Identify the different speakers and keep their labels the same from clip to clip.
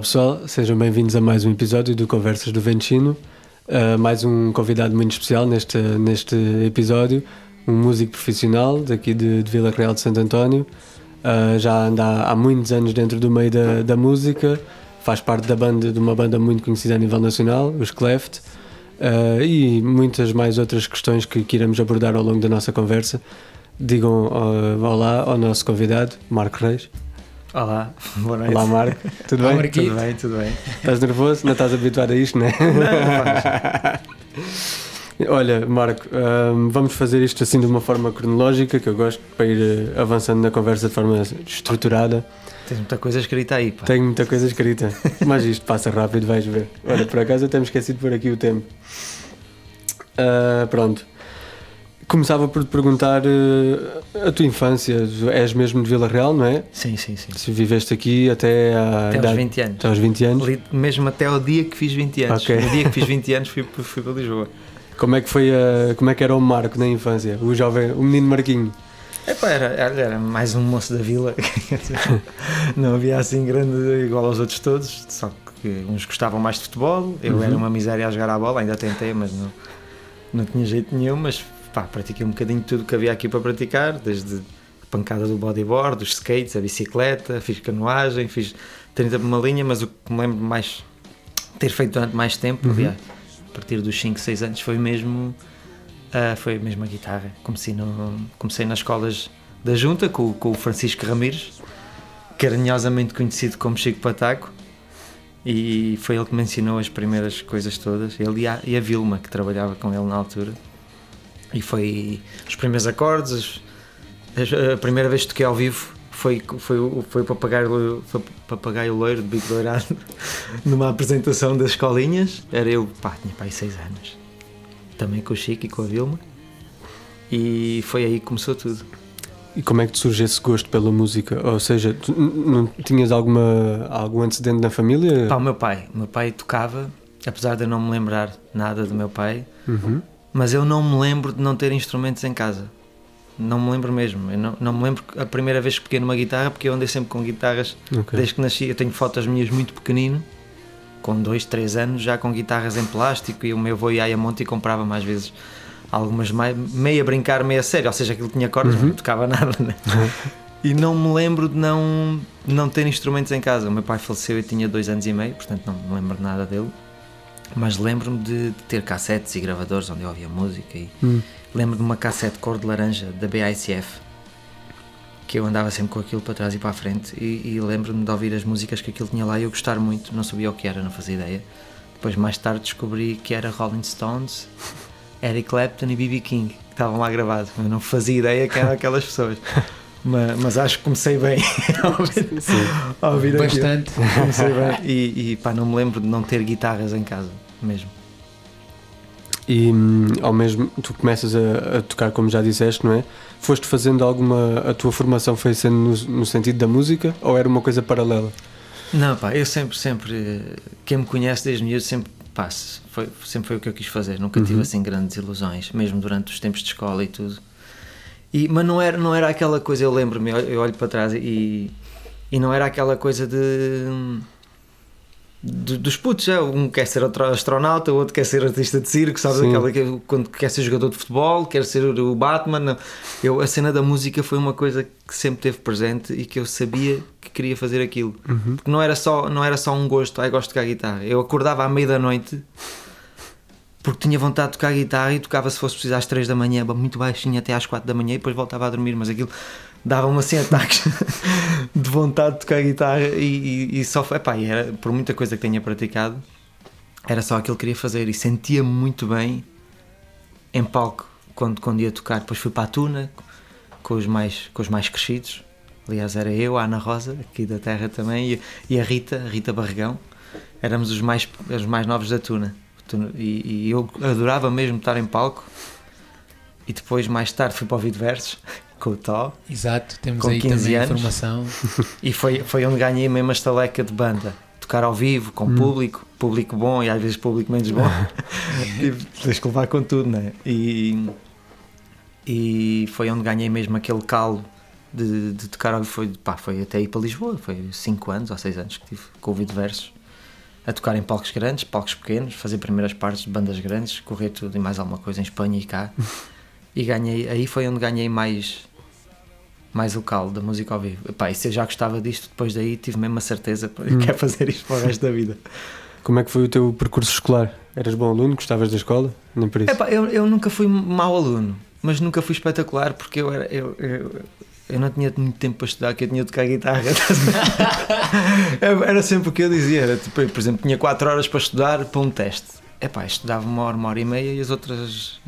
Speaker 1: pessoal, sejam bem-vindos a mais um episódio do Conversas do Ventino. Mais um convidado muito especial neste episódio, um músico profissional daqui de Vila Real de Santo António. Já anda há muitos anos dentro do meio da música, faz parte de uma banda muito conhecida a nível nacional, os Cleft, e muitas mais outras questões que iremos abordar ao longo da nossa conversa. Digam olá ao nosso convidado, Marco Reis.
Speaker 2: Olá, boa noite.
Speaker 1: Olá, Marco. Tudo bem?
Speaker 2: Olá, tudo bem, tudo bem.
Speaker 1: Estás nervoso? Não estás habituado a isto, não é? Não. Olha, Marco, vamos fazer isto assim de uma forma cronológica, que eu gosto, para ir avançando na conversa de forma estruturada.
Speaker 2: Tens muita coisa escrita aí, pá.
Speaker 1: Tenho muita coisa escrita, mas isto passa rápido, vais ver. Olha, por acaso eu tenho esquecido de pôr aqui o tempo. Pronto. Começava por te perguntar a tua infância. És mesmo de Vila Real, não é?
Speaker 2: Sim.
Speaker 1: Se viveste aqui até
Speaker 2: aos 20 anos.
Speaker 1: Até aos 20 anos?
Speaker 2: Mesmo até o dia que fiz 20 anos.
Speaker 1: Okay.
Speaker 2: No dia que fiz 20 anos fui para Lisboa.
Speaker 1: Como é que era o Marco na infância? O menino Marquinho?
Speaker 2: Epá, era mais um moço da vila. Não havia assim grande igual aos outros todos. Só que uns gostavam mais de futebol. Eu era uma miséria a jogar à bola. Ainda tentei, mas não tinha jeito nenhum. Mas pratiquei um bocadinho de tudo o que havia aqui para praticar, desde a pancada do bodyboard, dos skates, a bicicleta, fiz canoagem, fiz 30 por uma linha, mas o que me lembro mais ter feito durante mais tempo, aliás, a partir dos 5, 6 anos, foi mesmo a guitarra. Comecei nas escolas da Junta com o Francisco Ramires, carinhosamente conhecido como Chico Pataco, e foi ele que me ensinou as primeiras coisas todas, ele e a Vilma, que trabalhava com ele na altura. E foi os primeiros acordes, a primeira vez que toquei ao vivo foi o Papagaio Loiro de Bico Dourado, numa apresentação das escolinhas. Tinha 6 anos, também com o Chico e com a Vilma, e foi aí que começou tudo.
Speaker 1: E como é que te surge esse gosto pela música? Ou seja, tu não tinhas algum antecedente na família?
Speaker 2: O meu pai tocava, apesar de eu não me lembrar nada do meu pai. Mas eu não me lembro de não ter instrumentos em casa. Não me lembro mesmo. Eu não me lembro a primeira vez que peguei numa guitarra, porque eu andei sempre com guitarras desde que nasci. Eu tenho fotos minhas muito pequenino, com 2, 3 anos, já com guitarras em plástico, e o meu avô ia a monte e comprava mais vezes algumas meio a brincar, meio a sério. Ou seja, aquilo tinha cordas, mas não tocava nada, né? E não me lembro de não ter instrumentos em casa. O meu pai faleceu e tinha 2 anos e meio, portanto não me lembro nada dele. Mas lembro-me de ter cassetes e gravadores onde eu ouvia música, e lembro-me de uma cassete cor de laranja da BASF, que eu andava sempre com aquilo para trás e para a frente, e lembro-me de ouvir as músicas que aquilo tinha lá e eu gostar muito. Não sabia o que era, não fazia ideia. Depois mais tarde descobri que era Rolling Stones, Eric Clapton e B.B. King que estavam lá gravados. Eu não fazia ideia que eram aquelas pessoas. Mas acho que comecei bem a ouvir
Speaker 3: bastante.
Speaker 2: Comecei bem. E não me lembro de não ter guitarras em casa mesmo.
Speaker 1: E ao mesmo, tu começas a tocar, como já disseste, não é? Foste fazendo a tua formação foi sendo no sentido da música, ou era uma coisa paralela?
Speaker 2: Não, eu sempre, quem me conhece desde miúdo, sempre foi o que eu quis fazer. Nunca tive assim grandes ilusões, mesmo durante os tempos de escola e tudo. Mas não era aquela coisa, eu lembro-me, eu olho para trás e não era aquela coisa dos putos. Um quer ser astronauta, o outro quer ser artista de circo, sabes? Aquela que quando quer ser jogador de futebol, quer ser o Batman. A cena da música foi uma coisa que sempre teve presente e que eu sabia que queria fazer aquilo. Porque não era só um gosto, gosto de tocar guitarra. Eu acordava à meia da noite porque tinha vontade de tocar guitarra e tocava, se fosse preciso, às 3 da manhã, muito baixinho, até às 4 da manhã, e depois voltava a dormir. Mas aquilo dava-me assim ataques de vontade de tocar guitarra, e só foi, e era, por muita coisa que tenha praticado, era só aquilo que queria fazer, e sentia-me muito bem em palco quando ia tocar. Depois fui para a Tuna com os mais crescidos. Aliás, era eu, a Ana Rosa, aqui da terra também, e a Rita Barregão. Éramos os mais novos da Tuna. E eu adorava mesmo estar em palco. E depois, mais tarde, fui para o Videversos com o Tó.
Speaker 3: Exato, temos
Speaker 2: com
Speaker 3: aí
Speaker 2: 15
Speaker 3: também
Speaker 2: anos.
Speaker 3: Informação.
Speaker 2: E foi onde ganhei mesmo a estaleca de banda. Tocar ao vivo, com público bom e às vezes público menos bom. E tens que levar com tudo, não é? E foi onde ganhei mesmo aquele calo de tocar ao vivo. Foi até ir para Lisboa. Foi 5 anos ou 6 anos que tive com o Videversos. a tocar em palcos grandes, palcos pequenos, fazer primeiras partes de bandas grandes, correr tudo e mais alguma coisa em Espanha e cá. E ganhei, aí foi onde ganhei mais o calo da música ao vivo. Epá, e se eu já gostava disto, depois daí tive mesmo a certeza que quero fazer isto para o resto da vida.
Speaker 1: Como é que foi o teu percurso escolar? Eras bom aluno? Gostavas da escola? Nem por isso?
Speaker 2: Epá, eu nunca fui mau aluno, mas nunca fui espetacular porque eu não tinha muito tempo para estudar, que eu tinha de tocar guitarra. Era sempre o que eu dizia. Era, tipo, por exemplo, tinha 4 horas para estudar para um teste. Epá, estudava 1 hora e meia e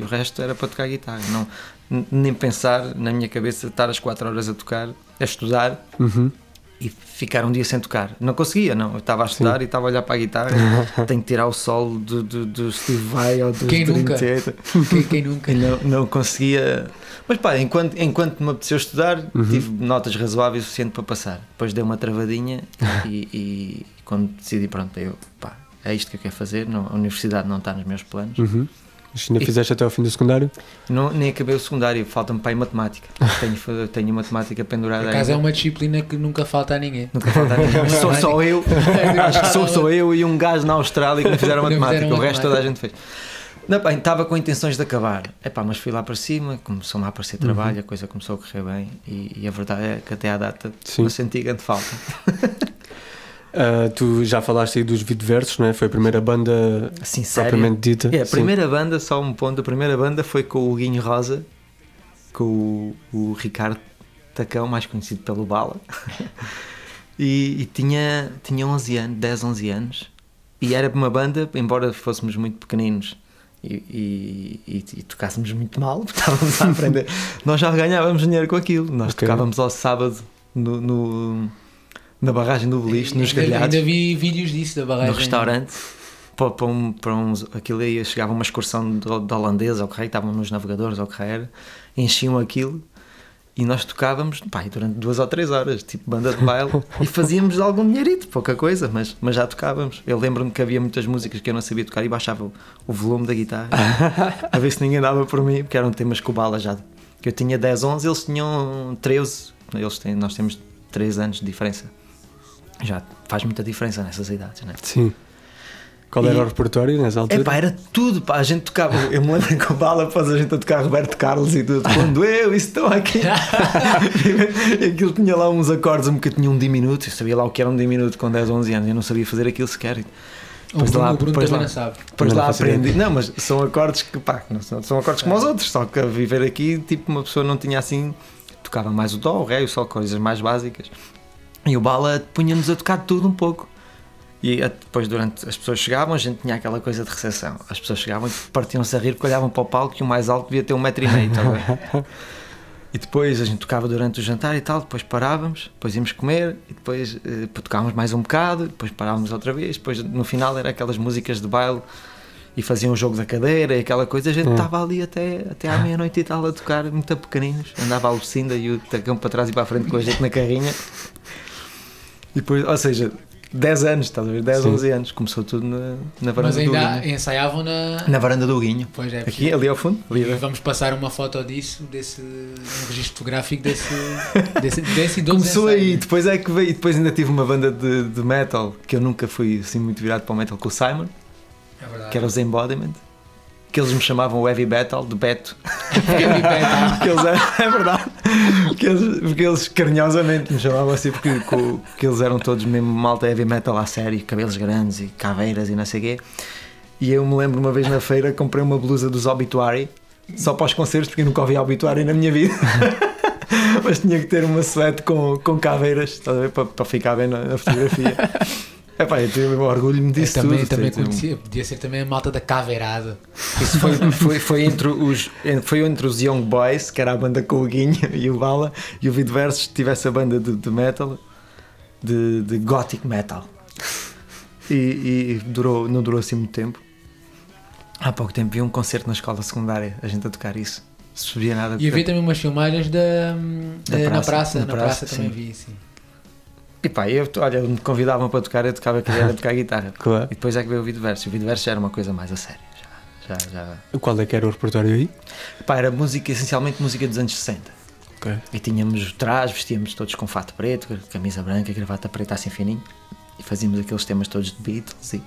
Speaker 2: o resto era para tocar guitarra. Nem pensar na minha cabeça estar as 4 horas a estudar e ficar um dia sem tocar. Não conseguia, não. Eu estava a estudar e estava a olhar para a guitarra. Tenho que tirar o solo do Steve Vai ou do
Speaker 3: Quem nunca? Quem nunca?
Speaker 2: Não conseguia. Mas pá, enquanto me apeteceu estudar, tive notas razoáveis o suficiente para passar. Depois dei uma travadinha e quando decidi, pronto, é isto que eu quero fazer. A universidade não está nos meus planos.
Speaker 1: Mas ainda fizeste até ao fim do secundário?
Speaker 2: Não, nem acabei o secundário, falta-me para aí matemática. Tenho matemática pendurada.
Speaker 3: Por acaso é uma disciplina que nunca falta a ninguém.
Speaker 2: Nunca falta a ninguém. Sou só eu. Acho que sou só eu e um gajo na Austrália que me fizeram matemática. O resto toda a gente fez. Não, bem, estava com intenções de acabar. Mas fui lá para cima, começou-me a aparecer trabalho, a coisa começou a correr bem e a verdade é que até à data não senti grande falta.
Speaker 1: Tu já falaste aí dos Videversos, não é? Foi a primeira banda
Speaker 2: assim,
Speaker 1: propriamente dita.
Speaker 2: A primeira banda, só um ponto, a primeira banda foi com o Guinho Rosa, com o Ricardo Tacão, mais conhecido pelo Bala, e tinha 11 anos, 10, 11 anos, e era uma banda, embora fôssemos muito pequeninos e tocássemos muito mal, porque estávamos a aprender, nós já ganhávamos dinheiro com aquilo, nós tocávamos ao sábado na barragem do Beliche, nos Galhados.
Speaker 3: Ainda vi vídeos disso, da barragem.
Speaker 2: No restaurante, aquilo aí chegava uma excursão de holandesa, ou que estavam nos navegadores, ou que era, enchiam aquilo e nós tocávamos durante 2 ou 3 horas, tipo banda de baile, e fazíamos algum dinheirito, pouca coisa, mas já tocávamos. Eu lembro-me que havia muitas músicas que eu não sabia tocar e baixava o volume da guitarra a ver se ninguém dava por mim, porque eram temas com o Bala já. Que eu tinha 10, 11, eles tinham 13, nós temos 3 anos de diferença. Já faz muita diferença nessas idades, não é?
Speaker 1: Sim. Qual era o repertório nessa altura?
Speaker 2: Era tudo, a gente tocava, eu me lembro que o Bala pôs a gente a tocar Roberto Carlos e tudo, quando eu estou aqui. E aquilo tinha lá uns acordes, que tinha um diminuto, eu sabia lá o que era um diminuto com 10, 11 anos, eu não sabia fazer aquilo sequer.
Speaker 3: Depois
Speaker 2: lá aprendi. Não, mas são acordes que, não são acordes como os outros, só que a viver aqui, tipo, uma pessoa não tinha assim, tocava mais o dó, o ré, só coisas mais básicas. E o Bala punha-nos a tocar tudo um pouco. E depois, durante as pessoas chegavam, a gente tinha aquela coisa de recepção. As pessoas chegavam e partiam-se a rir porque olhavam para o palco e o mais alto devia ter 1,5 m. Tá. E depois a gente tocava durante o jantar e tal, depois parávamos, depois íamos comer e depois tocávamos mais um bocado, depois parávamos outra vez, depois no final era aquelas músicas de baile e faziam o jogo da cadeira e aquela coisa. A gente estava ali até à meia-noite e tal a tocar, muito pequeninos. Andava a Lucinda e o Tacão para trás e para a frente com a gente na carrinha. E depois, ou seja, 10 anos, estás a ver? 10, 11 anos, começou tudo na varanda do Guinho.
Speaker 3: Mas ainda ensaiavam na
Speaker 2: varanda do Guinho.
Speaker 3: Pois é,
Speaker 2: aqui, ali ao fundo.
Speaker 3: E vamos passar uma foto disso, um registro fotográfico desse
Speaker 2: começou aí, depois é que veio, e depois ainda tive uma banda de metal, que eu nunca fui assim muito virado para o metal, com o Simon, que era os Embodiment, que eles me chamavam o Heavy Metal de Beto.
Speaker 3: Heavy Metal.
Speaker 2: É verdade. Porque eles carinhosamente me chamavam assim, porque eles eram todos mesmo malta Heavy Metal à série, cabelos grandes e caveiras e não sei o quê. E eu me lembro uma vez na feira, comprei uma blusa dos Obituary, só para os concertos, porque eu nunca ouvi Obituary na minha vida. Mas tinha que ter uma suéte com caveiras, estás a ver, para ficar bem na fotografia. Eu tenho orgulho-me disso tudo.
Speaker 3: Também conhecia, podia ser também a malta da caveirada.
Speaker 2: Isso foi entre os Young Boys, que era a banda com o Guinho e o Bala, e o Videversos tivesse a banda de metal, de gothic metal. E não durou assim muito tempo. Há pouco tempo vi um concerto na escola secundária, a gente a tocar isso. Se sabia nada.
Speaker 3: E havia também umas filmagens na praça também vi, sim.
Speaker 2: E me convidavam para tocar, eu tocava aquilo, era tocar guitarra.
Speaker 1: Claro.
Speaker 2: E depois é que veio o Videversos. O Videversos já era uma coisa mais a sério. Já.
Speaker 1: Qual é que era o repertório aí?
Speaker 2: Era essencialmente música dos anos 60.
Speaker 1: Okay.
Speaker 2: E tínhamos trajes, vestíamos todos com fato preto, camisa branca, gravata preta assim fininho. e fazíamos aqueles temas todos de Beatles e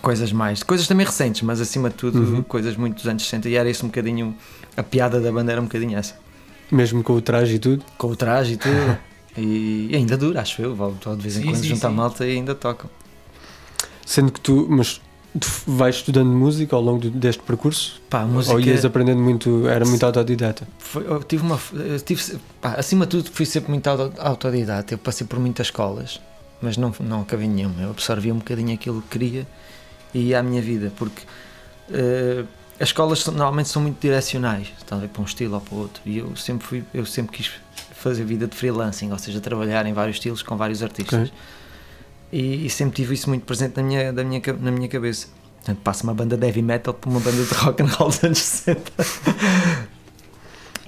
Speaker 2: coisas também recentes, mas acima de tudo coisas muito dos anos 60, e era isso um bocadinho, a piada da banda era um bocadinho essa.
Speaker 1: Mesmo com o traje e tudo?
Speaker 2: Com o traje e tudo. E ainda dura, acho eu, de vez em quando junto à malta e ainda tocam.
Speaker 1: Sendo que tu vais estudando música ao longo deste percurso?
Speaker 2: Pá, música,
Speaker 1: ou ias aprendendo muito, era muito autodidata?
Speaker 2: Acima de tudo fui sempre muito autodidata, eu passei por muitas escolas, mas não acabei nenhuma, eu absorvi um bocadinho aquilo que queria e ia à minha vida, porque as escolas normalmente são muito direcionais, estão a ver, para um estilo ou para o outro, e eu sempre quis fazer vida de freelancing, ou seja, trabalhar em vários estilos com vários artistas. E sempre tive isso muito presente na minha cabeça. Portanto, passo uma banda de heavy metal para uma banda de rock and roll dos anos 60.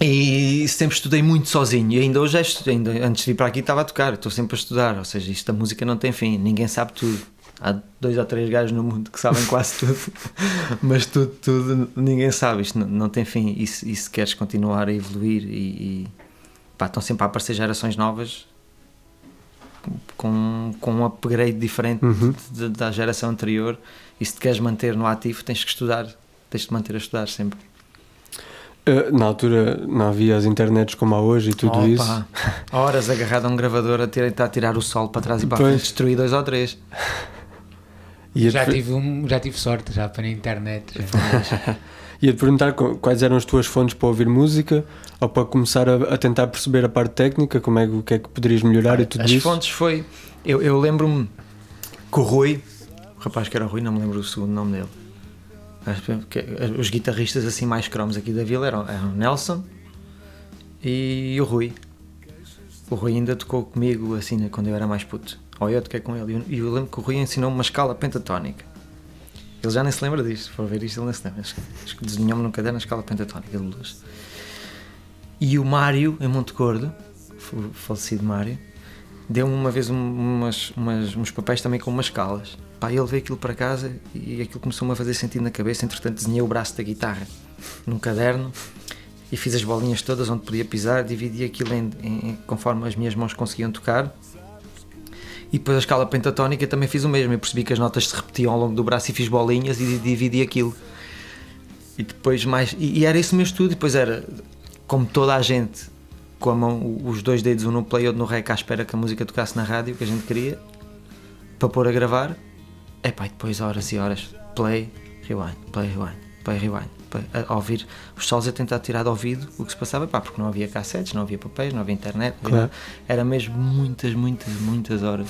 Speaker 2: E sempre estudei muito sozinho. E ainda hoje, antes de vir para aqui, estava a tocar. Estou sempre a estudar. Ou seja, isto da música não tem fim. Ninguém sabe tudo. Há 2 ou 3 gajos no mundo que sabem quase tudo. Mas tudo, ninguém sabe. Isto não tem fim. E se queres continuar a evoluir estão sempre a aparecer gerações novas com um upgrade diferente da geração anterior, e se te queres manter no ativo tens que estudar, tens de manter a estudar sempre.
Speaker 1: Na altura não havia as internets como há hoje e tudo isso.
Speaker 2: Horas agarrado a um gravador a tentar tirar o sol para trás e para frente, destruir 2 ou 3.
Speaker 3: Já tive sorte já para a internet.
Speaker 1: Ia-te perguntar quais eram as tuas fontes para ouvir música, ou para começar a tentar perceber a parte técnica, o que é que poderias melhorar e tudo isso?
Speaker 2: As fontes foi... Eu lembro-me que o Rui, o rapaz que era o Rui, não me lembro o segundo nome dele, os guitarristas assim mais cromos aqui da vila eram o Nelson e o Rui. O Rui ainda tocou comigo assim quando eu era mais puto, ou eu toquei com ele, e eu lembro que o Rui ensinou-me uma escala pentatónica. Ele já nem se lembra disto, se for ver isto ele nem se lembra. Acho que desenhou-me num caderno a escala pentatónica de luz. E o Mário, em Monte Gordo, o falecido Mário, deu-me uma vez uns papéis também com umas escalas. Pá, ele veio aquilo para casa e aquilo começou-me a fazer sentido na cabeça. Entretanto desenhei o braço da guitarra num caderno e fiz as bolinhas todas onde podia pisar, dividi aquilo conforme as minhas mãos conseguiam tocar. E depois a escala pentatónica também fiz o mesmo. Eu percebi que as notas se repetiam ao longo do braço e fiz bolinhas e dividi aquilo. E depois e era esse o meu estudo. E depois era, como toda a gente, com a mão, os 2 dedos, um no play e outro no rec, à espera que a música tocasse na rádio, que a gente queria, para pôr a gravar. E depois horas e horas, play, rewind, play, rewind, play, rewind, a ouvir os solos, a tentar tirar do ouvido o que se passava, porque não havia cassetes, não havia papéis, não havia internet, claro. Era mesmo muitas horas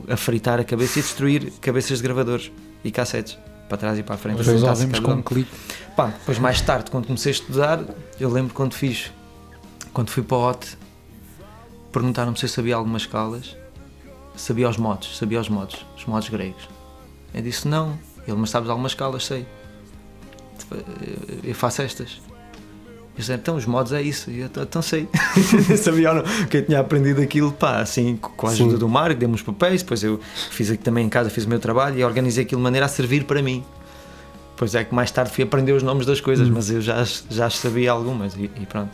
Speaker 2: a fritar a cabeça e a destruir cabeças de gravadores e cassetes para trás e para a frente.
Speaker 3: Depois ouvimos com um clipe.
Speaker 2: Depois mais tarde, quando comecei a estudar, eu lembro quando fui para o OT, perguntaram-me se eu sabia algumas escalas, sabia os modos gregos. Eu disse não. Ele, mas sabes algumas escalas? Sei. Eu faço estas. Eu disse, então os modos é isso. E eu, então sei. Sabia ou não? Que eu tinha aprendido aquilo, assim, com a ajuda do Mário, dei-me os papéis, depois eu fiz aqui também em casa, fiz o meu trabalho e organizei aquilo de maneira a servir para mim. Pois é que mais tarde fui aprender os nomes das coisas, mas eu já sabia algumas e pronto.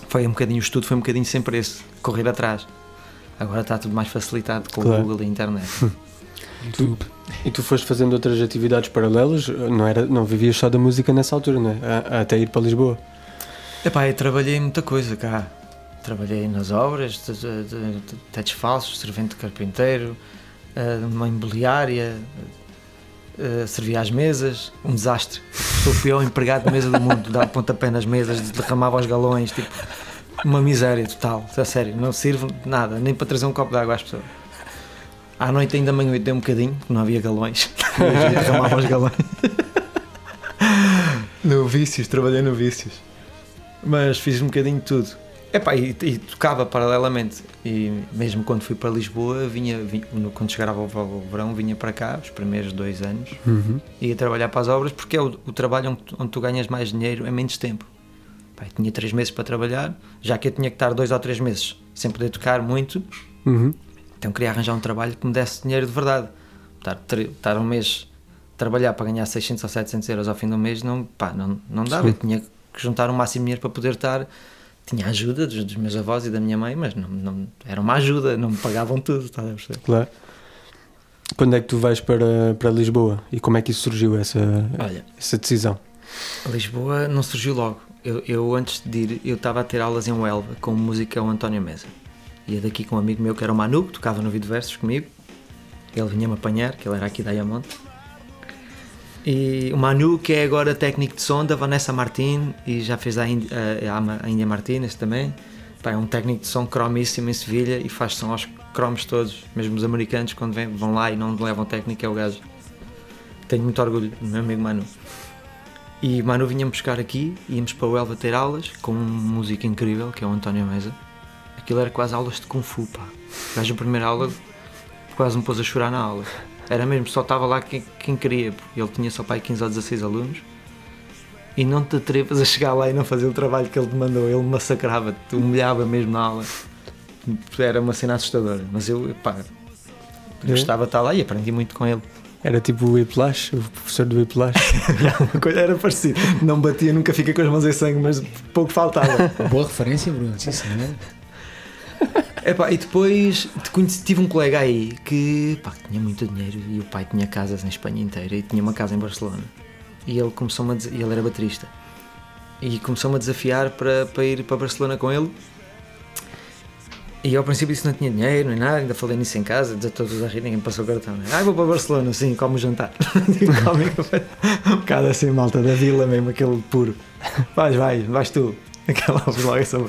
Speaker 2: Foi um bocadinho o estudo, foi um bocadinho sempre esse, correr atrás. Agora está tudo mais facilitado com o Google e a internet.
Speaker 1: E tu foste fazendo outras atividades paralelas? Não vivias só da música nessa altura, não é? Até ir para Lisboa?
Speaker 2: Eu trabalhei em muita coisa cá. Trabalhei nas obras, tetos falsos, servente de carpinteiro, numa imobiliária, servia às mesas, um desastre. Sou o pior empregado da mesa do mundo, dava pontapé nas mesas, derramava os galões, tipo, uma miséria total, a sério, não sirvo nada, nem para trazer um copo de água às pessoas. À noite ainda amanhã dei um bocadinho, porque não havia galões, derramava os galões. No Vícios, trabalhei no Vícios, mas fiz um bocadinho de tudo. E tocava paralelamente, e mesmo quando fui para Lisboa, quando chegava ao verão, vinha para cá, os primeiros 2 anos, ia trabalhar para as obras, porque é o trabalho onde tu ganhas mais dinheiro em menos tempo. Tinha 3 meses para trabalhar, já que eu tinha que estar 2 ou 3 meses sem poder tocar muito, então queria arranjar um trabalho que me desse dinheiro de verdade. Estar um mês a trabalhar para ganhar 600 ou 700 euros ao fim do mês não dava, eu tinha que juntar o máximo de dinheiro para poder estar tinha ajuda dos meus avós e da minha mãe, mas não era uma ajuda, não me pagavam tudo, estás a perceber?
Speaker 1: Claro. Quando é que tu vais para Lisboa e como é que isso surgiu, essa decisão?
Speaker 2: Lisboa não surgiu logo. Eu antes de ir, eu estava a ter aulas em Huelva com o músico António Mesa. Ia daqui com um amigo meu que era o Manu, que tocava no Vídeo Versos comigo. Ele vinha-me apanhar, que ele era aqui da Ayamonte. E o Manu, que é agora técnico de som da Vanessa Martin e já fez a Índia Martínez também. Pá, é um técnico de som cromíssimo em Sevilha e faz som aos cromos todos, mesmo os americanos quando vão lá e não levam técnica, é o gajo. Tenho muito orgulho do meu amigo Manu. E o Manu vinha-me buscar aqui, íamos para o Elva ter aulas com um músico incrível que é o António Mesa. Aquilo era quase aulas de Kung Fu, pá. O gajo, a primeira aula, quase me pôs a chorar na aula. Era mesmo, só estava lá quem queria, porque ele tinha só para aí 15 ou 16 alunos. E não te atrevas a chegar lá e não fazer o trabalho que ele te mandou. Ele massacrava-te, humilhava mesmo na aula. Era uma cena assustadora. Mas eu gostava de estar lá e aprendi muito com ele.
Speaker 1: Era tipo o Whiplash, o professor do Whiplash.
Speaker 2: Uma coisa era parecida. Não batia, nunca fiquei com as mãos em sangue, mas pouco faltava.
Speaker 3: Boa referência, Bruno. Sim, senhor.
Speaker 2: E depois tive um colega aí que tinha muito dinheiro e o pai tinha casas em Espanha inteira e tinha uma casa em Barcelona. E ele começou-me ele era baterista. E começou-me a desafiar para ir para Barcelona com ele. E ao princípio disse que não tinha dinheiro nem nada, ainda falei nisso em casa, de todos a rir, ninguém passou o cartão. Vou para Barcelona, sim, como jantar. Um bocado assim, malta da vila mesmo, aquele puro. Vais tu. Aquela logo essa.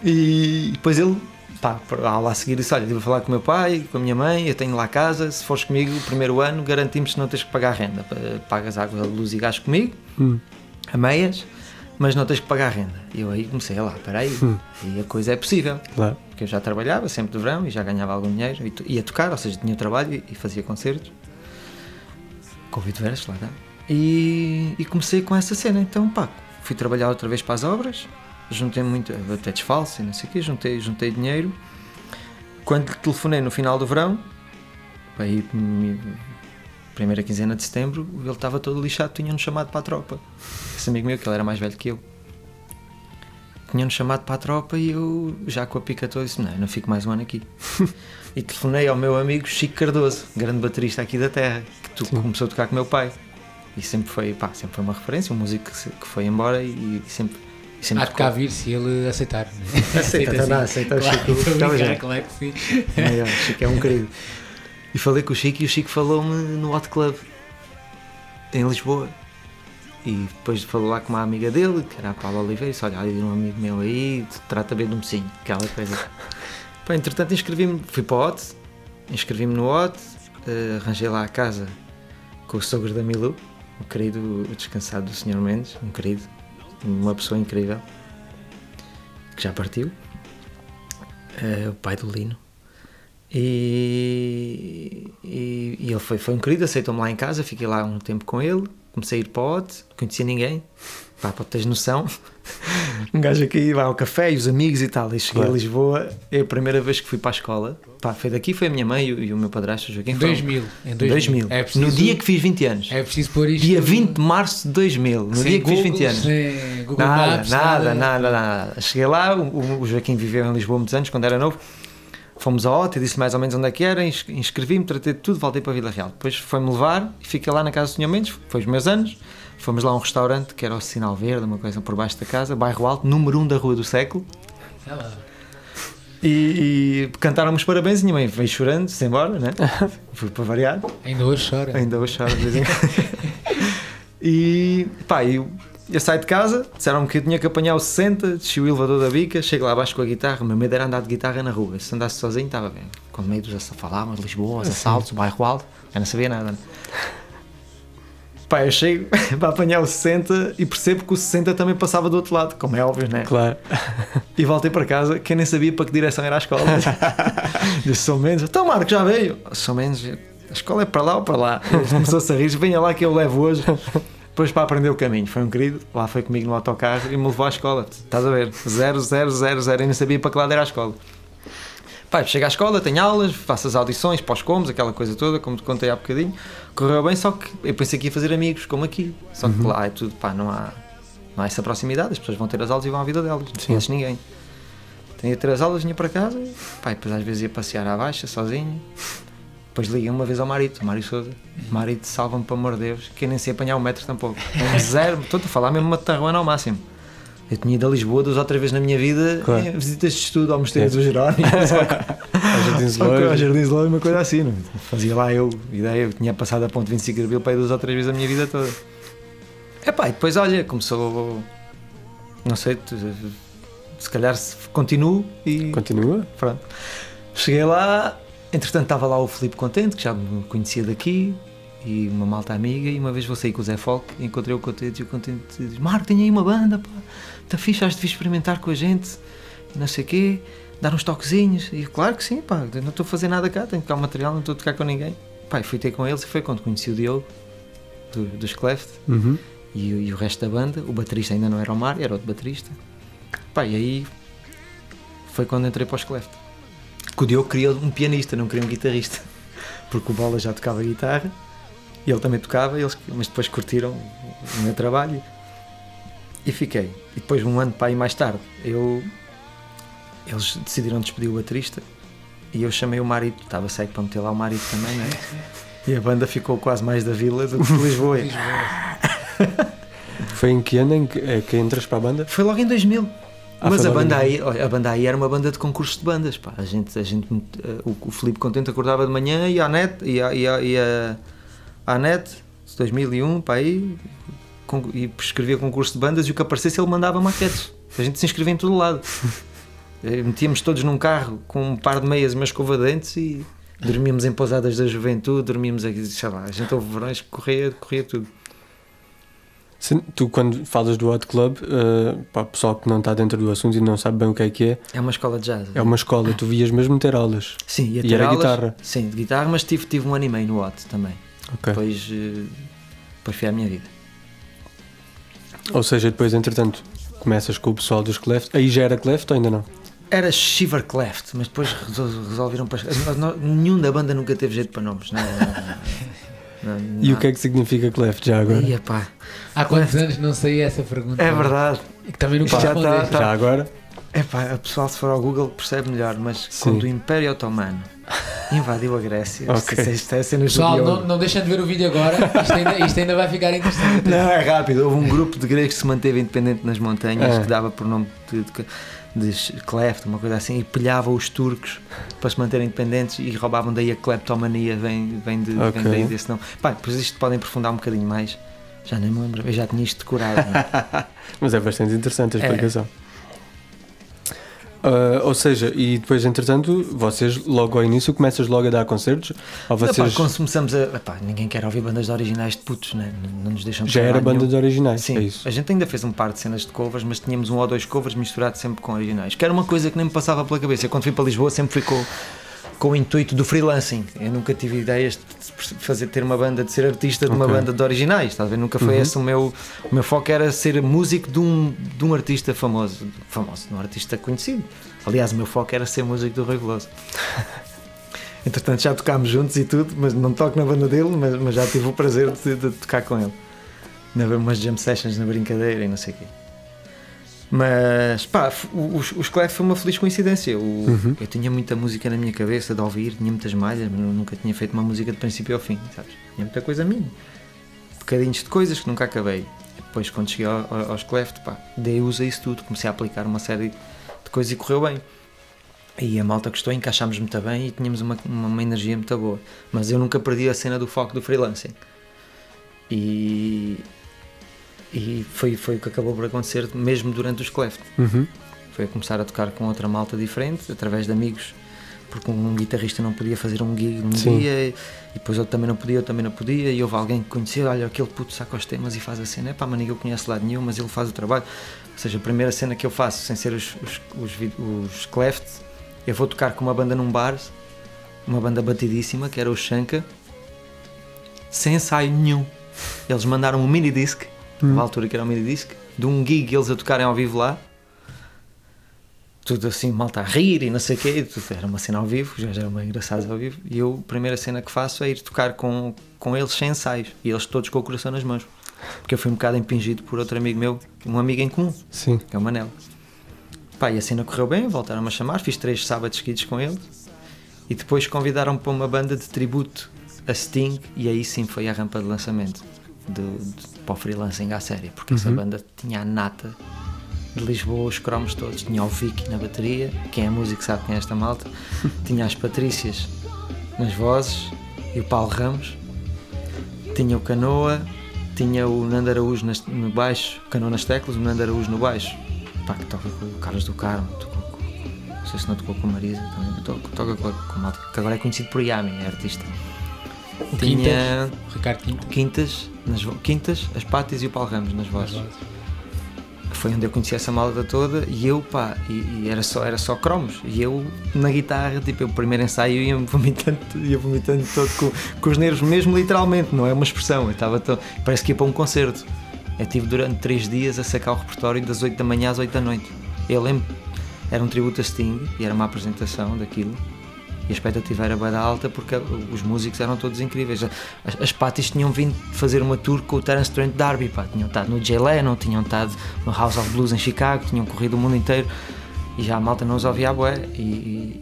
Speaker 2: E depois ele, lá a seguir disse, olha, estive a falar com o meu pai, com a minha mãe, eu tenho lá a casa, se fores comigo o primeiro ano garantimos que não tens que pagar renda, pagas água, luz e gás comigo, a meias, mas não tens que pagar renda. E eu aí comecei, espera aí, e a coisa é possível,
Speaker 1: claro.
Speaker 2: Porque eu já trabalhava sempre de verão e já ganhava algum dinheiro, e ia tocar, ou seja, tinha trabalho e fazia concertos, com o Vídeo Versos, lá está. E comecei com essa cena, então fui trabalhar outra vez para as obras, juntei muito, até desfalso e não sei o quê, juntei dinheiro. Quando lhe telefonei no final do verão, aí primeira quinzena de setembro, ele estava todo lixado, tinha-nos chamado para a tropa. Esse amigo meu, que ele era mais velho que eu, tinha-nos chamado para a tropa e eu, já com a pica toda, disse, não fico mais um ano aqui. E telefonei ao meu amigo Chico Cardoso, grande baterista aqui da terra, que começou a tocar com o meu pai. E sempre foi uma referência, um músico que foi embora e sempre
Speaker 3: há de cá vir se ele aceitar.
Speaker 2: Aceita o Chico.
Speaker 3: Claro que sim.
Speaker 2: O Chico é um querido. E falei com o Chico e o Chico falou-me no Hot Club em Lisboa. E depois falou lá com uma amiga dele, que era a Paula Oliveira, e disse, olha, um amigo meu aí, trata bem do mocinho, aquela coisa. Entretanto fui para o Hot, inscrevi-me no Hot, arranjei lá a casa com o sogro da Milu, o querido, o descansado do Sr. Mendes, um querido. Uma pessoa incrível que já partiu, o pai do Lino, e ele foi um querido, aceitou-me lá em casa, fiquei lá um tempo com ele, comecei a ir para o Hot, não conhecia ninguém, para teres noção, um gajo aqui vai ao café e os amigos e tal, e cheguei a Lisboa, é a primeira vez que fui para a escola, foi daqui, foi a minha mãe e o meu padrasto Joaquim.
Speaker 3: Em 2000.
Speaker 2: É preciso, no dia que fiz 20 anos.
Speaker 3: É preciso pôr isto.
Speaker 2: Dia 20 de março de 2000, no dia que fiz 20 anos.
Speaker 3: Google Maps,
Speaker 2: nada. Cheguei lá, o Joaquim viveu em Lisboa muitos anos, quando era novo. Fomos ao Hot, eu disse mais ou menos onde é que era, inscrevi-me, tratei de tudo, voltei para Vila Real. Depois foi-me levar e fiquei lá na casa do Sr. Mendes, foi os meus anos. Fomos lá a um restaurante que era o Sinal Verde, uma coisa por baixo da casa, bairro Alto, número 1 da Rua do Século. E cantaram-me os parabéns e minha mãe veio chorando-se embora, né? Fui para variar.
Speaker 3: Ainda hoje chora.
Speaker 2: E eu saí de casa, disseram-me que eu tinha que apanhar o 60, desci o elevador da bica, chego lá abaixo com a guitarra, o meu medo era andar de guitarra na rua, se andasse sozinho estava bem. Com medo de falar, de Lisboa, os assaltos, o bairro Alto, eu não sabia nada. Eu chego para apanhar o 60 e percebo que o 60 também passava do outro lado, como é óbvio, né?
Speaker 1: Claro.
Speaker 2: E voltei para casa, que eu nem sabia para que direção era a escola. Disse São Mendes, então Marco, já veio. São Mendes, a escola é para lá ou para lá? Começou-se a rir, venha lá que eu levo hoje. Depois para aprender o caminho, foi um querido, lá foi comigo no autocarro e me levou à escola. Estás a ver? 0, eu nem sabia para que lado era a escola. Chego à escola, tenho aulas, faço as audições, pós-comos, aquela coisa toda, como te contei há bocadinho. Correu bem, só que eu pensei que ia fazer amigos, como aqui. Só que lá é tudo, não há não há essa proximidade, as pessoas vão ter as aulas e vão à vida delas, não conheces ninguém. Então ia ter as aulas, vinha para casa, pá, e depois às vezes ia passear à baixa, sozinho. Depois liguei uma vez ao Marito, o Mário Sousa. Marito, salva-me, pelo amor de Deus, que eu nem sei apanhar um metro tampouco. Zero, estou a falar mesmo uma tarruana ao máximo. Eu tinha ido a Lisboa 2 ou 3 vezes na minha vida, claro. Em visitas de estudo ao Mosteiro dos Jerónimos, ao Jardim Zoológico, uma coisa assim. Não? Fazia lá eu tinha passado a ponte 25 de Abril para ir 2 ou 3 vezes a minha vida toda. Epá, e depois olha, começou, não sei, se calhar continuo e...
Speaker 1: Continua?
Speaker 2: Pronto. Cheguei lá, entretanto estava lá o Filipe Contente, que já me conhecia daqui, e uma malta amiga, e uma vez vou sair com o Zé Folk, encontrei o Contente, e o Contente diz: Marco, tenho aí uma banda, pá, está fixe, acho que devia experimentar com a gente, não sei o quê, dar uns toquezinhos. E eu, claro que sim, pá, não estou a fazer nada cá, tenho que tocar o material, não estou a tocar com ninguém. Pá, e fui ter com eles, e foi quando conheci o Diogo, dos Cleft, e o resto da banda. O baterista ainda não era o Mário, era outro baterista. Pá, e aí foi quando entrei para os Cleft. Que o Diogo queria um pianista, não queria um guitarrista, porque o Bola já tocava guitarra, e ele também tocava, mas depois curtiram o meu trabalho e fiquei. E depois, um ano para aí mais tarde, eles decidiram despedir o baterista e eu chamei o Marito, estava cego para meter lá o Marito também, não é? E a banda ficou quase mais da vila do que de Lisboa.
Speaker 1: Foi em que ano que entras para a banda?
Speaker 2: Foi logo em 2000. Mas a banda aí era uma banda de concursos de bandas, pá. O Filipe Contente acordava de manhã e à net, 2001, pá, aí, e escrevia concurso de bandas, e o que aparecesse ele mandava maquetes. A gente se inscrevia em todo lado. Metíamos todos num carro com um par de meias e uma escova de dentes e dormíamos em pousadas da juventude, dormíamos aqui, sei lá, a gente houve verões que corria tudo.
Speaker 1: Tu, quando falas do Hot Club, para o pessoal que não está dentro do assunto e não sabe bem o que é...
Speaker 2: É uma escola de jazz.
Speaker 1: É uma escola, tu vias mesmo ter aulas.
Speaker 2: Sim, ia ter
Speaker 1: e era
Speaker 2: aulas,
Speaker 1: guitarra.
Speaker 2: Sim, de guitarra, mas tive 1 ano e meio no Hot também.
Speaker 1: Okay.
Speaker 2: Depois foi a minha vida.
Speaker 1: Ou seja, depois, entretanto, começas com o pessoal dos Cleft. Aí já era Cleft ou ainda não?
Speaker 2: Era Shiver Cleft, mas depois resolveram... Nenhum da banda nunca teve jeito para nomes. Não.
Speaker 1: E o que é que significa Cleft já agora?
Speaker 2: Ia, pá.
Speaker 3: Há quantos anos não saía essa pergunta?
Speaker 2: É verdade.
Speaker 3: Que também nunca respondeste.
Speaker 1: Já agora?
Speaker 2: É pá, a pessoal, se for ao Google percebe melhor, mas quando o Império Otomano invadiu a Grécia, isto é cenas do
Speaker 3: pessoal, não deixem de ver o vídeo agora, isto ainda vai ficar interessante.
Speaker 2: Não, é rápido. Houve um grupo de gregos que se manteve independente nas montanhas, que dava por nome de Cleft, uma coisa assim, e pilhava os turcos para se manterem independentes e roubavam. Daí a cleptomania, vem daí desse nome. Pá, depois isto podem aprofundar um bocadinho mais, já nem me lembro, eu já tinha isto decorado.
Speaker 1: Mas é bastante interessante a explicação. Ou seja, e depois, entretanto, vocês logo ao início começas logo a dar concertos? Ou vocês...
Speaker 2: Quando começamos ninguém quer ouvir bandas de originais de putos, né? Não nos deixam.
Speaker 1: Já era banda de originais?
Speaker 2: Sim,
Speaker 1: é isso.
Speaker 2: A gente ainda fez um par de cenas de covers, mas tínhamos 1 ou 2 covers misturados sempre com originais, que era uma coisa que nem me passava pela cabeça. Eu, quando fui para Lisboa, sempre fui com o intuito do freelancing. Eu nunca tive ideias de ter uma banda, de ser artista de uma banda de originais, estás a ver? Nunca foi esse o meu foco, era ser músico de um artista famoso, de um artista conhecido. Aliás, o meu foco era ser músico do Rui Veloso. Entretanto, já tocámos juntos e tudo, mas não toco na banda dele, mas já tive o prazer de tocar com ele. Umas jam sessions na brincadeira e não sei o quê. Mas, pá, os Clef foi uma feliz coincidência. Eu tinha muita música na minha cabeça de ouvir, tinha muitas malhas, mas eu nunca tinha feito uma música de princípio ao fim, sabes? Tinha muita coisa minha. Bocadinhos de coisas que nunca acabei. Depois, quando cheguei aos Cleft, pá, dei uso a isso tudo, comecei a aplicar uma série de coisas e correu bem. E a malta gostou, encaixámos muito bem e tínhamos uma energia muito boa. Mas eu nunca perdi a cena do foco do freelancing. E foi o que acabou por acontecer mesmo durante os Cleft. Foi a começar a tocar com outra malta diferente, através de amigos, porque um guitarrista não podia fazer um gig num dia, e depois eu também não podia, e houve alguém que conhecia, olha, aquele puto saca os temas e faz a cena, pá, mas ninguém o conhece lá de nenhum, mas ele faz o trabalho. Ou seja, a primeira cena que eu faço, sem ser os Cleft, eu vou tocar com uma banda num bar, uma banda batidíssima, que era o Shanka, sem ensaio nenhum. Eles mandaram um mini disc, na altura que era um mini disc, de um gig eles a tocarem ao vivo lá, tudo assim, malta a rir e não sei o quê, era uma cena ao vivo, já eram bem engraçados ao vivo, e eu, a primeira cena que faço é ir tocar com eles sem ensaios, e eles todos com o coração nas mãos. porque eu fui um bocado impingido por outro amigo meu, um amigo em comum,
Speaker 1: Sim.
Speaker 2: que é o Manel. Pá, e a cena correu bem, voltaram-me a chamar, fiz 3 sábados seguidos com ele e depois convidaram-me para uma banda de tributo a Sting e aí sim foi a rampa de lançamento para o freelancing à série, porque essa banda tinha a nata de Lisboa, os cromos todos, tinha o Vicky na bateria, quem é músico sabe quem é esta malta, tinha as Patrícias nas vozes e o Paulo Ramos, tinha o Canoa, tinha o Nando Araújo no baixo, o Canoa nas teclas, o Nando Araújo no baixo, pá, que toca com o Carlos do Carmo, não sei se não tocou com a Marisa também, toca com a malta, que agora é conhecido por Yami, é artista. Tinha
Speaker 3: Ricardo
Speaker 2: Quintas, as Pátis e o Paulo Ramos nas vozes. Foi onde eu conheci essa malta toda e eu, pá, e era só cromos. E eu na guitarra, tipo, o primeiro ensaio ia vomitando todo com os nervos, mesmo literalmente, não é uma expressão. Eu estava parece que ia para um concerto. Eu tive durante 3 dias a sacar o repertório das 8 da manhã às 8 da noite. Eu lembro, era um tributo a Sting e era uma apresentação daquilo. E a expectativa era bem alta porque os músicos eram todos incríveis. As Patties tinham vindo fazer uma tour com o Terence Trent D'Arby, pá. Tinham estado no Jay Leno, tinham estado no House of Blues em Chicago, tinham corrido o mundo inteiro e já a malta não os ouvia a bué. E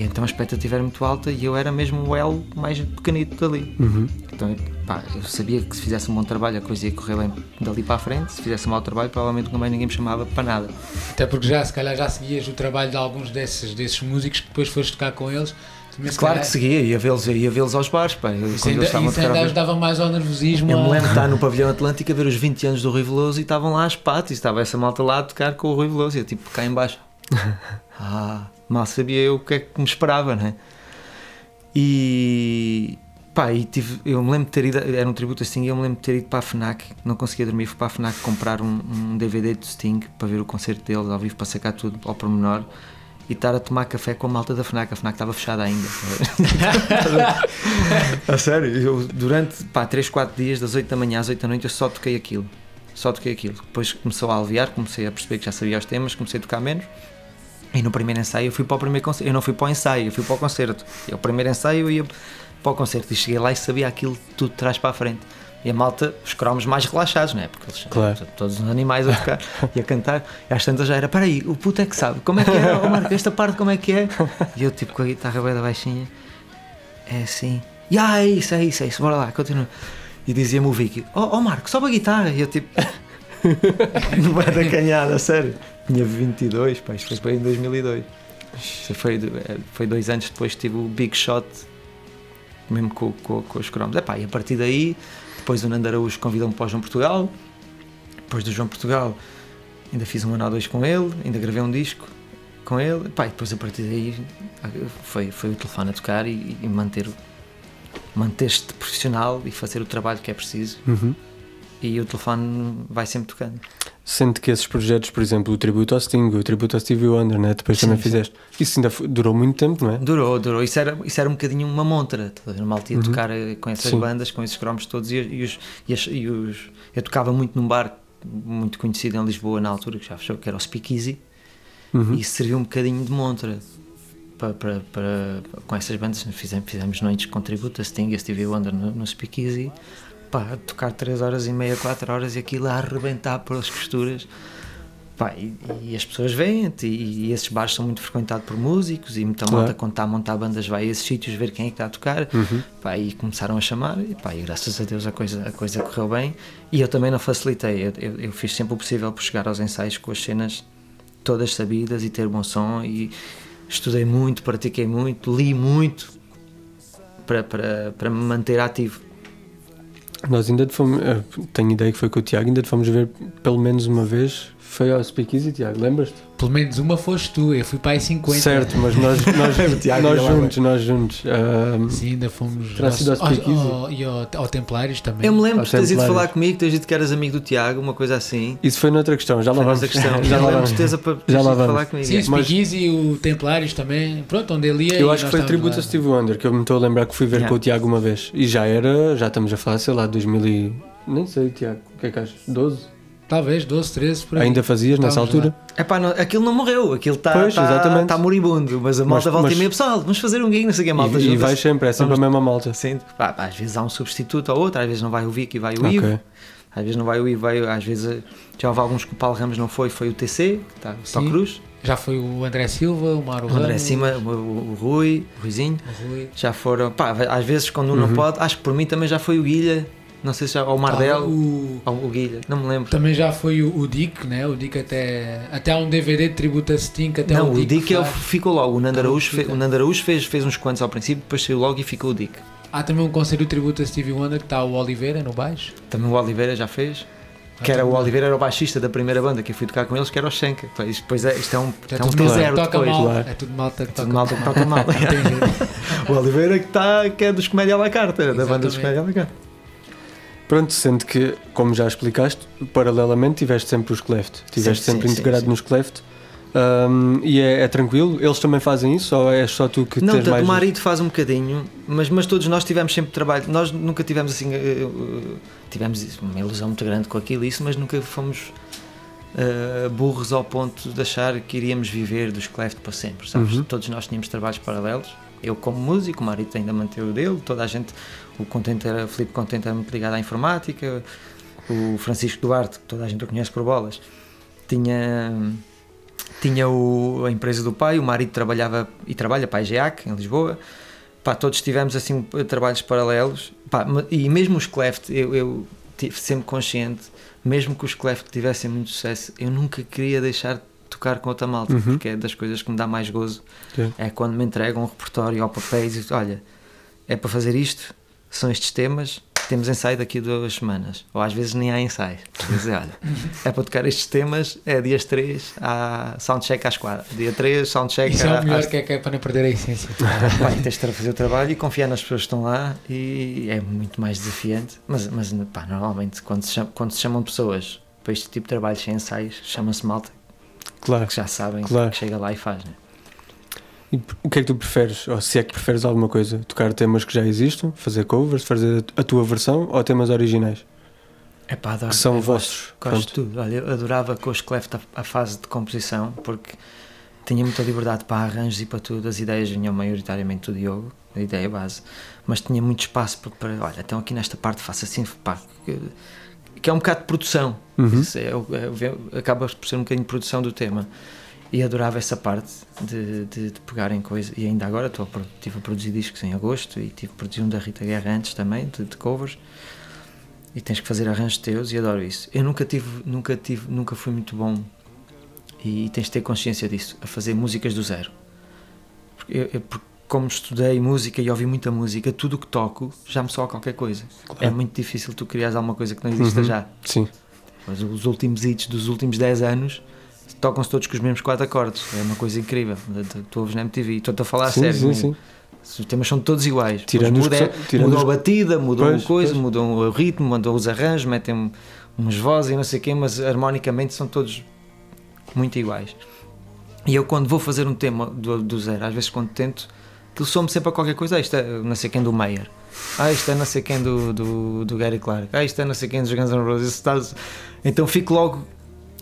Speaker 2: então a expectativa era muito alta e eu era mesmo o L mais pequenito dali. Então, pá, eu sabia que se fizesse um bom trabalho a coisa ia correr bem dali para a frente. Se fizesse um mau trabalho, provavelmente nunca mais ninguém me chamava para nada.
Speaker 3: Até porque se calhar já seguias o trabalho de alguns desses músicos que depois foste tocar com eles.
Speaker 2: Claro que seguia, ia vê-los aos bares, pá.
Speaker 3: Isso ainda ajudava mais ao nervosismo.
Speaker 2: Eu me lembro de estar no Pavilhão Atlântico a ver os 20 anos do Rui Veloso e estavam lá as Patties, estava essa malta lá a tocar com o Rui Veloso e eu tipo cá em baixo. Mal sabia eu o que é que me esperava, né? E pá, eu me lembro de ter ido, era um tributo a Sting, eu me lembro de ter ido para a FNAC, não conseguia dormir, fui para a FNAC comprar um DVD de Sting para ver o concerto deles ao vivo, para sacar tudo ao pormenor e estar a tomar café com a malta da FNAC. A FNAC estava fechada ainda. A sério, eu durante 3, 4 dias, das 8 da manhã às 8 da noite, eu só toquei aquilo. Depois começou a aliviar, comecei a perceber que já sabia os temas, comecei a tocar menos. E no primeiro ensaio eu fui para o primeiro concerto. Eu não fui para o ensaio, eu fui para o concerto. E o primeiro ensaio eu ia para o concerto e cheguei lá e sabia aquilo tudo de trás para a frente. E a malta, os cromos mais relaxados, não é? Porque eles
Speaker 1: claro.
Speaker 2: Todos os animais a tocar e a cantar. E às tantas já era, peraí, o puto é que sabe, como é que é? Oh, Marco, esta parte como é que é? E eu tipo com a guitarra bem da baixinha, é assim, é isso, bora lá, continua. E dizia-me o Vicky, oh Marco, sobe a guitarra. E eu tipo, não vai da canhada, sério. Tinha 22, pá, isto foi em 2002. Isto foi 2 anos depois que tive o Big Shot, mesmo com os cromos. E a partir daí, depois o Nando Araújo convidou-me para o João Portugal. Depois do João Portugal, ainda fiz 1 ano ou 2 com ele, ainda gravei um disco com ele. E depois a partir daí foi o telefone a tocar e manter-te profissional e fazer o trabalho que é preciso. E o telefone vai sempre tocando.
Speaker 1: Sendo que esses projetos, por exemplo, o tributo ao Sting, o tributo ao Stevie Wonder, né? Depois também fizeste. Isso ainda durou muito tempo, não é?
Speaker 2: Durou. Isso era um bocadinho uma montra. Mal tinha tocar com essas bandas, com esses cromos todos. Eu tocava muito num bar muito conhecido em Lisboa na altura, que já fechou, que era o Speakeasy. E isso serviu um bocadinho de montra com essas bandas. Fizemos noites com tributo a Sting e a Stevie Wonder no Speakeasy. Pá, tocar 3 horas e meia, 4 horas e aquilo a arrebentar pelas costuras. Pá, e as pessoas veem-te e esses bares são muito frequentados por músicos e muita malta quando está a montar bandas vai a esses sítios ver quem é que está a tocar. Pá, e começaram a chamar e graças a Deus a coisa correu bem e eu também não facilitei, eu fiz sempre o possível por chegar aos ensaios com as cenas todas sabidas e ter bom som e estudei muito, pratiquei muito, li muito para me manter ativo.
Speaker 1: Nós ainda fomos, tenho ideia que foi com o Tiago, ainda fomos ver pelo menos uma vez, foi ao Speakeasy, Tiago, lembras-te?
Speaker 3: Pelo menos uma foste tu, eu fui para aí 50.
Speaker 1: Certo, mas nós juntos.
Speaker 3: Sim, ainda fomos
Speaker 1: terá sido ao Speakeasy.
Speaker 3: E ao Templários também.
Speaker 2: Eu me lembro de teres ido falar comigo, teres dito que eras amigo do Tiago, uma coisa assim.
Speaker 1: Isso foi noutra questão, já lá vamos.
Speaker 2: Já lá vamos. Já lá vamos. Falar comigo.
Speaker 3: Sim, o Speakeasy e o Templários também, pronto, onde ele ia.
Speaker 1: Eu acho que foi tributo a Stevie Wonder, que eu me estou a lembrar que fui ver com o Tiago uma vez. E já estamos a falar, sei lá, 2000 e... Nem sei, Tiago, o que é que achas? 12?
Speaker 3: Talvez 12, 13 por aí.
Speaker 1: Ainda fazias nessa
Speaker 3: Estávamos
Speaker 1: altura?
Speaker 2: Epá, não, aquilo não morreu, aquilo
Speaker 1: Pois, exatamente.
Speaker 2: está moribundo, mas a malta volta e
Speaker 1: mas-
Speaker 2: meia, pessoal, vamos fazer um gig, não sei o que, a malta
Speaker 1: E
Speaker 2: junta-se.
Speaker 1: vais sempre, é sempre a mesma malta.
Speaker 2: Sim, pá, às vezes há um substituto ou outro, às vezes não vai o Vic e vai o Ivo,
Speaker 1: Ok.
Speaker 2: às vezes não vai o Ivo, às vezes já houve alguns que o Paulo Ramos não foi o TC, que está só
Speaker 3: Sim.
Speaker 2: Cruz,
Speaker 3: Já foi o André Silva, o Mauro
Speaker 2: o André
Speaker 3: Ramos,
Speaker 2: Cima, o Rui, o Ruizinho,
Speaker 3: o Rui.
Speaker 2: já foram, pá, às vezes quando um não pode, acho que por mim também já foi o Guilha, não sei se já, ou o Mardel, ou o Guilha, não me lembro.
Speaker 3: Também já foi o Dick, né? O Dick até há um DVD de tributo a Sting, até
Speaker 2: Não, o Dick
Speaker 3: faz.
Speaker 2: ficou logo, o Nando Araújo,
Speaker 3: fica.
Speaker 2: o Nando Araújo fez uns quantos ao princípio, depois saiu logo e ficou o Dick.
Speaker 3: Há também um concerto de tributo a Stevie Wonder que está o Oliveira no baixo.
Speaker 2: Também o Oliveira já fez. Que era o Oliveira, era o baixista da primeira banda que eu fui tocar com eles, que era o Schenker. Depois isto é um
Speaker 3: tudo
Speaker 2: T0
Speaker 3: malta que toca
Speaker 2: depois.
Speaker 3: mal.
Speaker 1: claro.
Speaker 3: É tudo malta que
Speaker 2: Tudo
Speaker 3: toca
Speaker 2: malta que toca mal.
Speaker 3: Não tem jeito.
Speaker 2: O Oliveira que é dos Comédia à la Carte, da banda dos
Speaker 3: Exatamente.
Speaker 2: Comédia à la Carte.
Speaker 1: Pronto, sendo que, como já explicaste, paralelamente tiveste sempre os Cleft. Estiveste
Speaker 2: Sim,
Speaker 1: sempre
Speaker 2: sim,
Speaker 1: integrado
Speaker 2: sim.
Speaker 1: nos Cleft. E é tranquilo? Eles também fazem isso ou é só tu que
Speaker 2: Não,
Speaker 1: tens
Speaker 2: tanto
Speaker 1: mais...
Speaker 2: o Marito faz um bocadinho, mas todos nós tivemos sempre trabalho. Nós nunca tivemos assim. Tivemos uma ilusão muito grande com aquilo e isso, mas nunca fomos burros ao ponto de achar que iríamos viver dos Cleft para sempre. Sabes?
Speaker 1: Uhum.
Speaker 2: Todos nós tínhamos trabalhos paralelos. Eu, como músico, o Marito ainda manteve o dele. Toda a gente, o Filipe Contente era muito ligado à informática. O Francisco Duarte, que toda a gente o conhece por bolas, tinha a empresa do pai. O marido trabalhava e trabalha para a IGEAC em Lisboa. Pá, todos tivemos assim trabalhos paralelos. Pá, e mesmo os Cleft, eu tive sempre consciente, mesmo que os Cleft tivessem muito sucesso, eu nunca queria deixar de tocar com outra malta, porque é das coisas que me dá mais gozo.
Speaker 1: Sim.
Speaker 2: É quando me entregam um repertório ao papel e dizem, olha, é para fazer isto, são estes temas, temos ensaio daqui a 2 semanas, ou às vezes nem há ensaio. Quer dizer, olha, é para tocar estes temas, é dias 3, há soundcheck às 4, dia 3, soundcheck
Speaker 3: Isso é o melhor
Speaker 2: às...
Speaker 3: que é para não perder a essência.
Speaker 2: Pá, e tens de fazer o trabalho e confiar nas pessoas que estão lá, e é muito mais desafiante, mas pá, normalmente quando se chamam pessoas para este tipo de trabalho sem ensaios, chama-se malta
Speaker 1: Claro.
Speaker 2: que já sabem
Speaker 1: Claro.
Speaker 2: que chega lá e faz, né?
Speaker 1: E o que é que tu preferes? Ou se é que preferes alguma coisa? Tocar temas que já existam? Fazer covers? Fazer a tua versão? Ou temas originais?
Speaker 2: É pá, adoro,
Speaker 1: Que são
Speaker 2: eu
Speaker 1: vossos?
Speaker 2: Gosto de
Speaker 1: Pronto.
Speaker 2: tudo. Olha, eu adorava com os Cleft a fase de composição, porque tinha muita liberdade para arranjos e para tudo. As ideias vinham maioritariamente do Diogo, a ideia base, mas tinha muito espaço para olha, então aqui nesta parte faço assim, pá, que é um bocado de produção.
Speaker 1: Uhum.
Speaker 2: Isso acaba por ser um bocadinho de produção do tema. E adorava essa parte de pegarem coisas. E ainda agora estive a produzir discos em agosto e tive a produzir um da Rita Guerra antes também, de covers. E tens que fazer arranjos teus e adoro isso. Eu nunca fui muito bom, e tens de ter consciência disso, a fazer músicas do zero. Porque como estudei música e ouvi muita música, tudo o que toco já me soa qualquer coisa.
Speaker 1: Claro.
Speaker 2: É muito difícil tu criares alguma coisa que não exista já.
Speaker 1: Sim.
Speaker 2: Mas os últimos hits dos últimos 10 anos tocam-se todos com os mesmos 4 acordes. É uma coisa incrível. Tu ouves na MTV e estou-te a falar a
Speaker 1: Sim,
Speaker 2: sério.
Speaker 1: sim, sim.
Speaker 2: Os temas são todos iguais.
Speaker 1: Tirando os que são- tirando
Speaker 2: Mudam
Speaker 1: os-
Speaker 2: a batida, mudam
Speaker 1: Pois,
Speaker 2: a coisa,
Speaker 1: pois.
Speaker 2: mudam o ritmo, mudam os arranjos, metem umas vozes e não sei o quê, mas harmonicamente são todos muito iguais. E eu, quando vou fazer um tema do zero, às vezes quando tento, aquilo some sempre a qualquer coisa. Isto é não sei quem do Mayer, isto é não sei quem do Gary Clark, isto é não sei quem dos Guns N' Roses. Então fico logo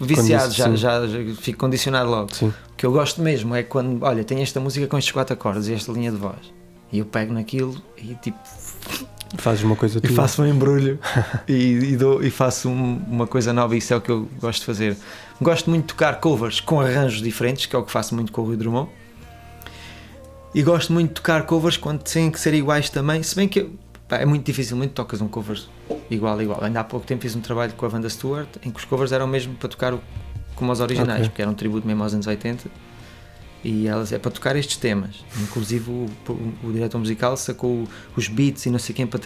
Speaker 2: viciado,
Speaker 1: Sim.
Speaker 2: já fico condicionado logo.
Speaker 1: Sim.
Speaker 2: O que eu gosto mesmo é quando, olha, tem esta música com estes 4 acordes e esta linha de voz, e eu pego naquilo e tipo
Speaker 1: Fazes uma coisa
Speaker 2: e
Speaker 1: tua.
Speaker 2: faço um embrulho e faço uma coisa nova. Isso é o que eu gosto de fazer. Gosto muito de tocar covers com arranjos diferentes, que é o que faço muito com o Rui Drummond, e gosto muito de tocar covers quando têm que ser iguais também, se bem que pá, é muito dificilmente tocas um cover igual. Ainda há pouco tempo fiz um trabalho com a Wanda Stewart em que os covers eram mesmo para tocar como os originais,
Speaker 1: Ok.
Speaker 2: porque era um tributo mesmo aos anos 80, e elas é para tocar estes temas. Inclusive o diretor musical sacou os beats e não sei quem para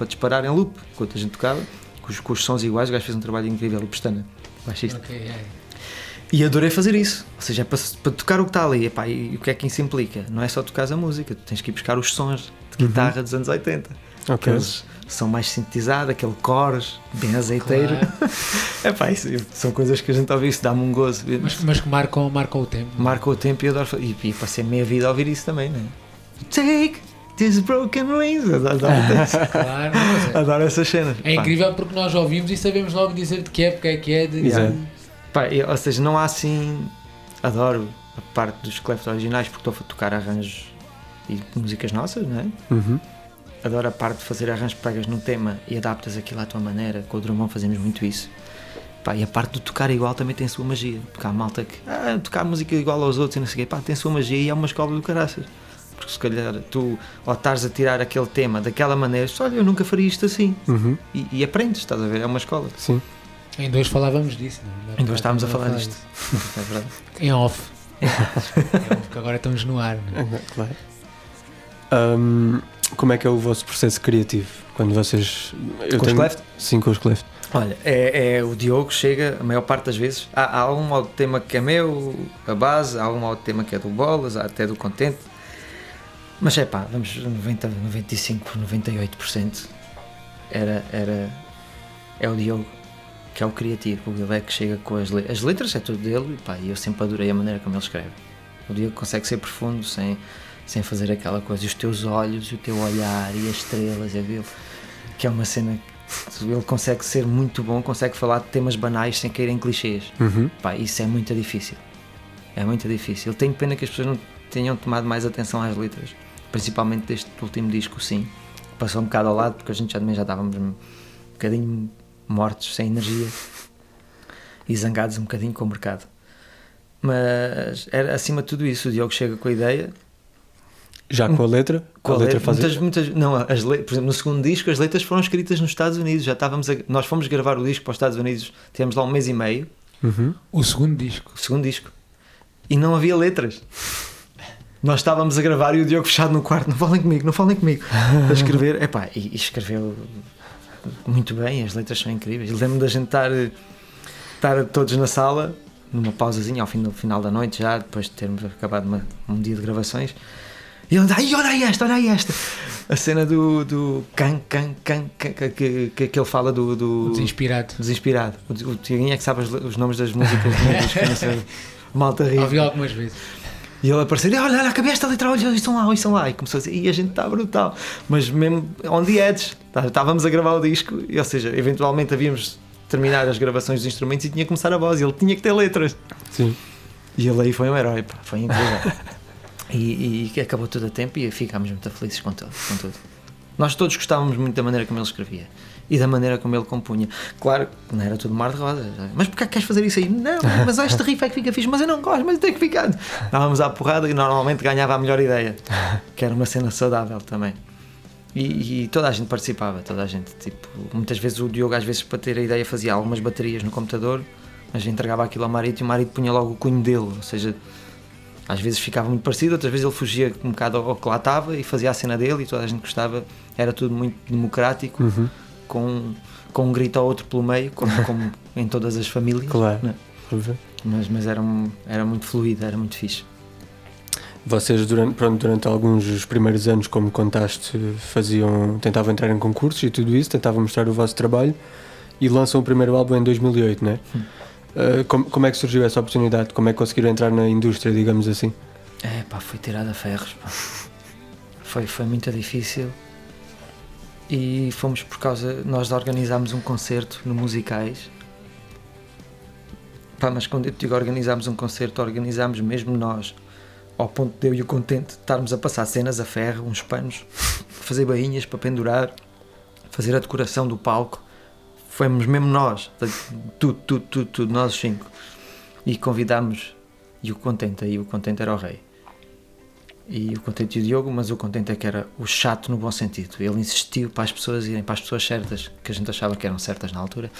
Speaker 2: disparar em loop enquanto a gente tocava, com os sons iguais. O gajo fez um trabalho incrível, o Pestana, baixista.
Speaker 3: Ok, é.
Speaker 2: E adorei fazer isso, ou seja, é para tocar o que está ali. Epá, e o que é que isso implica? Não é só tocar a música, tu tens que ir buscar os sons de guitarra dos anos 80.
Speaker 1: Ok.
Speaker 2: Aqueles são mais sintetizados, aquele chorus bem azeiteiro.
Speaker 3: Claro.
Speaker 2: Epá, isso são coisas que a gente ouve, isso dá-me um gozo.
Speaker 3: Mas que marcam o tempo.
Speaker 2: Marca o tempo e adoro. E passei meia vida a ouvir isso também, né? Take These broken wings.
Speaker 3: Claro, mas
Speaker 2: Adoro essas cenas.
Speaker 3: é incrível porque nós ouvimos e sabemos logo dizer de que época é que é.
Speaker 1: Exato.
Speaker 2: Pá, ou seja, não há assim. Adoro a parte dos Cleft originais porque estou a tocar arranjos e músicas nossas, não é?
Speaker 1: Uhum.
Speaker 2: Adoro a parte de fazer arranjos, pegas num tema e adaptas aquilo à tua maneira. Com o Drummond fazemos muito isso. Pá, e a parte de tocar igual também tem a sua magia. Porque há malta que tocar música igual aos outros e não sei o quê, pá, tem a sua magia e é uma escola do caraças. Porque se calhar tu, ao estares a tirar aquele tema daquela maneira, olha, eu nunca faria isto assim.
Speaker 1: Uhum.
Speaker 2: E aprendes, estás a ver? É uma escola.
Speaker 1: Sim.
Speaker 3: Em dois falávamos disso. Não?
Speaker 2: Em dois estávamos a falar disto. É verdade.
Speaker 3: Em off. Em off, que agora estamos no ar. Não?
Speaker 1: Claro. Como é que é o vosso processo criativo? Quando vocês...
Speaker 2: Com os Cleft?
Speaker 1: Sim, com os Cleft.
Speaker 2: Olha, o Diogo chega, a maior parte das vezes, há um ou outro tema que é meu, a base, há um ou outro tema que é do Bolas, há até do Contente, mas é pá, vamos 90, 95, 98% é o Diogo, que é o criativo, ele é que chega com as letras, é tudo dele, pá, e eu sempre adorei a maneira como ele escreve. O Diogo consegue ser profundo sem fazer aquela coisa, e os teus olhos, o teu olhar e as estrelas, é dele, que é uma cena. Ele consegue ser muito bom, consegue falar de temas banais sem cair em clichês.
Speaker 1: Uhum.
Speaker 2: Pá, isso é muito difícil. É muito difícil. Eu tenho pena que as pessoas não tenham tomado mais atenção às letras, principalmente deste último disco, sim. Passou um bocado ao lado porque a gente também já estávamos um bocadinho mortos, sem energia e zangados um bocadinho com o mercado. Mas era acima de tudo isso. O Diogo chega com a ideia.
Speaker 1: Já com a letra?
Speaker 2: Com a letra
Speaker 1: faz...
Speaker 2: não, por exemplo, no segundo disco as letras foram escritas nos Estados Unidos. Nós fomos gravar o disco para os Estados Unidos, tivemos lá um mês e meio.
Speaker 1: Uhum.
Speaker 3: O segundo disco.
Speaker 2: E não havia letras. Nós estávamos a gravar e o Diogo fechado no quarto, não falem comigo a escrever, e escreveu muito bem, as letras são incríveis. Lembro-me da gente estar todos na sala, numa pausazinha ao final da noite, já depois de termos acabado um dia de gravações. E ele diz, olha esta a cena do can que ele fala do
Speaker 3: Desinspirado.
Speaker 2: O Tiaguinho é que sabe os nomes das músicas do disco, malta rir.
Speaker 3: Ouvi algumas vezes.
Speaker 2: E ele apareceu, olha, acabei esta letra, olha, estão lá, e começou a dizer, e a gente está brutal, mas mesmo on the edge, estávamos a gravar o disco, ou seja, eventualmente havíamos de terminar as gravações dos instrumentos e tinha que começar a voz, e ele tinha que ter letras.
Speaker 1: Sim.
Speaker 2: E ele aí foi um herói, pá, foi incrível. E acabou tudo a tempo e ficámos muito felizes com tudo. Nós todos gostávamos muito da maneira como ele escrevia e da maneira como ele compunha. Claro, não era tudo mar de rosas. Mas porquê queres fazer isso aí? Não, mas este riff é que fica fixe, mas eu não gosto, mas tem que ficar. Estávamos à porrada e normalmente ganhava a melhor ideia, que era uma cena saudável também. E toda a gente participava, tipo, muitas vezes o Diogo, às vezes, para ter a ideia, fazia algumas baterias no computador, mas entregava aquilo ao Marito e o Marito punha logo o cunho dele, ou seja, às vezes ficava muito parecido, outras vezes ele fugia um bocado ao que lá estava e fazia a cena dele e toda a gente gostava, era tudo muito democrático, com um grito ao outro pelo meio, como em todas as famílias.
Speaker 1: Claro.
Speaker 2: Né? Mas era muito fluido, era muito fixe.
Speaker 1: Vocês durante alguns dos primeiros anos, como contaste, tentavam entrar em concursos e tudo isso, tentavam mostrar o vosso trabalho e lançam o primeiro álbum em 2008, não é? Como é que surgiu essa oportunidade? Como é que conseguiram entrar na indústria, digamos assim?
Speaker 2: Foi tirado a ferros, pá. Foi muito difícil e fomos nós organizámos um concerto no Musicais, pá, mas quando eu digo organizámos um concerto, organizámos mesmo nós, ao ponto de eu e o Contente estarmos a passar cenas a ferro, uns panos, fazer bainhas para pendurar, fazer a decoração do palco. Fomos mesmo nós, tudo, nós os 5. E convidámos, e o Contente era o rei. E o Contente e o Diogo, mas o Contente é que era o chato no bom sentido. Ele insistiu para as pessoas irem, para as pessoas certas, que a gente achava que eram certas na altura,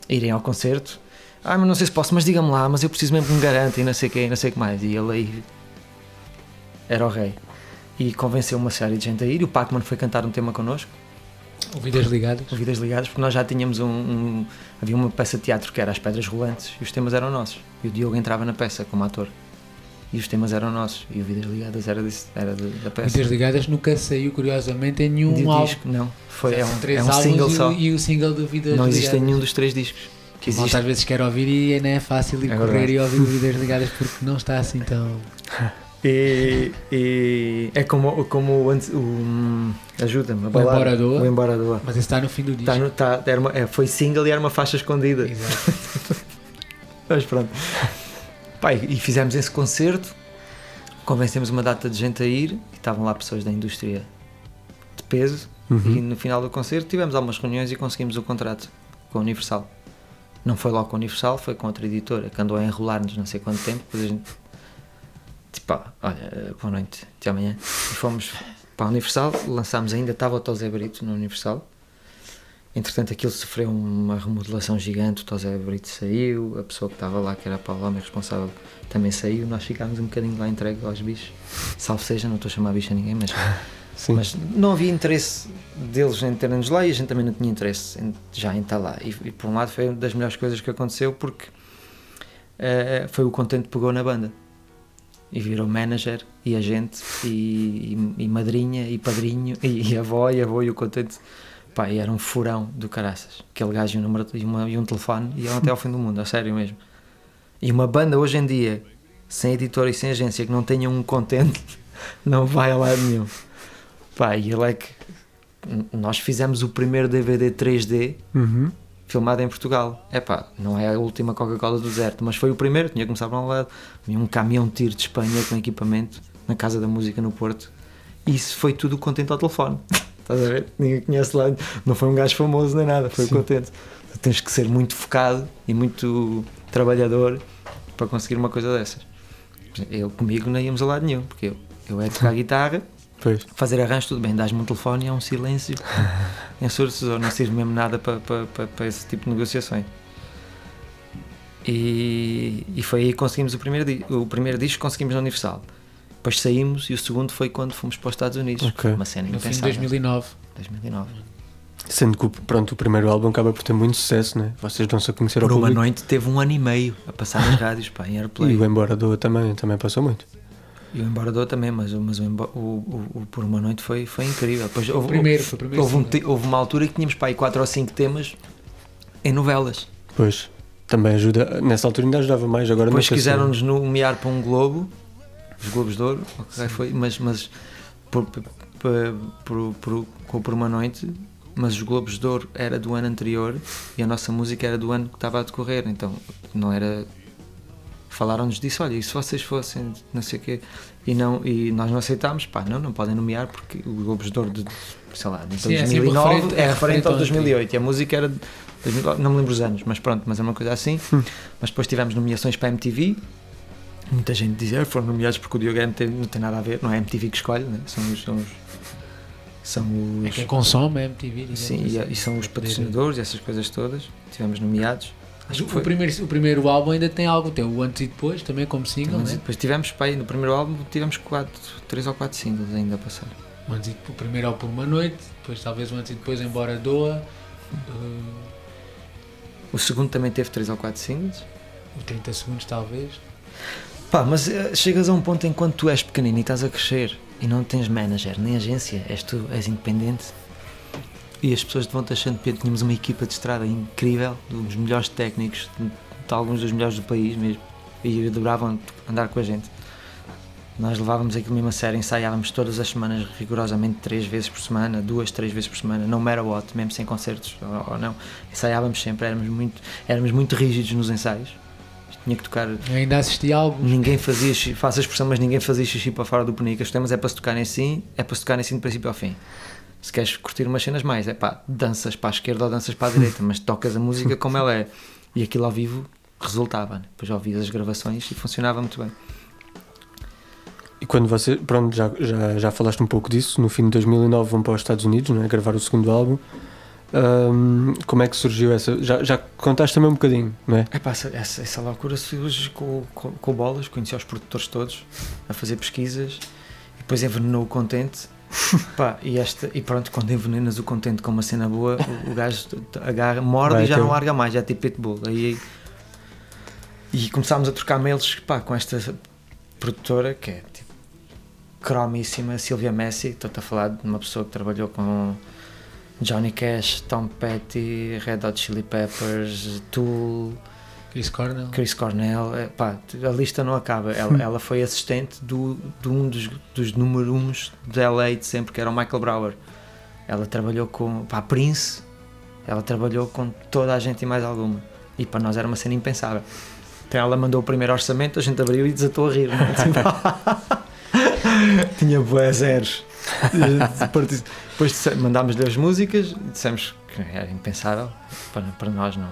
Speaker 2: irem ao concerto. Mas não sei se posso, mas diga-me lá, mas eu preciso mesmo que me garante, e não sei o que mais. E ele aí era o rei. E convenceu uma série de gente a ir, e o Pacman foi cantar um tema connosco.
Speaker 3: Ouvidas ligadas,
Speaker 2: porque nós já tínhamos havia uma peça de teatro que era As Pedras Rolantes e os temas eram nossos, e o Diogo entrava na peça como ator e os temas eram nossos e o Vidas Ligadas era da peça.
Speaker 3: Vidas Ligadas nunca saiu curiosamente em nenhum álbum.
Speaker 2: Disco, não,
Speaker 3: é
Speaker 2: um single só,
Speaker 3: e o single do Vidas
Speaker 2: não
Speaker 3: Ligadas
Speaker 2: existe em nenhum dos 3 discos que existe.
Speaker 3: Às vezes quer ouvir e não é fácil ir correr e ouvir Vidas Ligadas porque não está assim tão...
Speaker 2: E é como ajuda-me, a balada,
Speaker 3: Embora-Doa.
Speaker 2: o Embora-Doa.
Speaker 3: Mas esse está no fim do disco.
Speaker 2: Foi single e era uma faixa escondida.
Speaker 3: Exato.
Speaker 2: Mas pronto. Pai, e fizemos esse concerto, convencemos uma data de gente a ir, e estavam lá pessoas da indústria de peso, e no final do concerto tivemos algumas reuniões e conseguimos o contrato com a Universal. Não foi logo com a Universal, foi com outra editora que andou a enrolar-nos não sei quanto tempo, depois a gente tipo, olha, boa noite, até amanhã, e fomos para a Universal, lançámos ainda, estava o Tosé Brito na Universal. Entretanto, aquilo sofreu uma remodelação gigante, o Tosé Brito saiu, a pessoa que estava lá, que era a Paula Almeida responsável, também saiu, nós ficámos um bocadinho lá entregue aos bichos, salvo seja, não estou a chamar bicho a ninguém, mas não havia interesse deles em terem-nos lá e a gente também não tinha interesse já em estar lá, e por um lado foi uma das melhores coisas que aconteceu, porque foi o Contente que pegou na banda, e virou manager, e agente, e madrinha, e padrinho, e avó e o Contente. Pá, e era um furão do caraças, aquele gajo e um número e um telefone e iam até ao fim do mundo, a sério mesmo. E uma banda hoje em dia, sem editora e sem agência, que não tenha um Contente, não vai a lado nenhum. Pá, e ele é que nós fizemos o primeiro DVD 3D filmado em Portugal. É pá, não é a última Coca-Cola do deserto, mas foi o primeiro, tinha que começar para um lado. Vinha um caminhão de tiro de Espanha com equipamento na Casa da Música no Porto, e isso foi tudo Contente ao telefone. Estás a ver? Ninguém conhece lá, não foi um gajo famoso nem nada, foi Contente. Tu tens que ser muito focado e muito trabalhador para conseguir uma coisa dessas. Eu comigo não íamos a lado nenhum, porque eu é tocar guitarra, fazer arranjo, tudo bem, dás-me um telefone e é um silêncio ensurdecedor, não sirve mesmo nada para esse tipo de negociações. E foi aí que conseguimos o primeiro disco, conseguimos na Universal. Depois saímos e o segundo foi quando fomos para os Estados Unidos. Uma cena
Speaker 3: no fim de
Speaker 2: impensável.
Speaker 3: 2009.
Speaker 1: Sendo que pronto, o primeiro álbum acaba por ter muito sucesso, né? Vocês dão-se a conhecer ao
Speaker 2: público.
Speaker 1: público.
Speaker 2: Por uma noite teve 1 ano e meio a passar nas rádios, pá, em Airplay.
Speaker 1: E o Embora-Doa também passou muito.
Speaker 2: E o Embora-Doa também, mas o Por uma Noite foi incrível. Depois,
Speaker 3: foi o primeiro
Speaker 2: houve uma altura que tínhamos pá, aí 4 ou 5 temas em novelas.
Speaker 1: Pois, também ajuda, nessa altura ainda ajudava mais. Agora
Speaker 2: depois quiseram-nos nomear para um Globo, os Globos de Ouro, foi, mas por uma noite, mas os Globos de Ouro era do ano anterior e a nossa música era do ano que estava a decorrer, então não era. Falaram-nos disso, olha, e se vocês fossem não sei o quê, e nós não aceitámos, pá, não podem nomear porque o Globos de Ouro de, sei lá, de 2009 é referente ao 2008 e a música era de 2009, não me lembro os anos, mas pronto, mas é uma coisa assim. Mas depois tivemos nomeações para a MTV. Muita gente dizia, foram nomeados porque o Diogo não tem nada a ver, não é a MTV que escolhe, né? São os
Speaker 3: é quem consome a MTV.
Speaker 2: Sim, e são os patrocinadores e essas coisas todas. Tivemos nomeados.
Speaker 3: Acho que o primeiro álbum ainda tem algo, tem o Antes e Depois, também como single, né?
Speaker 2: Depois tivemos, pá, no primeiro álbum tivemos 3 ou 4 singles ainda a passar.
Speaker 3: O primeiro é o Por uma Noite, depois talvez o Antes e Depois, Embora-Doa.
Speaker 2: O segundo também teve 3 ou 4 singles.
Speaker 3: O 30 segundos talvez.
Speaker 2: Pá, mas chegas a um ponto em quando tu és pequenino e estás a crescer e não tens manager nem agência, és independente e as pessoas vão-te achando que tínhamos uma equipa de estrada incrível, dos melhores técnicos, de alguns dos melhores do país mesmo, e adoravam andar com a gente. Nós levávamos aquilo mesmo a sério, ensaiávamos todas as semanas rigorosamente 3 vezes por semana, 2, 3 vezes por semana, no matter what, mesmo sem concertos ou não, ensaiávamos sempre, éramos muito rígidos nos ensaios. Tinha que tocar.
Speaker 3: Eu ainda assisti a algo.
Speaker 2: Ninguém fazia, faço a expressão, mas ninguém fazia xixi para fora do penico. Os temas é para se tocarem assim, de princípio ao fim. Se queres curtir umas cenas mais, é pá, danças para a esquerda ou danças para a direita, mas tocas a música como ela é. E aquilo ao vivo resultava, né? Depois ouvias as gravações e funcionava muito bem.
Speaker 1: E quando você, pronto, já falaste um pouco disso, no fim de 2009 vão para os Estados Unidos, não é? Gravar o segundo álbum. Como é que surgiu essa? Já contaste também um bocadinho, não é?
Speaker 2: É pá, essa loucura surge com bolas, conheci os produtores todos a fazer pesquisas e depois envenenou o Contente. Pá, e pronto, quando envenenas o Contente com uma cena boa, o gajo agarra, morde e já não larga mais, já é tipo pitbull. E começámos a trocar mails, pá, com esta produtora que é tipo cromíssima, Sylvia Messi. Estou-te a falar de uma pessoa que trabalhou com Johnny Cash, Tom Petty, Red Hot Chili Peppers, Tool,
Speaker 3: Chris Cornell,
Speaker 2: pá, a lista não acaba. Ela foi assistente de um dos número 1 de LA de sempre, que era o Michael Brower. Ela trabalhou com Prince, ela trabalhou com toda a gente e mais alguma. E para nós era uma cena impensável. Então ela mandou o primeiro orçamento, a gente abriu e desatou a rir. Tinha bué zeros. Depois mandámos-lhe as músicas e dissemos que era impensável. Para nós não,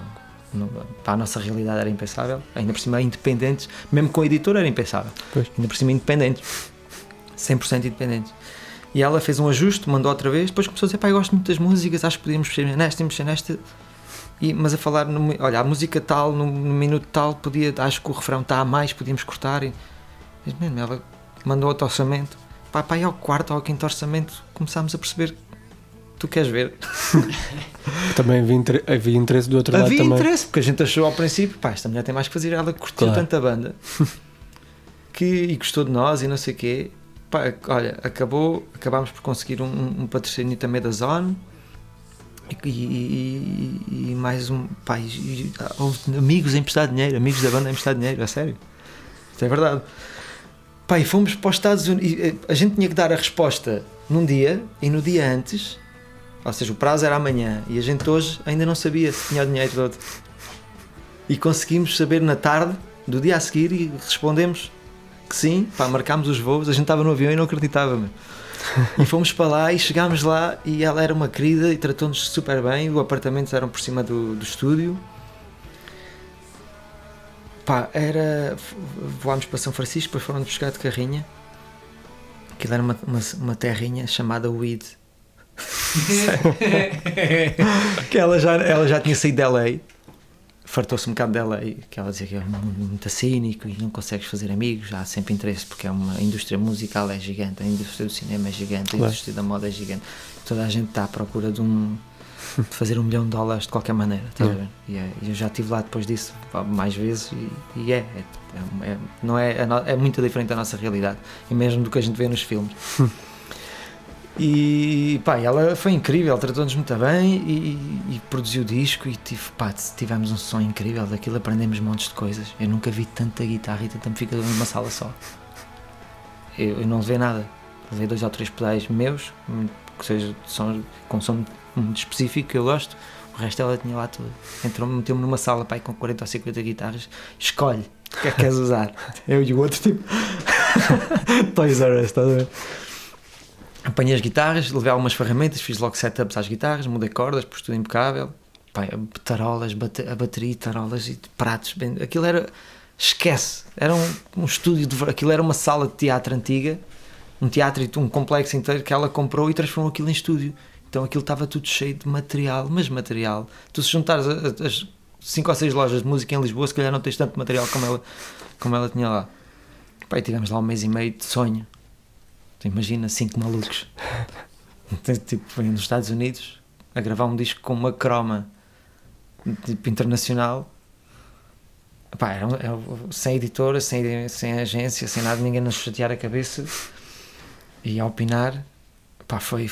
Speaker 2: para a nossa realidade era impensável. Ainda por cima independentes, mesmo com a editora era impensável.
Speaker 1: Pois.
Speaker 2: Ainda por cima independentes, 100% independentes. E ela fez um ajuste, mandou outra vez, depois começou a dizer, pá, eu gosto muito das músicas, acho que podíamos mexer nesta. Mas a falar, olha, a música tal, no minuto tal, acho que o refrão está a mais, podíamos cortar. Mas mesmo, ela mandou outro orçamento. Pá, e ao quarto ou ao quinto orçamento começámos a perceber que tu queres ver.
Speaker 1: Também havia interesse do outro lado também.
Speaker 2: Havia interesse, porque a gente achou ao princípio, pá, esta mulher tem mais que fazer, ela curtiu tanto a banda e gostou de nós e não sei o quê. Pá, olha, acabámos por conseguir um patrocínio também da Zone. E mais um, pá, amigos a emprestar dinheiro, amigos da banda a emprestar dinheiro, a sério, isto é verdade, pá, e fomos para os Estados Unidos. A gente tinha que dar a resposta num dia e no dia antes, ou seja, o prazo era amanhã e a gente hoje ainda não sabia se tinha o dinheiro todo, e conseguimos saber na tarde do dia a seguir e respondemos que sim, pá, marcámos os voos, a gente estava no avião e não acreditava, meu. E fomos para lá e chegámos lá e ela era uma querida e tratou-nos super bem. O apartamento era por cima do estúdio. Pá, voámos para São Francisco, depois foram-nos buscar de carrinha. Aquilo era uma terrinha chamada Weed. Que ela já tinha saído de LA. Fartou-se um bocado dela, que ela dizia que é muito cínico e não consegues fazer amigos, há sempre interesse, porque é uma indústria musical é gigante, a indústria do cinema é gigante, a indústria da moda é gigante, toda a gente está à procura de fazer $1 milhão de qualquer maneira, estás a ver? E eu já estive lá depois disso mais vezes e é muito diferente da nossa realidade, e mesmo do que a gente vê nos filmes. E pá, ela foi incrível, tratou-nos muito bem e produziu o disco e tivemos um som incrível daquilo, aprendemos montes de coisas. Eu nunca vi tanta guitarra e tanta amplificador numa sala só. Eu não levei nada, levei 2 ou 3 pedais meus, que seja com som muito específico que eu gosto, o resto ela tinha lá tudo. Meteu-me numa sala, pá, com 40 ou 50 guitarras, escolhe o que é que queres usar. Eu e o outro tipo Toys R Us, estás a ver? Apanhei as guitarras, levei algumas ferramentas, fiz logo setups às guitarras, mudei cordas, pus tudo impecável. Pai, tarolas, a bateria, tarolas e pratos. Aquilo era... Esquece! Era um estúdio, aquilo era uma sala de teatro antiga, um teatro e um complexo inteiro que ela comprou e transformou aquilo em estúdio. Então aquilo estava tudo cheio de material, mas material... Tu se juntares as 5 ou 6 lojas de música em Lisboa, se calhar não tens tanto material como ela tinha lá. Pai, tivemos lá 1 mês e meio de sonho. Tu imagina 5 malucos tipo nos Estados Unidos a gravar um disco com uma croma tipo internacional. Pá, sem editora, sem agência, sem nada, ninguém nos chatear a cabeça e a opinar. Pá, foi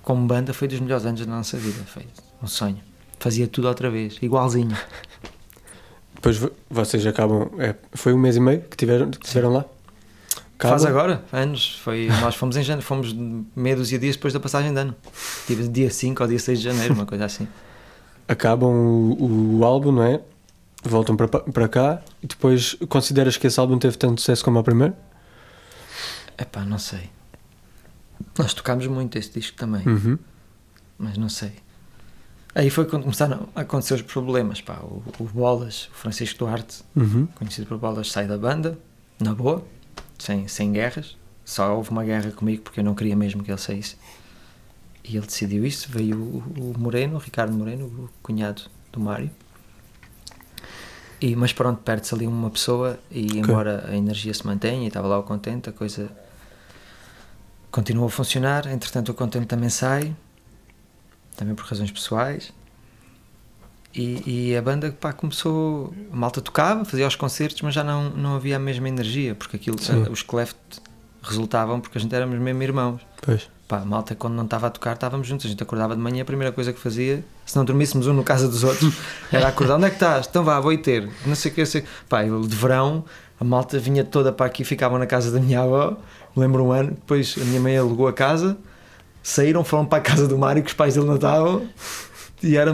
Speaker 2: como banda, foi dos melhores anos da nossa vida, foi um sonho, fazia tudo outra vez, igualzinho.
Speaker 1: Depois vocês acabam, foi 1 mês e meio que tiveram lá?
Speaker 2: Faz agora, anos. Nós fomos em janeiro, fomos meia dúzia de dias depois da passagem de ano. Tive dia 5 ou dia 6 de janeiro, uma coisa assim.
Speaker 1: Acabam o álbum, não é? Voltam para cá e depois consideras que esse álbum teve tanto sucesso como o primeiro?
Speaker 2: Epá, não sei. Nós tocámos muito esse disco também, mas não sei. Aí foi quando começaram a acontecer os problemas. Pá, o Bolas, o Francisco Duarte, conhecido por Bolas, sai da banda, na boa. Sem guerras, só houve uma guerra comigo porque eu não queria mesmo que ele saísse e ele decidiu isso. Veio o Moreno, o Ricardo Moreno, o cunhado do Mário, mas pronto, perde-se ali uma pessoa e embora a energia se mantenha e estava lá o Contente, a coisa continua a funcionar. Entretanto o Contente também sai, também por razões pessoais, e a banda, pá, começou, a malta tocava, fazia os concertos, mas já não havia a mesma energia, porque aquilo, os Cleft resultavam porque a gente éramos mesmo irmãos.
Speaker 1: Pois.
Speaker 2: Pá, pá, a malta quando não estava a tocar estávamos juntos, a gente acordava de manhã, a primeira coisa que fazia, se não dormíssemos um no casa dos outros, era acordar, onde é que estás? Então vá, vou ir ter, não sei o que, eu sei. Pá, eu, de verão, a malta vinha toda para aqui, ficavam na casa da minha avó, lembro um ano, depois a minha mãe alugou a casa, saíram, foram para a casa do Mário, que os pais dele não estavam, e era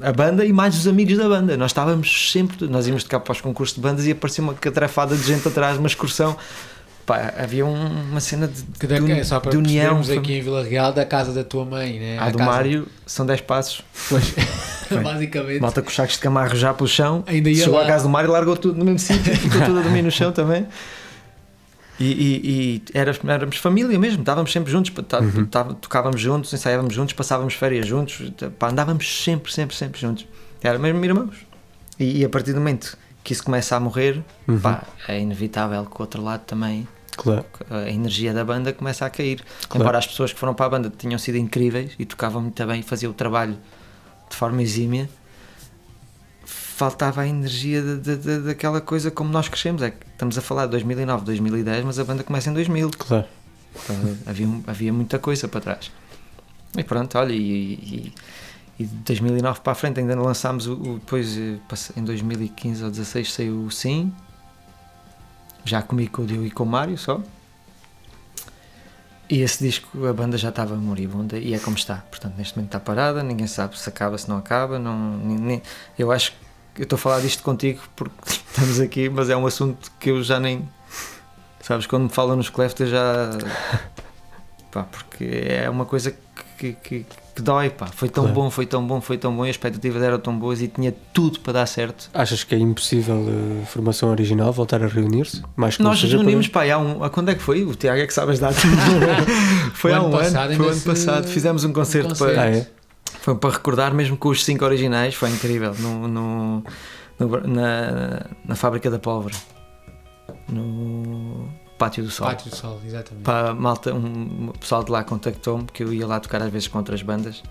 Speaker 2: a banda e mais os amigos da banda. Nós estávamos sempre, nós íamos de cá para os concursos de bandas e aparecia uma catrafada de gente atrás, uma excursão. Pá, havia uma cena de
Speaker 3: só para
Speaker 2: de união
Speaker 3: aqui em Vila Real, da casa da tua mãe, né?
Speaker 2: A do
Speaker 3: casa...
Speaker 2: Mário são 10 passos.
Speaker 3: Pois, basicamente.
Speaker 2: Malta com os sacos de cama a arrojar pelo chão,
Speaker 3: ainda ia
Speaker 2: chegou
Speaker 3: lá.
Speaker 2: à casa do Mário e largou tudo no mesmo sítio, ficou tudo a dormir no chão também. E éramos família mesmo, estávamos sempre juntos, tocávamos juntos, ensaiávamos juntos, passávamos férias juntos, pá, andávamos sempre juntos, era mesmo irmãos. E a partir do momento que isso começa a morrer, pá, é inevitável que o outro lado também,
Speaker 1: Claro.
Speaker 2: a energia da banda começa a cair.
Speaker 1: Claro.
Speaker 2: Embora as pessoas que foram para a banda tinham sido incríveis e tocavam muito bem e faziam o trabalho de forma exímia, faltava a energia daquela coisa como nós crescemos. É que estamos a falar de 2009, 2010, mas a banda começa em 2000.
Speaker 1: Claro.
Speaker 2: Então, havia muita coisa para trás. E pronto, olha, e de 2009 para a frente ainda lançámos depois em 2015 ou 2016 saiu o Sim, já comigo, com o Diogo e com o Mário só. E esse disco a banda já estava moribunda e é como está. Portanto, neste momento está parada, ninguém sabe se acaba, se não acaba. Eu acho que eu estou a falar disto contigo porque estamos aqui, mas é um assunto que eu já nem... Sabes, quando me falam nos Clefta já... Pá, porque é uma coisa que dói, pá. Foi tão bom, foi tão bom, foi tão bom, e as expectativas eram tão boas e tinha tudo para dar certo.
Speaker 1: Achas que é impossível a formação original voltar a reunir-se? Mais que
Speaker 2: nós nos reunimos, pá, quando é que foi? O Tiago é que sabe as datas. Foi há um ano, foi o ano passado, fizemos um concerto para... Foi para recordar, mesmo com os 5 originais, foi incrível, na Fábrica da Pólvora, no Pátio do Sol.
Speaker 3: Pátio do Sol, exatamente.
Speaker 2: Para malta, o pessoal de lá contactou-me, que eu ia lá tocar às vezes com outras bandas,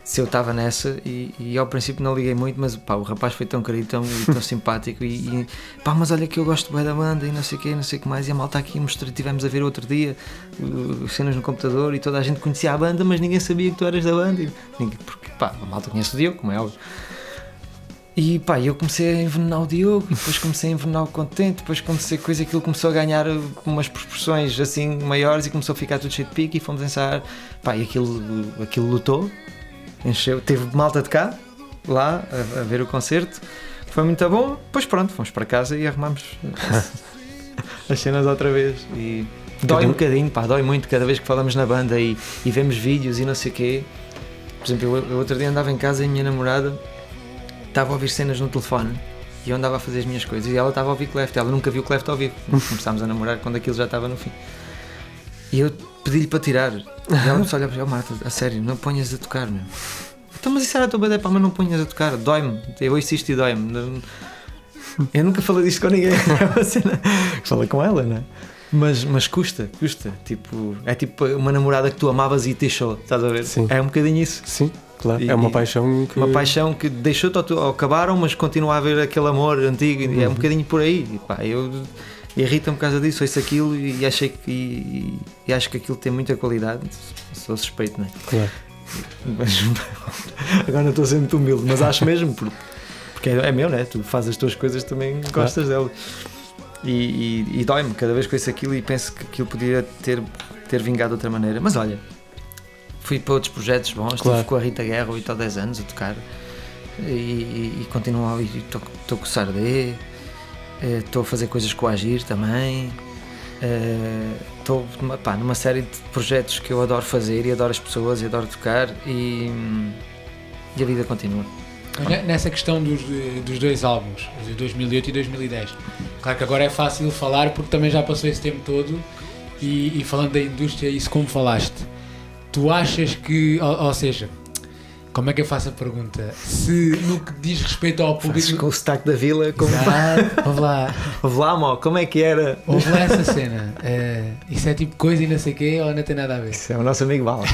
Speaker 2: se eu estava nessa, e ao princípio não liguei muito, mas pá, o rapaz foi tão querido, tão simpático, e pá, mas olha que eu gosto bem da banda, e não sei o que mais, e a malta aqui tivemos a ver outro dia, cenas no computador, e toda a gente conhecia a banda, mas ninguém sabia que tu eras da banda, porque pá, a malta conhece o Diogo, como é óbvio. E pá, eu comecei a envenenar o Diogo, depois comecei a envenenar o Contente, depois comecei aquilo começou a ganhar umas proporções assim maiores e começou a ficar tudo cheio de pique, e fomos ensaiar, pá, e aquilo lutou, encheu, teve malta de cá, lá, a ver o concerto, foi muito bom, depois pronto, fomos para casa e arrumamos as cenas outra vez, e dói um bocadinho, pá, dói muito cada vez que falamos na banda e vemos vídeos e não sei o quê. Por exemplo, eu outro dia andava em casa e a minha namorada estava a ouvir cenas no telefone e eu andava a fazer as minhas coisas e ela estava a ouvir Clefta, ela nunca viu Clefta ao vivo. Começámos a namorar quando aquilo já estava no fim. E eu pedi-lhe para tirar. E ela me olha para mim, Marta, a sério, não ponhas a tocar, meu. Então, mas isso era a tua banda, pá, mas não ponhas a tocar, dói-me. Eu ouço isto e dói-me. Eu nunca falei disto com ninguém. Falei com ela, não é? Mas custa. Tipo, é tipo uma namorada que tu amavas e te deixou, estás a ver?
Speaker 1: Sim.
Speaker 2: É um bocadinho isso.
Speaker 1: Sim. Claro, é uma paixão que...
Speaker 2: Uma paixão que deixou-te ou acabaram, mas continua a haver aquele amor antigo, e é um bocadinho por aí. E, pá, eu irrita-me por causa disso, ouço aquilo e acho que aquilo tem muita qualidade. Sou suspeito, não é?
Speaker 1: Claro.
Speaker 2: Mas, agora não estou a ser muito humilde, mas acho mesmo, porque é meu, não é? Tu fazes as tuas coisas, também gostas dela. E dói-me cada vez que ouço aquilo e penso que aquilo podia ter vingado de outra maneira. Mas olha, fui para outros projetos bons, estive com a Rita Guerra 8 ou 10 anos a tocar e continuo a ouvir, estou com o Sardé, estou a fazer coisas com o Agir também, estou numa série de projetos que eu adoro fazer e adoro as pessoas e adoro tocar e a vida continua.
Speaker 3: Nessa questão dos dois álbuns, de 2008 e 2010, claro que agora é fácil falar porque também já passou esse tempo todo e falando da indústria, isso como falaste, tu achas que, ou seja, como é que eu faço a pergunta? Se no que diz respeito ao público...
Speaker 2: Fazes com o sotaque da vila, como... Ouve lá, mo, como é que era?
Speaker 3: Ouve lá essa cena. Isso é tipo coisa e não sei o quê, ou não tem nada a ver?
Speaker 2: Isso é o nosso amigo Bala.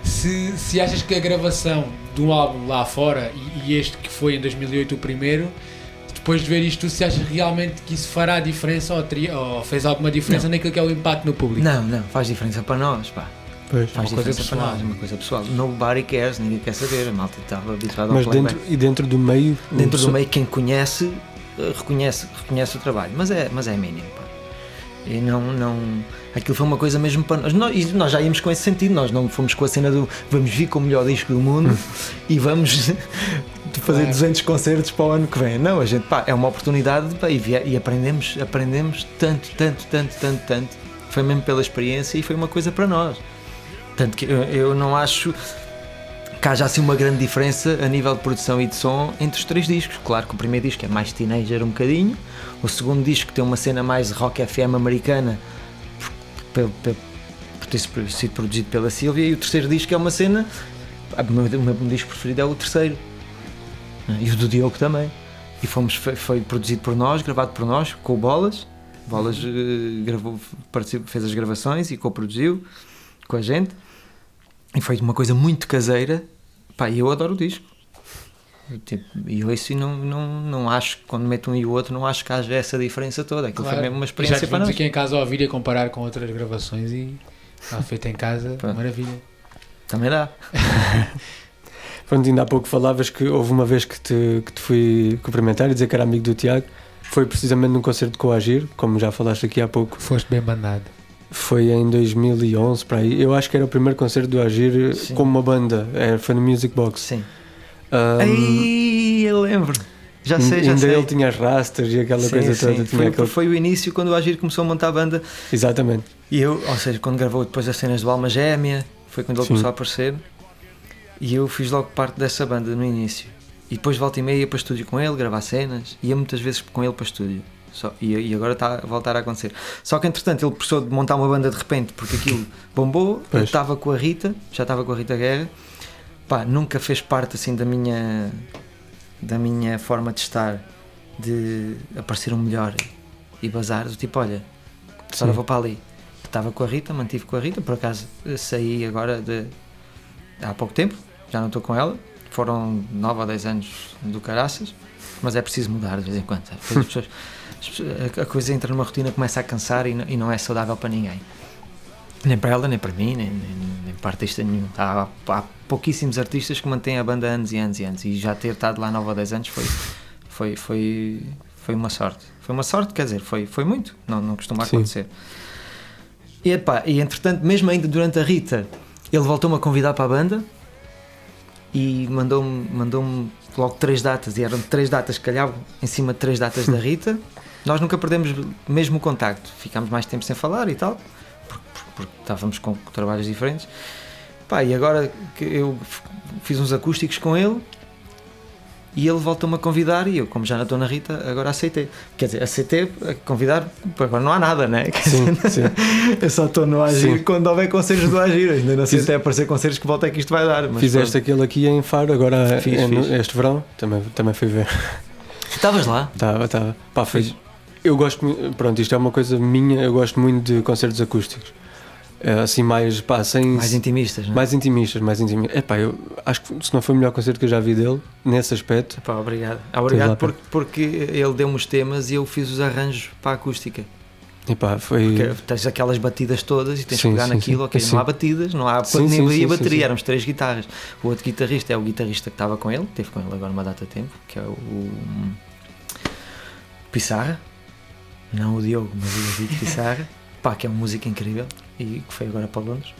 Speaker 3: Se achas que a gravação de um álbum lá fora e este que foi em 2008 o primeiro, depois de ver isto, se achas realmente que isso fará diferença ou fez alguma diferença naquilo que é o impacto no público?
Speaker 2: Não, faz diferença para nós, pá.
Speaker 1: Pois.
Speaker 2: Faz
Speaker 3: Uma coisa
Speaker 2: diferença para
Speaker 3: pessoal.
Speaker 2: nós, é uma coisa pessoal. Nobody cares, ninguém quer saber, a malta estava habituada ao
Speaker 1: Mas
Speaker 2: playback.
Speaker 1: dentro do meio.
Speaker 2: Dentro do meio, quem conhece, reconhece o trabalho, mas é mínimo, pá. E não, aquilo foi uma coisa mesmo para nós, e nós já íamos com esse sentido, nós não fomos com a cena do vamos vir com o melhor disco do mundo e vamos fazer 200 concertos para o ano que vem. Não, a gente, pá, é uma oportunidade, pá, e aprendemos tanto, foi mesmo pela experiência e foi uma coisa para nós. Tanto que eu não acho que haja assim uma grande diferença a nível de produção e de som entre os 3 discos. Claro que o primeiro disco é mais teenager um bocadinho, o segundo disco tem uma cena mais rock FM americana por ter sido produzido pela Sílvia, e o terceiro disco é uma cena, o meu disco preferido é o terceiro, e o do Diogo também, e foi produzido por nós, gravado por nós, com o Bolas fez as gravações e co-produziu com a gente, e foi uma coisa muito caseira, pá, e eu adoro o disco. E ouço e não acho, quando meto um e o outro, não acho que haja essa diferença toda. Aquilo foi mesmo uma experiência para nós.
Speaker 3: Já aqui em casa a ouvir e a comparar com outras gravações e está feito em casa, maravilha.
Speaker 2: Também dá.
Speaker 1: Pronto, ainda há pouco falavas que houve uma vez que te fui cumprimentar e dizer que era amigo do Tiago. Foi precisamente num concerto com o Agir, como já falaste aqui há pouco.
Speaker 3: Foste bem bandado.
Speaker 1: Foi em 2011, para aí. Eu acho que era o primeiro concerto do Agir como uma banda. Foi no Music Box.
Speaker 2: Sim. Aí eu lembro. Já sei.
Speaker 1: Ainda ele tinha as rastas e aquela coisa toda.
Speaker 2: Foi o início quando o Agir começou a montar a banda.
Speaker 1: Exatamente.
Speaker 2: E eu, ou seja, quando gravou depois as cenas do Alma Gêmea, foi quando ele começou a aparecer. E eu fiz logo parte dessa banda no início. E depois volta e meia ia para o estúdio com ele, gravar cenas. Ia muitas vezes com ele para o estúdio. E agora está a voltar a acontecer. Só que entretanto ele precisou de montar uma banda de repente, porque aquilo bombou. Eu estava com a Rita, já estava com a Rita Guerra. Pá, nunca fez parte assim da minha forma de estar, de aparecer um melhor e bazar, do tipo, olha, agora vou para ali. Estava com a Rita, mantive com a Rita, por acaso saí agora há pouco tempo, já não estou com ela, foram 9 ou 10 anos do caraças, mas é preciso mudar de vez em quando, sabe? A coisa entra numa rotina, começa a cansar e não é saudável para ninguém. Nem para ela, nem para mim, nem para artista nenhum. Há pouquíssimos artistas que mantêm a banda anos e anos e anos, e já ter estado lá 9 ou 10 anos foi uma sorte. Foi uma sorte, quer dizer, foi muito, não costuma acontecer. E entretanto, mesmo ainda durante a Rita, ele voltou-me a convidar para a banda e mandou-me logo 3 datas, e eram 3 datas que calhavam em cima de 3 datas da Rita. Nós nunca perdemos mesmo o contacto, ficámos mais tempo sem falar e tal, porque estávamos com trabalhos diferentes. Pá, e agora que eu fiz uns acústicos com ele e ele voltou-me a convidar, e eu, como já não estou na Rita, agora aceitei. Quer dizer, aceitei a convidar, agora não há nada, né?
Speaker 1: Sim.
Speaker 2: Eu só estou no Agir quando houver concertos do Agir, ainda não sei até aparecer concertos que volta é que isto vai dar. Mas
Speaker 1: fizeste aquele aqui em Faro, agora
Speaker 2: fiz.
Speaker 1: Este verão, também fui ver.
Speaker 2: Estavas lá?
Speaker 1: Estava. Pá, eu gosto, pronto, isto é uma coisa minha, eu gosto muito de concertos acústicos. Assim mais, pá,
Speaker 2: mais intimistas, não é?
Speaker 1: Mais intimistas. Epá, eu acho que se não foi o melhor concerto que eu já vi dele, nesse aspecto.
Speaker 2: Epá, obrigado porque ele deu-me os temas e eu fiz os arranjos para a acústica.
Speaker 1: Epá, foi...
Speaker 2: Porque tens aquelas batidas todas e tens que pegar naquilo, ok, não há batidas, não há nem havia bateria, éramos 3 guitarras. O outro guitarrista é o guitarrista que estava com ele, teve com ele agora uma data de tempo, que é o Pissarra, não o Diogo, mas o David Pissarra, pá, que é uma música incrível e que foi agora para Londres,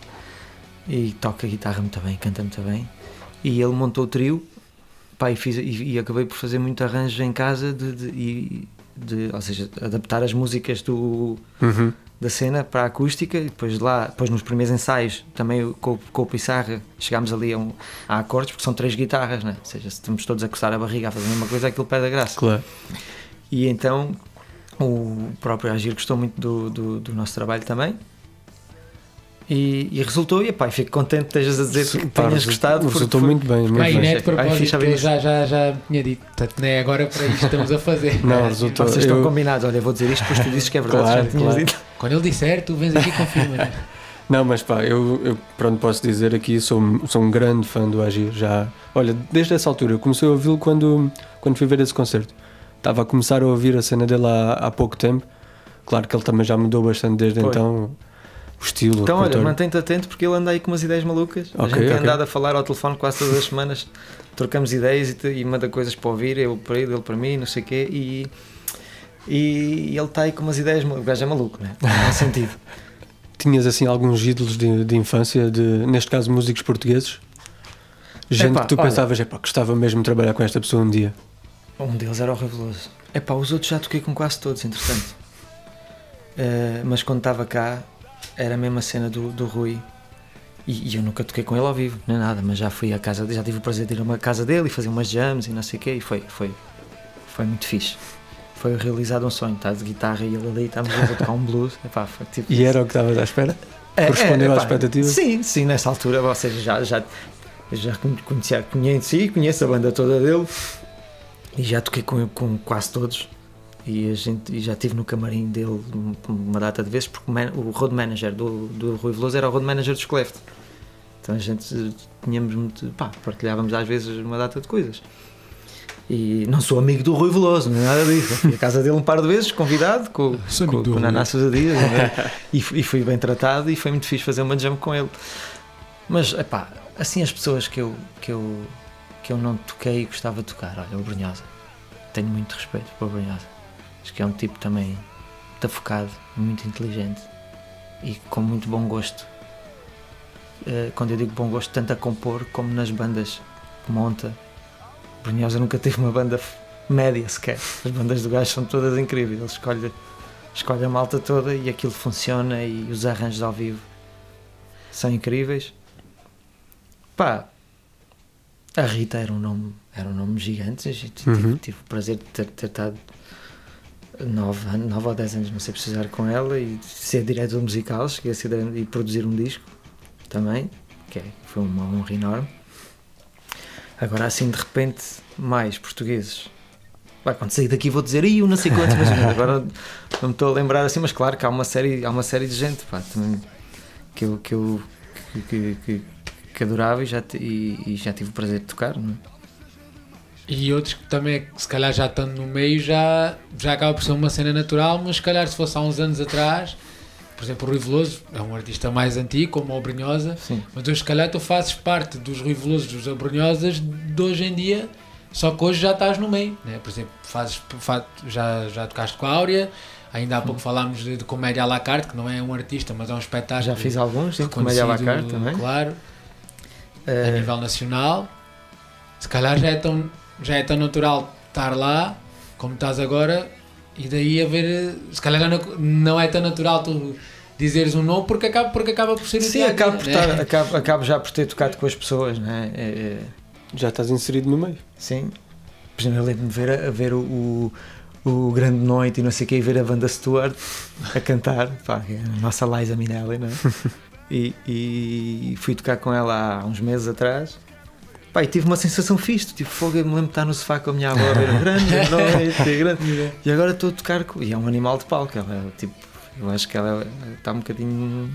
Speaker 2: e toca guitarra muito bem, canta muito bem, e ele montou o trio, pá, e acabei por fazer muito arranjo em casa ou seja, adaptar as músicas da cena para a acústica, e depois nos primeiros ensaios também com o Pissarra chegámos ali a acordes, porque são 3 guitarras, né? Ou seja, se estamos todos a coçar a barriga a fazer a mesma coisa, aquilo perde a graça.
Speaker 1: Claro.
Speaker 2: E então o próprio Agir gostou muito do nosso trabalho também, e resultou, e pá, fico contente que estejas a dizer que tenhas gostado.
Speaker 1: Resultou muito bem.
Speaker 3: E nem de propósito, eu já tinha dito, portanto, nem agora para isto estamos a fazer.
Speaker 1: Não, resultou.
Speaker 2: Vocês estão combinados, olha, vou dizer isto, depois tu dizes que é verdade.
Speaker 1: Claro.
Speaker 2: Dito.
Speaker 3: Quando ele disser, tu vens aqui e confirma.
Speaker 1: Não, mas pá, eu pronto, posso dizer aqui, sou um grande fã do Agir. Já, olha, desde essa altura, eu comecei a ouvi-lo quando fui ver esse concerto. Estava a começar a ouvir a cena dele há pouco tempo. Claro que ele também já mudou bastante desde então. o estilo.
Speaker 2: Então,
Speaker 1: o
Speaker 2: olha,
Speaker 1: repertório.
Speaker 2: mantém-te atento porque ele anda aí com umas ideias malucas. A
Speaker 1: Ok,
Speaker 2: gente tem
Speaker 1: ok.
Speaker 2: andado a falar ao telefone quase todas as semanas, trocamos ideias e manda coisas para ouvir, eu para ele para mim, não sei o quê, e ele está aí com umas ideias, o gajo é maluco, né? Não tem sentido.
Speaker 1: Tinhas assim alguns ídolos de infância, neste caso músicos portugueses? Gente
Speaker 2: Epá,
Speaker 1: que tu
Speaker 2: olha.
Speaker 1: pensavas, gostava mesmo de trabalhar com esta pessoa um dia.
Speaker 2: Um deles era o Rui Veloso. Os outros já toquei com quase todos, entretanto. Mas quando estava cá, era a mesma cena do Rui. E eu nunca toquei com ele ao vivo, nem nada, mas já fui à casa dele, já tive o prazer de ir a uma casa dele e fazer umas jams e não sei o quê, e foi muito fixe. Foi realizado um sonho, estás de guitarra e ele ali, estávamos a tocar um blues. Foi tipo
Speaker 1: E era o que estavas à espera? Correspondeu às expectativas?
Speaker 2: Sim, nessa altura, ou seja, eu já conheço a banda toda dele e já toquei com quase todos. E já estive no camarim dele uma data de vezes, porque o road manager do Rui Veloso era o road manager dos Cleft. Então a gente tínhamos partilhávamos às vezes uma data de coisas. E não sou amigo do Rui Veloso, não é nada disso. Eu fui à casa dele um par de vezes, convidado, com o Naná Sousa Dias, e fui bem tratado e foi muito fixe fazer uma jam com ele. Mas, assim as pessoas que eu não toquei e gostava de tocar, olha, o Brunhosa. Tenho muito respeito para o Brunhosa. Acho que é um tipo também muito focado, muito inteligente e com muito bom gosto. Quando eu digo bom gosto, tanto a compor como nas bandas que monta. Brunhosa nunca teve uma banda média sequer. As bandas do gajo são todas incríveis. Ele escolhe a malta toda e aquilo funciona, e os arranjos ao vivo são incríveis. A Rita era um nome gigante. Tive o prazer de ter estado 9 ou 10 anos, não sei, precisar com ela e ser diretor musical, cheguei a ser e produzir um disco também, foi uma honra enorme. Agora assim de repente mais portugueses, quando sair daqui vou dizer eu não sei quantos, mas agora não me estou a lembrar assim, mas claro que há uma série de gente também, que adorava e já tive o prazer de tocar, não é?
Speaker 3: E outros que também, se calhar já estando no meio, já acaba por ser uma cena natural, mas se calhar se fosse há uns anos atrás, por exemplo, o Rui Veloso é um artista mais antigo, como o Brunhosa, mas hoje se calhar tu fazes parte dos Rui Velosos, dos Brunhosas de hoje em dia, só que hoje já estás no meio, né? Por exemplo, já tocaste com a Áurea, ainda há pouco falámos de comédia à la carte, que não é um artista, mas é um espetáculo.
Speaker 2: Já fiz alguns, sim, comédia à la carte também.
Speaker 3: Claro, a nível nacional. Se calhar já é tão natural estar lá como estás agora, e daí a ver, se calhar não é tão natural tu dizeres um não, porque acaba por ser
Speaker 2: sim, acabo já por ter tocado com as pessoas, né?
Speaker 1: Já estás inserido no meio.
Speaker 2: Sim, por exemplo, eu lembro-me de ver o Grande Noite e não sei o que, e ver a Wanda Stewart a cantar, a nossa Liza Minnelli, né? e fui tocar com ela há uns meses atrás. E tive uma sensação fixe, tipo fogo, eu me lembro de estar no sofá com a minha avó a ver o Grande Noite, e agora estou a tocar e é um animal de palco, ela tipo, eu acho que ela está um bocadinho,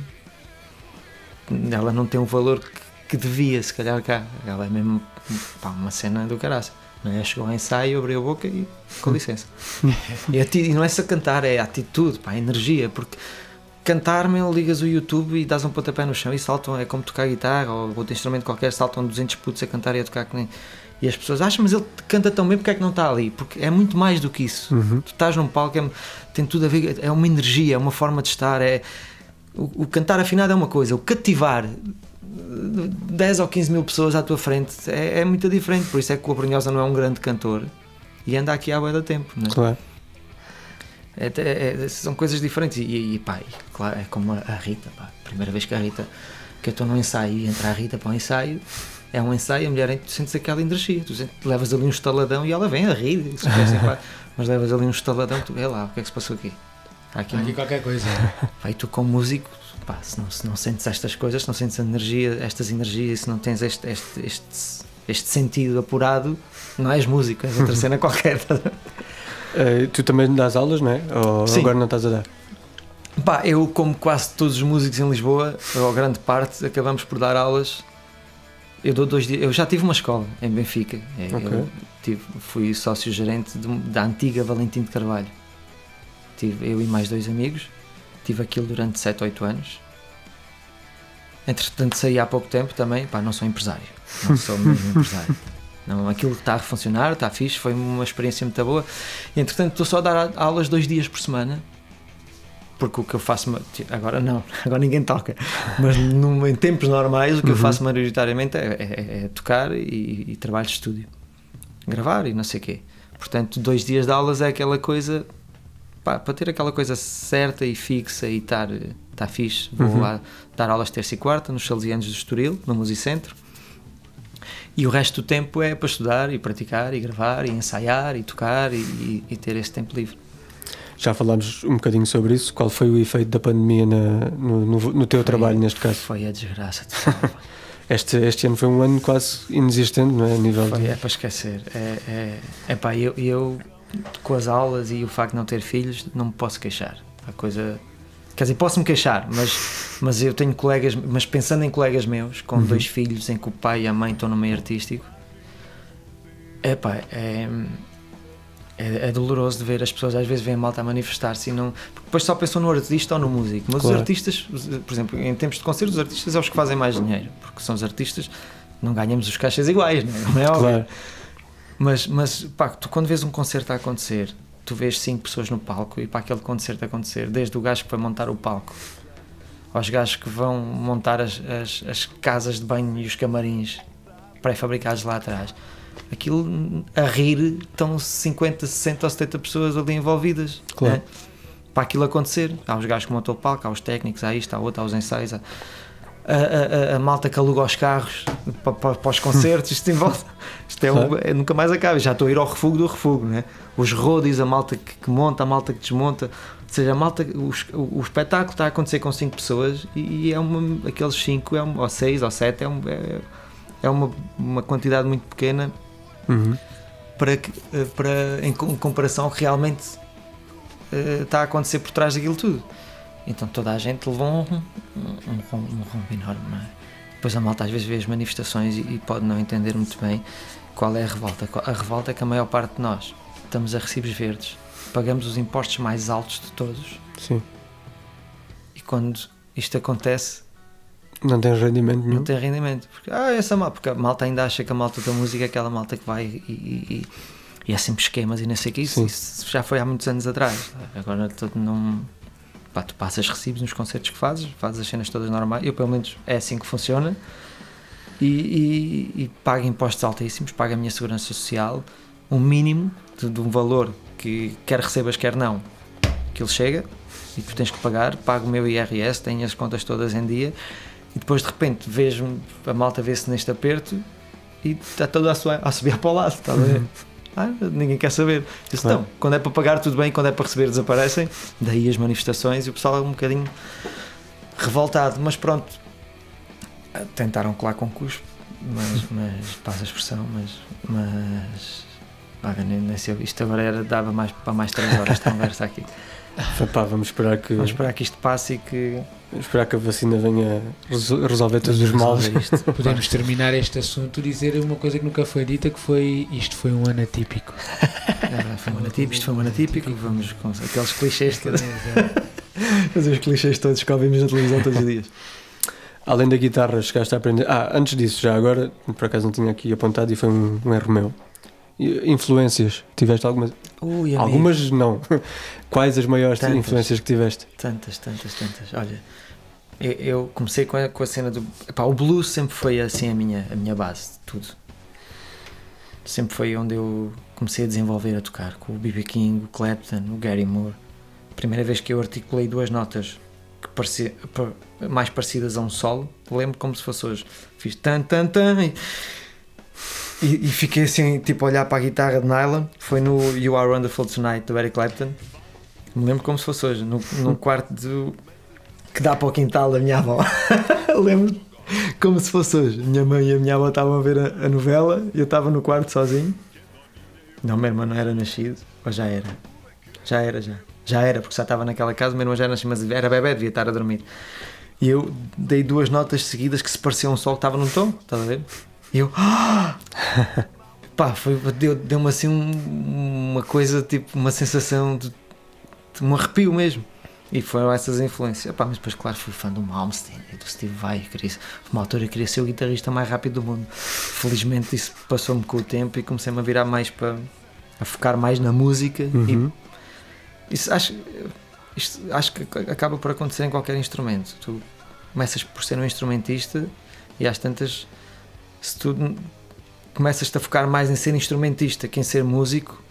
Speaker 2: ela não tem o valor que devia, se calhar cá, ela é mesmo uma cena do caraça, não é? Chegou ao ensaio, abriu a boca e com licença. E não é só cantar, é a atitude, a energia, porque cantar, ligas o YouTube e dás um pontapé no chão e saltam, é como tocar guitarra ou outro instrumento qualquer, saltam 200 putos a cantar e a tocar, e as pessoas acham, mas ele canta tão bem, porque é que não está ali? Porque é muito mais do que isso. Tu estás num palco, tem tudo a ver, é uma energia, é uma forma de estar, o cantar afinado é uma coisa, o cativar 10 ou 15 mil pessoas à tua frente é muito diferente, por isso é que o Brunhosa não é um grande cantor e anda aqui há bué de tempo, não é?
Speaker 1: Claro.
Speaker 2: São coisas diferentes claro, é como a Rita, primeira vez que eu estou num ensaio e entra a Rita para o ensaio, é um ensaio, a mulher, tu sentes aquela energia, tu levas ali um estaladão e ela vem a rir, mas levas ali um estaladão, tu vê lá, o que é que se passou aqui? Há aqui
Speaker 3: qualquer coisa.
Speaker 2: E tu como músico, se não sentes estas coisas, se não sentes estas energias, se não tens este sentido apurado, não és músico, és outra cena qualquer.
Speaker 1: Tu também dás aulas, não é? Ou
Speaker 2: sim.
Speaker 1: Agora não estás a dar?
Speaker 2: Eu, como quase todos os músicos em Lisboa, ou grande parte, acabamos por dar aulas. Eu dou 2 dias. Eu já tive uma escola em Benfica. Fui sócio-gerente da antiga Valentim de Carvalho. Eu e mais 2 amigos. Tive aquilo durante 7 ou 8 anos. Entretanto saí há pouco tempo também, pá, não sou empresário, não sou mesmo empresário. Não, aquilo que está a funcionar, está fixe, foi uma experiência muito boa. E, entretanto estou só a dar aulas 2 dias por semana, porque o que eu faço, agora não, agora ninguém toca, mas em tempos normais o que eu faço maioritariamente é tocar e trabalho de estúdio, gravar e não sei o quê. Portanto 2 dias de aulas é aquela coisa, pá, para ter aquela coisa certa e fixa e estar fixe. Vou lá dar aulas terça e quarta nos Salesianos do Estoril, no Musicentro, e o resto do tempo é para estudar e praticar e gravar e ensaiar e tocar e ter esse tempo livre.
Speaker 1: Já falámos um bocadinho sobre isso. Qual foi o efeito da pandemia no teu trabalho, neste caso?
Speaker 2: Foi a desgraça.
Speaker 1: Este ano foi um ano quase inexistente, não é? A nível
Speaker 2: é para esquecer. Pá, eu com as aulas e o facto de não ter filhos, não me posso queixar. A coisa... Quer dizer, posso-me queixar, mas eu tenho colegas, mas pensando em colegas meus, com 2 filhos, em que o pai e a mãe estão no meio artístico, é doloroso de ver as pessoas, às vezes veem a malta a manifestar-se e não... Porque depois só pensam no artista ou no músico, mas claro, os artistas, por exemplo, em tempos de concertos, os artistas são os que fazem mais dinheiro, porque são os artistas, não ganhamos os caixas iguais, não é óbvio? Claro. Mas pá, tu quando vês um concerto a acontecer, tu vês 5 pessoas no palco, e para aquele concerto acontecer, desde o gajo que vai montar o palco aos gajos que vão montar as casas de banho e os camarins pré-fabricados lá atrás, aquilo a rir, estão 50, 60 ou 70 pessoas ali envolvidas, claro, né? Para aquilo acontecer. Há os gajos que montam o palco, há os técnicos, há isto, há outro, há os ensaios, a malta que aluga os carros para os concertos, isto envolve, nunca mais acaba. Já estou a ir ao refúgio do refúgio, né? Os roadies, a malta que monta, a malta que desmonta, ou seja, a malta, o espetáculo está a acontecer com 5 pessoas e aqueles 5 ou 6 ou 7 é uma quantidade muito pequena em comparação que realmente está a acontecer por trás daquilo tudo. Então toda a gente levou um rombo enorme, não é? Depois a malta às vezes vê as manifestações e pode não entender muito bem qual é a revolta. A revolta é que a maior parte de nós estamos a recibos verdes, pagamos os impostos mais altos de todos.
Speaker 1: Sim.
Speaker 2: E quando isto acontece,
Speaker 1: não tem rendimento nenhum.
Speaker 2: Não tem rendimento. Porque a malta ainda acha que a malta da música é aquela malta que vai e é sempre esquemas e não sei o que. Isso já foi há muitos anos atrás. Agora não... Pá, tu passas recibos nos concertos que fazes as cenas todas normais. Eu, pelo menos, é assim que funciona. E pago impostos altíssimos, pago a minha segurança social, um mínimo de um valor que quer recebas, quer não, que ele chega e tu tens que pagar. Pago o meu IRS, tenho as contas todas em dia. E depois de repente vejo a malta vê-se neste aperto e está toda a subir para o lado, está a ver? Ninguém quer saber. Então, quando é para pagar tudo bem, quando é para receber desaparecem. Daí as manifestações e o pessoal é um bocadinho revoltado, mas pronto, tentaram colar com cuspo, mas passa a expressão, mas nem sei, isto agora dava para mais 3 horas de conversa aqui.
Speaker 1: Vamos esperar
Speaker 2: que isto passe e que...
Speaker 1: Esperar que a vacina venha resolver todos os males.
Speaker 3: Podemos terminar este assunto e dizer uma coisa que nunca foi dita, que foi: isto foi um ano atípico.
Speaker 2: Isto foi um ano atípico. Vamos com aqueles clichês todos. Fazer os clichês todos que ouvimos na televisão todos os dias.
Speaker 1: Além da guitarra, chegaste a aprender... antes disso, já agora, por acaso não tinha aqui apontado e foi um erro meu. Influências, tiveste algumas? Algumas não. Quais as maiores influências que tiveste?
Speaker 2: Tantas. Olha, eu comecei com a cena do... o blues sempre foi assim a minha base de tudo. Sempre foi onde eu comecei a desenvolver, a tocar, com o B.B. King, o Clapton, o Gary Moore. Primeira vez que eu articulei 2 notas que mais parecidas a um solo, lembro como se fosse hoje. Fiz tan e fiquei assim, tipo, a olhar para a guitarra de nylon. Foi no You Are Wonderful Tonight, do Eric Clapton. Me lembro como se fosse hoje, num quarto que dá para o quintal da minha avó. Lembro como se fosse hoje. Minha mãe e a minha avó estavam a ver a novela e eu estava no quarto sozinho. Não, meu irmão não era nascido, ou já era? Já era, porque já estava naquela casa. Meu irmão já era nascido, mas era bebê, devia estar a dormir. E eu dei 2 notas seguidas que se pareciam um sol que estava num tom, estás a ver? E eu... deu-me assim uma coisa, tipo, uma sensação de um arrepio mesmo. E foram essas influências. Epá, mas depois, claro, fui fã do Malmsteen e do Steve Vai. Uma altura eu queria ser o guitarrista mais rápido do mundo. Felizmente isso passou-me com o tempo e comecei-me a virar mais a focar mais na música. E isso, acho que acaba por acontecer em qualquer instrumento. Tu começas por ser um instrumentista e às tantas, se tu começas-te a focar mais em ser instrumentista que em ser músico,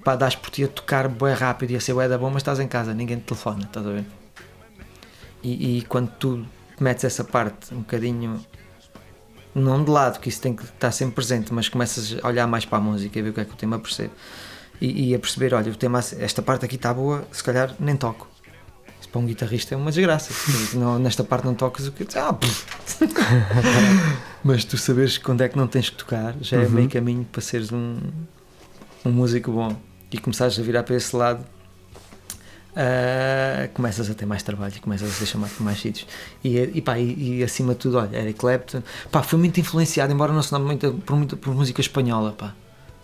Speaker 2: pá, dás por ti a tocar bué rápido e a ser bué da bom, mas estás em casa, ninguém te telefona, estás a ver? E quando tu metes essa parte um bocadinho, não de lado, que isso tem que estar sempre presente, mas começas a olhar mais para a música e ver o que é que o tema percebe e a perceber, olha, o tema, esta parte aqui está boa, se calhar nem toco. Isso para um guitarrista é uma desgraça. Não, nesta parte não tocas, o que mas tu saberes quando é que não tens que tocar já é meio caminho para seres um músico bom. E começares a virar para esse lado, começas a ter mais trabalho e começas a ser chamado por mais sítios. E acima de tudo, olha, Eric Clapton, pá, foi muito influenciado, embora não se nome muito por música espanhola, pá,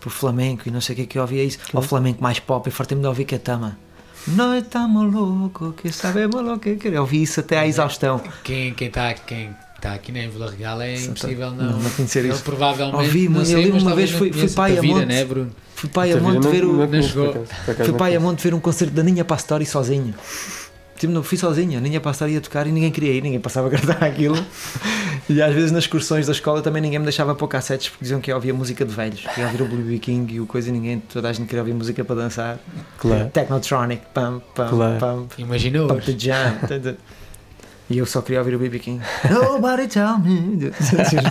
Speaker 2: por flamenco e não sei o que é que eu ouvia isso, ou flamenco mais pop, e fartei-me de ouvir Ketama. Não estamos loucos, que sabemos lo que queremos. Eu ouvi isso até à exaustão.
Speaker 3: Quem está aqui na Vila Real é impossível não
Speaker 2: conhecer isso.
Speaker 3: Provavelmente
Speaker 2: ouvi,
Speaker 3: não sei,
Speaker 2: uma vez fui para a Monte,
Speaker 3: né, Bruno?
Speaker 2: Fui para a Monte ver um concerto da Ninha Pastori sozinho. Tipo, fui sozinho, a Ninha Pastori ia tocar e ninguém queria ir, ninguém passava a cantar aquilo. E às vezes nas excursões da escola também ninguém me deixava pôr cassetes porque diziam que eu ouvia música de velhos, que ia ouvir o B.B. King e o coisa, e toda a gente queria ouvir música para dançar.
Speaker 1: Claro.
Speaker 2: Technotronic, pam,
Speaker 3: Imagina hoje.
Speaker 2: Pump the jam. E eu só queria ouvir o B.B. King. Nobody tell me.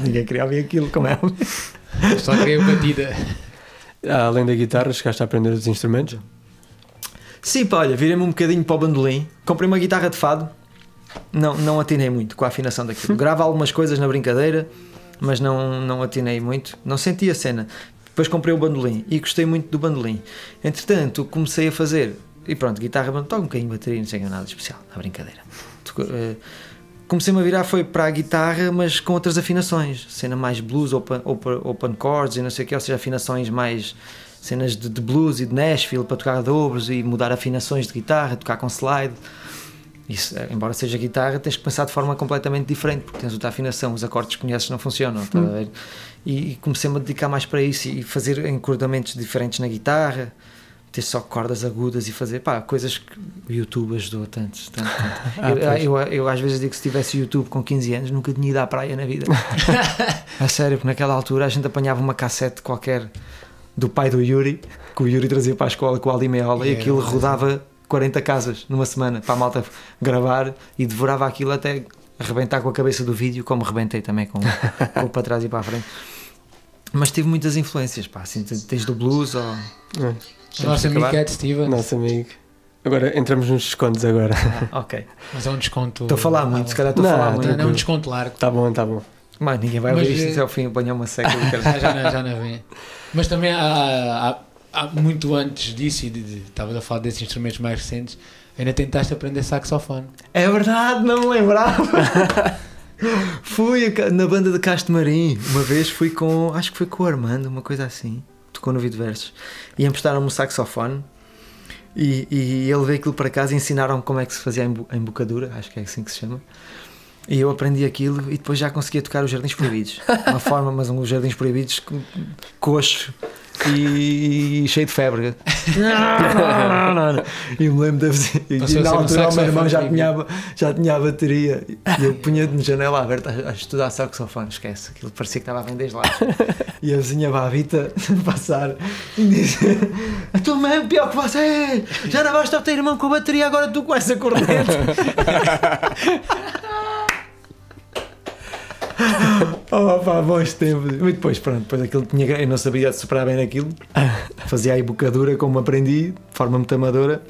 Speaker 2: Ninguém queria ouvir aquilo, como é.
Speaker 3: Só queria batida.
Speaker 1: Além da guitarra, chegaste a aprender os instrumentos?
Speaker 2: Sim, pá, olha, virei-me um bocadinho para o bandolim. Comprei uma guitarra de fado. Não atinei muito com a afinação daquilo. Gravo algumas coisas na brincadeira, mas não atinei muito. Não senti a cena. Depois comprei o bandolim e gostei muito do bandolim. Entretanto, comecei a fazer... E pronto, guitarra, toco um bocadinho de bateria, não sei nada especial, na brincadeira. Comecei-me a virar foi para a guitarra, mas com outras afinações. Cena mais blues, open chords e não sei o que, ou seja, afinações mais... Cenas de blues e de Nashville para tocar dobros e mudar afinações de guitarra, tocar com slide. Isso, embora seja guitarra, tens que pensar de forma completamente diferente, porque tens outra afinação, os acordes que conheces não funcionam, tá a ver? E comecei-me a dedicar mais para isso e fazer encordamentos diferentes na guitarra, ter só cordas agudas e fazer, pá, coisas que o YouTube ajudou tanto. Eu às vezes digo que se tivesse YouTube com 15 anos nunca tinha ido à praia na vida. A sério, porque naquela altura a gente apanhava uma cassete qualquer do pai do Yuri, que o Yuri trazia para a escola com o Aldi Meola, e aquilo rodava 40 casas numa semana para a malta gravar e devorava aquilo até arrebentar com a cabeça do vídeo, como rebentei também com para trás e para a frente. Mas tive muitas influências, pá, assim, desde o blues ao...
Speaker 3: Nosso amigo Cat Steven.
Speaker 1: Nosso amigo. Agora entramos nos descontos agora.
Speaker 2: Ok.
Speaker 3: Mas é um desconto...
Speaker 2: Estou a falar muito, se calhar estou a falar muito.
Speaker 3: Não, é um desconto largo.
Speaker 1: Tá bom.
Speaker 2: Mas ninguém vai ouvir isto até ao fim, apanhar uma seca.
Speaker 3: Já não vem. Mas também há muito antes disso, e estavas a falar desses instrumentos mais recentes, ainda tentaste aprender saxofone.
Speaker 2: É verdade, não me lembrava. Fui na banda de Castro Marim, uma vez fui com, acho que foi com o Armando, uma coisa assim, tocou no Vídeo Versos, e emprestaram-me um saxofone, e ele veio aquilo para casa e ensinaram-me como é que se fazia a embocadura, acho que é assim que se chama. E eu aprendi aquilo e depois já conseguia tocar os Jardins Proibidos. Uma forma, mas uns Jardins Proibidos coxo e cheio de febre. Não. E me lembro de dizer, e na altura o meu irmão já tinha a bateria e eu punha de janela aberta a estudar saxofone. Esquece, aquilo parecia que estava a vender desde lá. E a vizinha Babita passar e dizer: a tua mãe é pior que você, já não basta ter irmão com a bateria, agora tu com essa corrente. Oh pá, bons tempos. E depois aquilo eu não sabia superar bem naquilo, fazia a embocadura como aprendi, de forma muito amadora,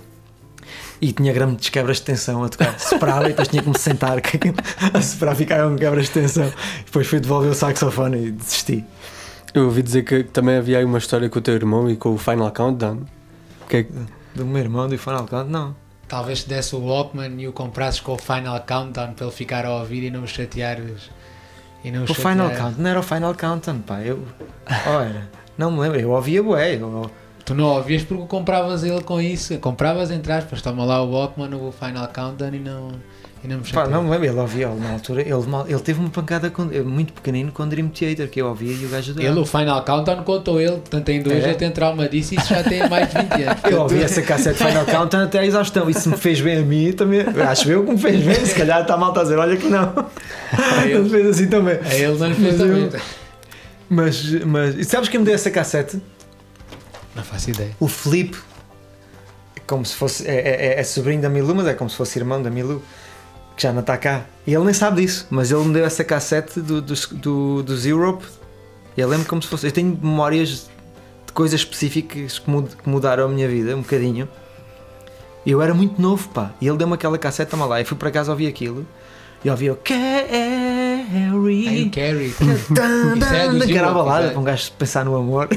Speaker 2: e tinha grandes quebras de tensão a tocar, superava e depois tinha que me sentar a superar, ficava com quebras de tensão. Depois fui devolver o saxofone e desisti.
Speaker 1: Eu ouvi dizer que também havia aí uma história com o teu irmão e com o Final Countdown.
Speaker 2: Do meu irmão, do Final Countdown, não.
Speaker 3: Talvez te desse o Walkman e o comprasses com o Final Countdown para ele ficar a ouvir e não me chateares.
Speaker 2: O Final Countdown, não era o Final Countdown, pá, era, não me lembro, eu ouvia bué,
Speaker 3: Tu não ouvias porque compravas ele com isso, compravas entre aspas, toma lá o Walkman, o Final Countdown e não me
Speaker 2: Pá, não me lembro, ele ouvia na altura, ele teve uma pancada muito pequenino com Dream Theater, que eu ouvia e o gajo adorava.
Speaker 3: Ele, o Final Countdown contou ele, portanto ainda hoje tem trauma disso e isso já tem mais de 20 anos.
Speaker 2: Eu ouvi essa cassete Final Countdown até à exaustão, isso me fez bem a mim também, acho eu que me fez bem, se calhar está mal a dizer, olha que não, ele fez assim também.
Speaker 3: A ele não lhe fez também.
Speaker 2: Mas e sabes quem me deu essa cassete?
Speaker 3: Não faço ideia.
Speaker 2: O Filipe, como se fosse, é sobrinho da Milu, mas é como se fosse irmão da Milu, que já não está cá. E ele nem sabe disso, mas ele me deu essa cassete dos Europe. E eu lembro como se fosse. Eu tenho memórias de coisas específicas que mudaram a minha vida um bocadinho. Eu era muito novo, pá. E ele deu-me aquela cassete, toma lá. E fui para casa ouvir aquilo. E ouvi o Carrie.
Speaker 3: Carrie.
Speaker 2: Que era a balada para um gajo pensar no amor.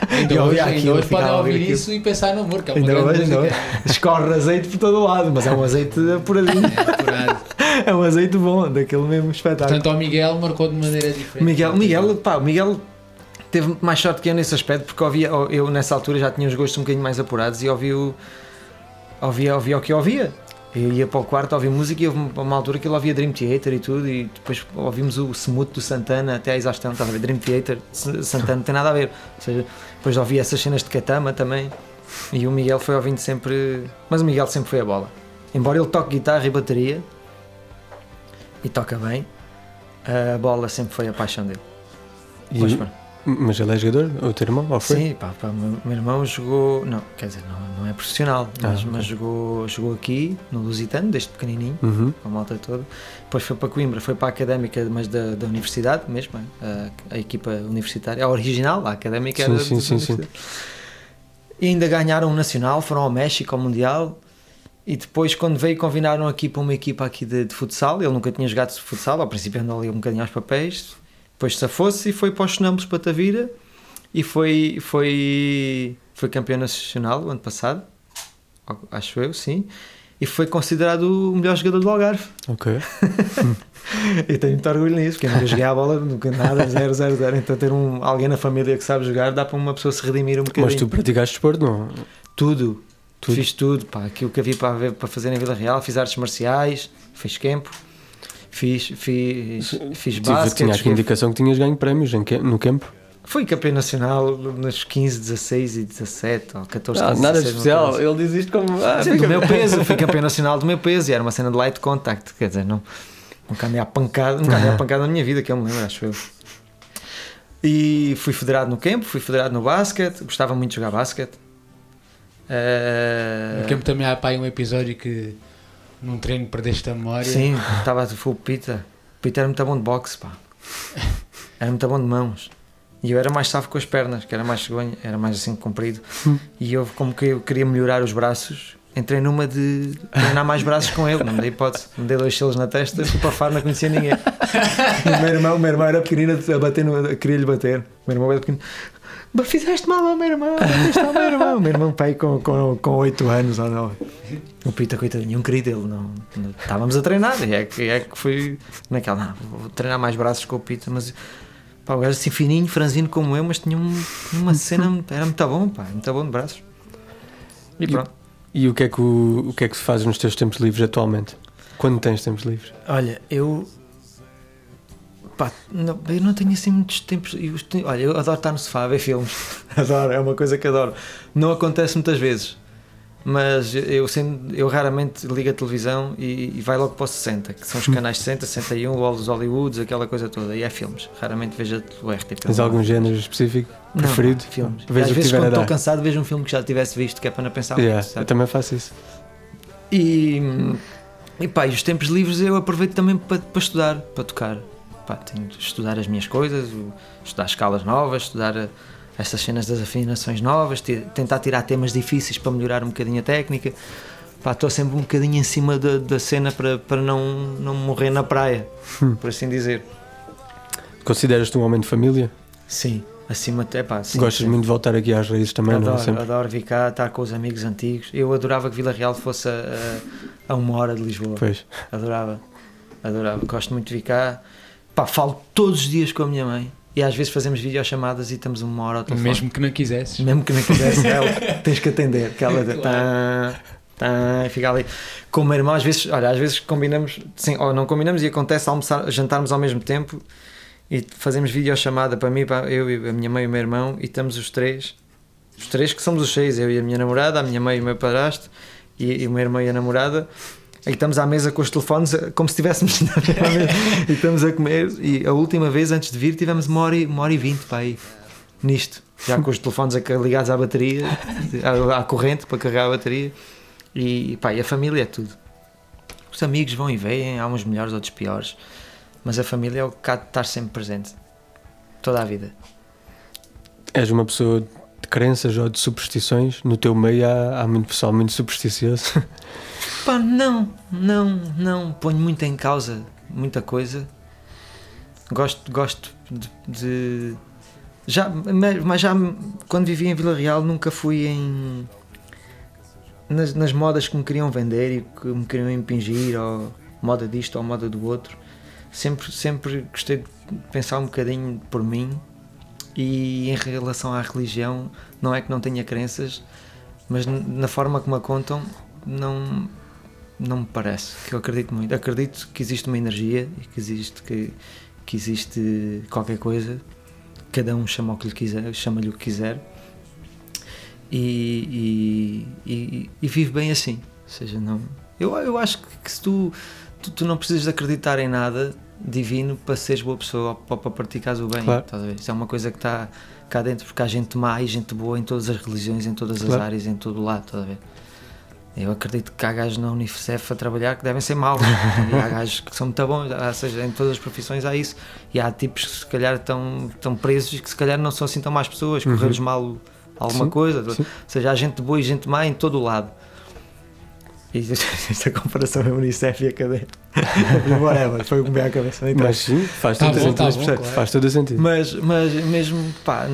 Speaker 3: Ainda hoje podem ouvir isso e pensar no amor, que é uma grande música.
Speaker 2: Escorre azeite por todo o lado, mas é um azeite apuradinho. É um azeite bom, daquele mesmo espetáculo.
Speaker 3: Portanto, o Miguel marcou de maneira diferente.
Speaker 2: O Miguel teve mais sorte que eu nesse aspecto, porque eu nessa altura já tinha os gostos um bocadinho mais apurados e ouvia o que eu ouvia. Eu ia para o quarto, ouvia música e houve uma altura que ele ouvia Dream Theater e tudo, e depois ouvimos o Smooth do Santana até à exaustão, estás a ver? Dream Theater, Santana não tem nada a ver, ou seja, depois ouvia essas cenas de Katama também, e o Miguel foi ouvindo sempre, mas o Miguel sempre foi a bola, embora ele toque guitarra e bateria, e toca bem, a bola sempre foi a paixão dele.
Speaker 1: Mas ele é jogador? O teu irmão? Ou foi?
Speaker 2: Sim, o meu irmão jogou, não, quer dizer, não é profissional, mas jogou aqui no Lusitano, desde pequenininho, com a malta toda. Depois foi para Coimbra, foi para a Académica, mas da universidade mesmo, a equipa universitária, a original, a Académica era da universidade. E ainda ganharam um nacional, foram ao México, ao Mundial, e depois quando veio convidaram aqui para uma equipa aqui de futsal, ele nunca tinha jogado futsal, ao princípio andou ali um bocadinho aos papéis. Depois safou-se e foi para os Sonambos para Tavira e foi campeão nacional o ano passado, acho eu, sim, e foi considerado o melhor jogador do Algarve.
Speaker 1: Ok.
Speaker 2: Eu tenho muito orgulho nisso, porque eu nunca joguei a bola, nunca nada, 0-0-0, então ter alguém na família que sabe jogar dá para uma pessoa se redimir um bocadinho.
Speaker 1: Mas tu praticaste desporto, não?
Speaker 2: Tudo. Fiz tudo, pá, aquilo que havia para fazer em Vila Real, fiz artes marciais, fiz campo. Fiz basquete.
Speaker 1: Tinha aqui indicação que tinhas ganho prémios no campo.
Speaker 2: Fui campeão nacional nos 15, 16 e 17 ou 14, 15,
Speaker 1: nada
Speaker 2: 16,
Speaker 1: especial, ele diz isto como...
Speaker 2: do meu peso, fui campeão nacional do meu peso e era uma cena de light contact, quer dizer, nunca andei à pancada na minha vida, que eu me lembro, acho eu. E fui federado no campo, fui federado no basquete, gostava muito de jogar basquete.
Speaker 3: No campo também há pá, um episódio que num treino perdeste a memória.
Speaker 2: Sim, foi o Pita. O Pita era muito bom de boxe, pá. Era muito bom de mãos. E eu era mais safo com as pernas, que era mais cegonha, era mais assim comprido. E eu, como que eu queria melhorar os braços, entrei numa de treinar mais braços com ele, não me dei hipótese. Me dei 2 selos na testa, fui para a Faro, não conhecia ninguém. O meu irmão era pequenino, queria-lhe bater. O meu irmão era pequenino. Fizeste mal ao meu irmão, o meu irmão pai com 8 anos ou 9. O Pita, coitadinho, um querido, ele não estávamos a treinar, e é que fui naquela, vou treinar mais braços com o Pita, mas pá, o gajo assim fininho, franzino como eu, mas tinha uma cena, era muito bom, pá, muito bom de braços. E pronto.
Speaker 1: E o que é que fazes nos teus tempos livres atualmente? Quando tens tempos livres?
Speaker 2: Olha, eu não tenho assim muitos tempos. Olha, eu adoro estar no sofá a ver filmes. Adoro, é uma coisa que adoro. Não acontece muitas vezes, mas eu raramente ligo a televisão e vai logo para o 60, que são os canais 60, 61, o dos Hollywoods, aquela coisa toda, e é filmes. Raramente vejo o RTP.
Speaker 1: Tens algum género específico preferido?
Speaker 2: Não, filmes.
Speaker 1: Às
Speaker 2: vezes quando estou cansado vejo um filme que já tivesse visto, que é para não pensar muito.
Speaker 1: Eu também faço isso.
Speaker 2: E os tempos livres eu aproveito também para estudar, para tocar. Tenho de estudar as minhas coisas, estudar escalas novas, estudar essas cenas das afinações novas, tentar tirar temas difíceis para melhorar um bocadinho a técnica. Estou sempre um bocadinho em cima da cena para não morrer na praia, por assim dizer.
Speaker 1: Consideras-te um homem de família?
Speaker 2: Sim, acima até sim.
Speaker 1: Gostas muito de voltar aqui às raízes também,
Speaker 2: adoro,
Speaker 1: não é? Sempre.
Speaker 2: Adoro vir cá, estar com os amigos antigos. Eu adorava que Vila Real fosse a 1 hora de Lisboa.
Speaker 1: Pois.
Speaker 2: Adorava, gosto muito de vir cá. Falo todos os dias com a minha mãe E às vezes fazemos videochamadas e estamos uma hora ao telefone.
Speaker 3: Mesmo que não quisesses.
Speaker 2: Mesmo que não quisesse, tens que atender. Que ela fica ali. Com o meu irmão, às vezes combinamos, sim, ou não combinamos, e acontece jantarmos ao mesmo tempo e fazemos videochamada para mim, eu e a minha mãe e o meu irmão, e estamos os três que somos os 6, eu e a minha namorada, a minha mãe e o meu padrasto, e o meu irmão e a namorada. E estamos à mesa com os telefones como se estivéssemos na mesa e estamos a comer. E a última vez, antes de vir, tivemos uma hora e 20 para aí nisto, já com os telefones ligados à bateria, à corrente para carregar a bateria. E a família é tudo. Os amigos vão e vêm, há uns melhores, outros piores, mas a família é o que há de estar sempre presente toda a vida.
Speaker 1: És uma pessoa de crenças ou de superstições? No teu meio há muito pessoal muito supersticioso.
Speaker 2: Pá, não ponho muito em causa muita coisa. Gosto de mas já quando vivia em Vila Real nunca fui nas modas que me queriam vender e que me queriam impingir, ou moda disto ou moda do outro. Sempre gostei de pensar um bocadinho por mim. E em relação à religião, não é que não tenha crenças, mas na forma como a contam, não me parece, que eu acredito muito. Acredito que existe uma energia e que existe qualquer coisa, cada um chama o que lhe quiser, chama-lhe o que quiser, e vive bem assim. Ou seja, não, eu acho que se tu não precisas de acreditar em nada divino para seres boa pessoa ou para praticares o bem,
Speaker 1: claro.
Speaker 2: Estás a ver? Isso é uma coisa que está cá dentro, porque há gente má e gente boa em todas as religiões, em todas as áreas, em todo o lado, estás a ver? Eu acredito que há gajos na Unicef a trabalhar que devem ser maus, e há gajos que são muito bons, ou seja, em todas as profissões há isso, e há tipos que se calhar estão presos e que se calhar não são assim tão más pessoas, correr-lhes mal alguma coisa, ou seja, há gente boa e gente má em todo o lado. E esta comparação é Unicef e a cadeia. Foi o que me veio à cabeça.
Speaker 1: Mas sim, faz todo sentido. Faz todo sentido.
Speaker 2: Mas mesmo, pá,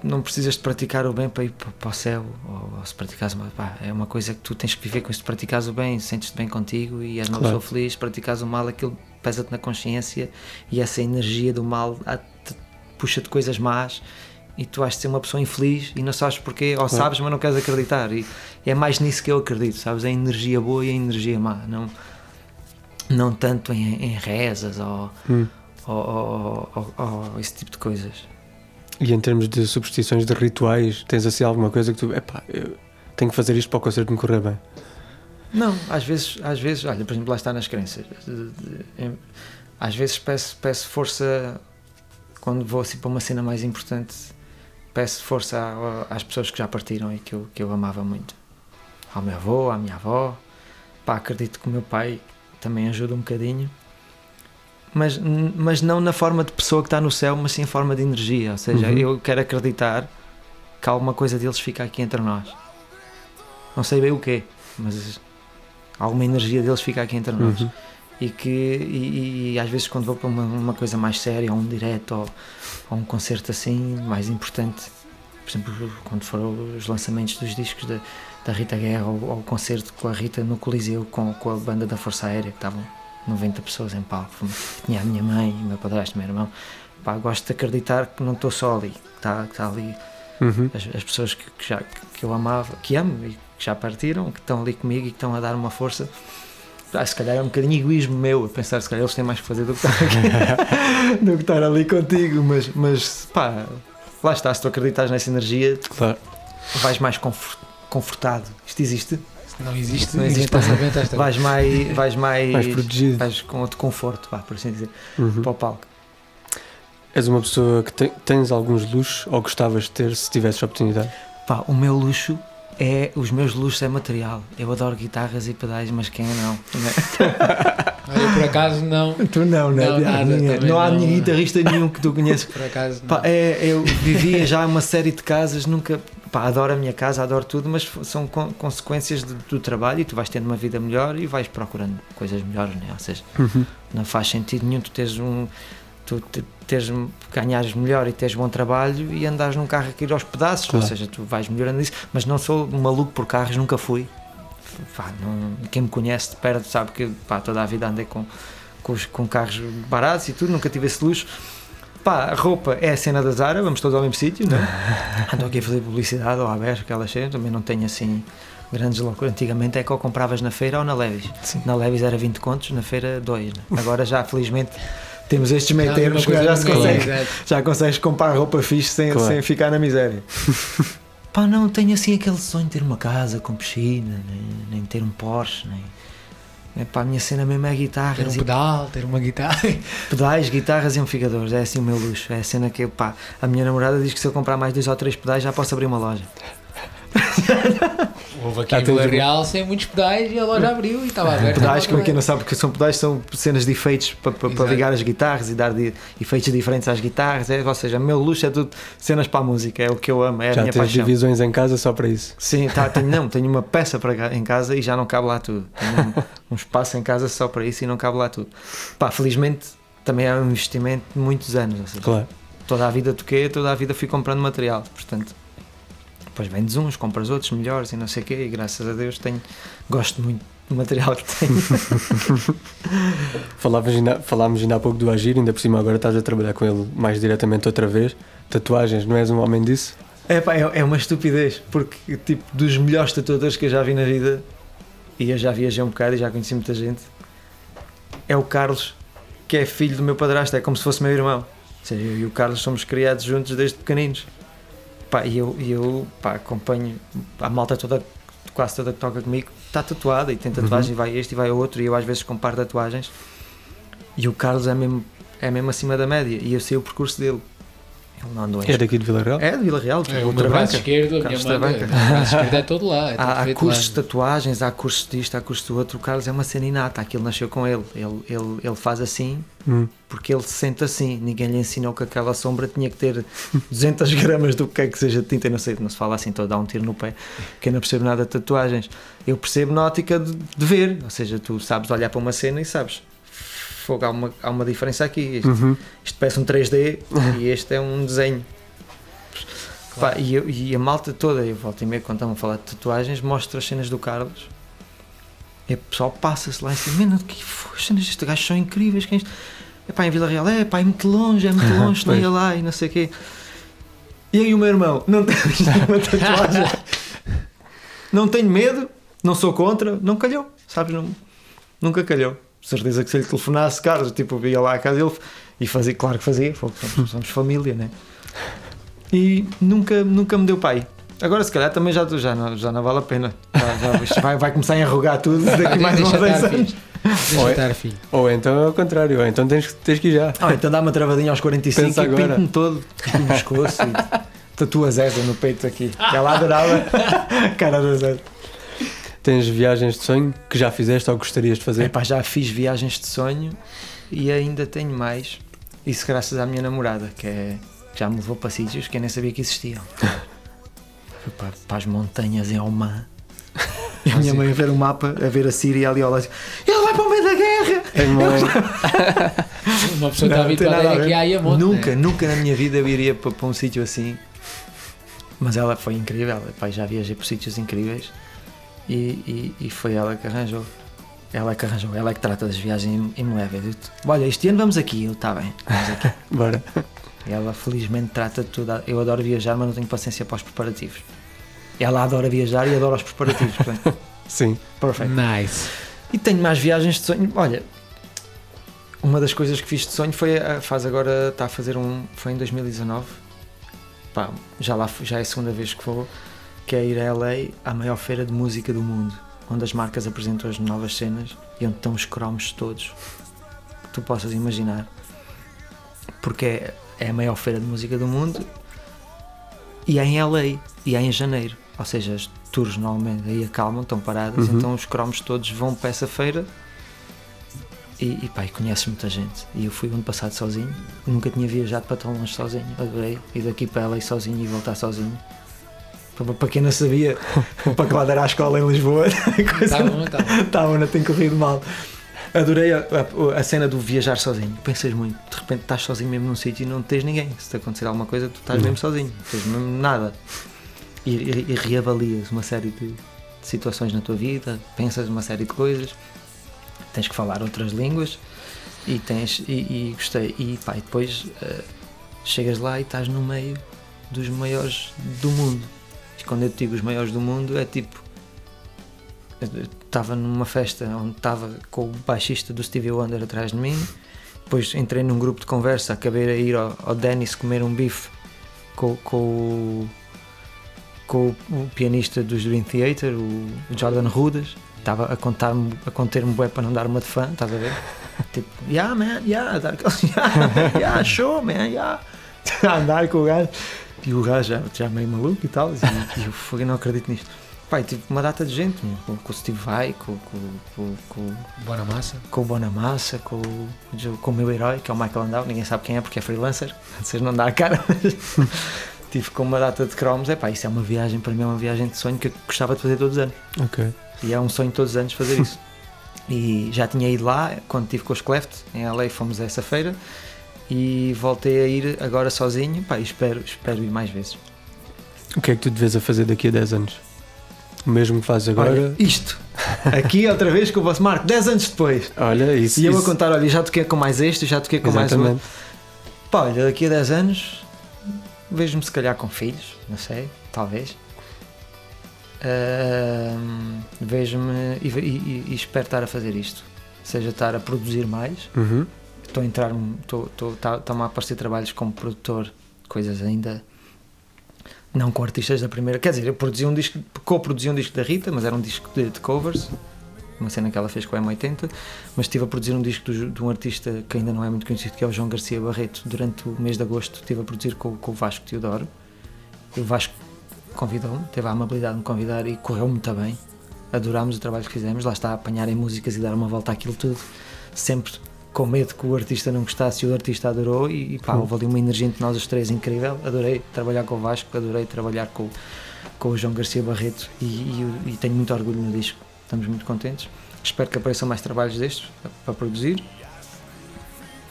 Speaker 2: não precisas de praticar o bem para ir para o céu, ou se praticares mal, pá, é uma coisa que tu tens que viver com isso. Se praticares o bem, sentes-te bem contigo e és uma pessoa feliz. Se praticares o mal, aquilo pesa-te na consciência e essa energia do mal puxa-te coisas más. E tu vais ser uma pessoa infeliz e não sabes porquê, ou sabes, mas não queres acreditar. E é mais nisso que eu acredito, sabes? A energia boa e a energia má, não tanto em rezas ou esse tipo de coisas.
Speaker 1: E em termos de superstições, de rituais, tens assim alguma coisa que tu, eu tenho que fazer isto para o concerto me correr bem?
Speaker 2: Não, às vezes, olha, por exemplo, lá está nas crenças. Às vezes peço força quando vou assim para uma cena mais importante. Peço força às pessoas que já partiram e que eu amava muito. Ao meu avô, à minha avó. Pá, acredito que o meu pai também ajuda um bocadinho. Mas não na forma de pessoa que está no céu, mas sim em forma de energia. Ou seja, eu quero acreditar que alguma coisa deles fica aqui entre nós. Não sei bem o quê, mas alguma energia deles fica aqui entre nós. E às vezes quando vou para uma coisa mais séria, ou um direto, ou um concerto assim, mais importante, por exemplo, quando foram os lançamentos dos discos da Rita Guerra, ou o concerto com a Rita no Coliseu, com a banda da Força Aérea, que estavam 90 pessoas em palco, tinha a minha mãe, o meu padrasto, o meu irmão. Pá, gosto de acreditar que não estou só ali, que está ali as pessoas que eu amava, que amo e que já partiram, que estão ali comigo e que estão a dar uma força. Se calhar é um bocadinho egoísmo meu a pensar, se calhar eles têm mais que fazer do que estar aqui, do que estar ali contigo, mas pá, lá está, se tu acreditas nessa energia, vais mais confortado. Isto existe?
Speaker 3: Não existe, pensamento esta
Speaker 2: vais mais
Speaker 1: protegido,
Speaker 2: vais com outro conforto, por assim dizer, para o palco.
Speaker 1: És uma pessoa que tens alguns luxos, ou gostavas de ter se tivesses a oportunidade?
Speaker 2: Pá, os meus luxos é material. Eu adoro guitarras e pedais, mas quem não?
Speaker 3: Eu por acaso não.
Speaker 2: Tu não, não há nenhum guitarrista nenhum que tu conheças.
Speaker 3: Por acaso não.
Speaker 2: Pá, eu vivia já uma série de casas, nunca. Pá, adoro a minha casa, adoro tudo, mas são consequências do trabalho, e tu vais tendo uma vida melhor e vais procurando coisas melhores, né? Ou seja, não faz sentido nenhum tu ganhares melhor e teres bom trabalho e andares num carro a cair aos pedaços, ou seja, tu vais melhorando isso, mas não sou maluco por carros, nunca fui. Pá, quem me conhece de perto sabe que toda a vida andei com com carros baratos e tudo, nunca tive esse luxo. Pá, a roupa é a cena da Zara, vamos todos ao mesmo sítio, não é? Ando aqui a fazer publicidade ou a Bershka, aquelas cenas, também não tenho assim grandes loucuras. Antigamente é que ou compravas na feira ou na Levi's.
Speaker 1: Sim.
Speaker 2: Na Levi's era 20 contos, na feira 2. Né? Agora já, felizmente, temos estes meio termos que já consegues comprar roupa fixe sem ficar na miséria. Pá, não tenho assim aquele sonho de ter uma casa com piscina, nem ter um Porsche, nem... Pá, a minha cena mesmo é guitarras.
Speaker 3: Ter um pedal, ter uma guitarra.
Speaker 2: Pedais, guitarras e amplificadores, é assim o meu luxo. É a cena que, pá, a minha namorada diz que se eu comprar mais 2 ou 3 pedais já posso abrir uma loja.
Speaker 3: Houve aqui em Vila Real sem muitos pedais e a loja abriu e estava aberta.
Speaker 2: Pedais, que quem não sabe porque são pedais, são cenas de efeitos para ligar as guitarras e dar efeitos diferentes às guitarras. Ou seja, o meu luxo é tudo cenas para a música, é o que eu amo, é a minha paixão. Já tens
Speaker 1: divisões em casa só para isso?
Speaker 2: Sim, tenho uma peça em casa e já não cabe lá tudo. Tenho um espaço em casa só para isso e não cabe lá tudo. Pá, felizmente também é um investimento de muitos anos. Ou seja,
Speaker 1: claro.
Speaker 2: Toda a vida toquei, toda a vida fui comprando material, portanto... Depois vendes uns, compras outros melhores e não sei o quê, e graças a Deus gosto muito do material que tenho.
Speaker 1: Falámos ainda há pouco do Agir, ainda por cima agora estás a trabalhar com ele mais diretamente outra vez. Tatuagens, não és um homem disso?
Speaker 2: É uma estupidez, porque tipo, dos melhores tatuadores que eu já vi na vida, e eu já viajei um bocado e já conheci muita gente, é o Carlos, que é filho do meu padrasto, é como se fosse meu irmão. Ou seja, eu e o Carlos somos criados juntos desde pequeninos. Pá, e eu acompanho a malta toda, quase toda que toca comigo, está tatuada e tem tatuagem, vai este e vai outro, e eu às vezes comparo tatuagens, e o Carlos é mesmo acima da média, e eu sei o percurso dele. Ele não andou
Speaker 1: é daqui de Vila Real?
Speaker 2: É de Vila Real,
Speaker 3: o meu braço esquerdo, a minha mãe, o braço esquerdo é todo lá.
Speaker 2: Há cursos de tatuagens, há cursos disto, há cursos do outro. O Carlos é uma cena inata, aquilo nasceu com ele. Ele faz assim porque ele se sente assim. Ninguém lhe ensinou que aquela sombra tinha que ter 200 gramas do que é que seja de tinta. Eu não sei, não se fala assim, estou a dar um tiro no pé, porque eu não percebo nada de tatuagens. Eu percebo na ótica de ver, ou seja, tu sabes olhar para uma cena e sabes. Fogo, há uma diferença aqui. Isto parece um 3D e este é um desenho. Claro. Pá, e a malta toda, eu volto e meio quando estamos a falar de tatuagens, mostro as cenas do Carlos e o pessoal passa-se lá e diz: Mano, que as cenas deste gajo são incríveis. Quem é pá, em Vila Real, é muito longe, não ia lá e não sei o quê. E aí o meu irmão, não tenho uma tatuagem, não tenho medo, não sou contra, não calhou, sabes? Nunca calhou. Certeza que se ele telefonasse, Carlos, tipo, ia lá à casa dele e fazia, claro que fazia, somos família, né? E nunca me deu pai. Agora, se calhar, também já não vale a pena. Vai começar a enrugar tudo daqui mais uns 10 anos.
Speaker 1: Ou então é ao contrário, ou então tens que ir já.
Speaker 2: Então dá uma travadinha aos 45 e pinto-me todo, no pescoço e tatua Zé no peito aqui. Ela adorava a cara da Zé.
Speaker 1: Tens viagens de sonho que já fizeste ou gostarias de fazer?
Speaker 2: Já fiz viagens de sonho e ainda tenho mais. Isso graças à minha namorada, que já me levou para sítios que eu nem sabia que existiam. Fui para as montanhas em Oman. E a minha mãe a ver o mapa, a ver a Síria ali ao lado. Ele vai para o meio da guerra!
Speaker 3: Uma pessoa está habituada aqui a Ayamonte.
Speaker 2: Nunca na minha vida eu iria para um sítio assim. Mas ela foi incrível. Já viajei por sítios incríveis. E foi ela que arranjou. Ela é que trata das viagens e me leva. Eu digo: olha, este ano vamos aqui. Eu, está bem, vamos aqui.
Speaker 1: Bora.
Speaker 2: E ela felizmente trata de tudo. Eu adoro viajar, mas não tenho paciência para os preparativos. Ela adora viajar e adora os preparativos. Portanto,
Speaker 1: sim.
Speaker 2: Perfeito.
Speaker 3: Nice.
Speaker 2: E tenho mais viagens de sonho. Olha, uma das coisas que fiz de sonho foi está a fazer foi em 2019. Pá, já é a segunda vez que vou. Que é ir a LA, à maior feira de música do mundo, onde as marcas apresentam as novas cenas e onde estão os cromos todos que tu possas imaginar, porque é a maior feira de música do mundo e é em LA e é em janeiro, ou seja, as tours normalmente aí acalmam, estão paradas, então os cromos todos vão para essa feira e conheces muita gente. E eu fui ano passado sozinho, nunca tinha viajado para tão longe sozinho, adorei ir daqui para LA sozinho e voltar sozinho. Para quem não sabia, para que lá dar à escola em Lisboa, não tem corrido mal. Adorei a cena do viajar sozinho. Pensas muito, de repente estás sozinho mesmo num sítio e não tens ninguém. Se te acontecer alguma coisa, tu estás mesmo sozinho, não tens mesmo nada. E reavalias uma série de situações na tua vida, pensas uma série de coisas, tens que falar outras línguas. E gostei. E pá, e depois chegas lá e estás no meio dos maiores do mundo. E quando eu te digo os maiores do mundo, é tipo, estava numa festa onde estava com o baixista do Stevie Wonder atrás de mim, depois entrei num grupo de conversa, acabei a ir ao Dennis comer um bife com o pianista dos Dream Theater, o Jordan Rudess. Estava a conter-me bué para não dar uma de fã, estás a ver? Tipo, yeah man, yeah, yeah, show man, yeah. A andar com o gajo. E o gajo já meio maluco e tal, e eu não acredito nisto. Pai, tive uma data de gente, com o Steve Vai, com
Speaker 3: Bonamassa,
Speaker 2: com o Bonamassa, com o meu herói, que é o Michael Landau, ninguém sabe quem é porque é freelancer, vocês não dá a cara, mas tive com uma data de cromos. Isso é uma viagem, para mim é uma viagem de sonho que eu gostava de fazer todos os anos.
Speaker 1: Ok.
Speaker 2: E é um sonho todos os anos fazer isso. E já tinha ido lá, quando estive com os Cleft, em LA, fomos a essa feira, e voltei a ir agora sozinho, e espero ir mais vezes.
Speaker 1: O que é que tu te vês a fazer daqui a 10 anos? O mesmo que fazes agora?
Speaker 2: Olha, isto, aqui outra vez com o vosso Marco, 10 anos depois.
Speaker 1: Olha, isso.
Speaker 2: E eu a contar, olha, já toquei com mais este, já toquei com
Speaker 1: Exatamente.
Speaker 2: mais outro. Pá, olha, daqui a 10 anos vejo-me se calhar com filhos, não sei, talvez. Vejo-me e espero estar a fazer isto, seja estar a produzir mais.
Speaker 1: Uhum.
Speaker 2: Está-me a aparecer trabalhos como produtor, coisas ainda não com artistas da primeira, quer dizer, eu co-produzi um disco da Rita, mas era um disco de covers, uma cena que ela fez com a M80, mas estive a produzir um disco de um artista que ainda não é muito conhecido, que é o João Garcia Barreto. Durante o mês de agosto estive a produzir com o Vasco Teodoro, e o Vasco convidou-me, teve a amabilidade de me convidar e correu muito bem, adorámos o trabalho que fizemos, lá está, a apanharem músicas e dar uma volta àquilo tudo, sempre com medo que o artista não gostasse, e o artista adorou, e pá, houve ali uma energia entre nós os três incrível. Adorei trabalhar com o Vasco, adorei trabalhar com o João Garcia Barreto, e tenho muito orgulho no disco, estamos muito contentes. Espero que apareçam mais trabalhos destes para produzir.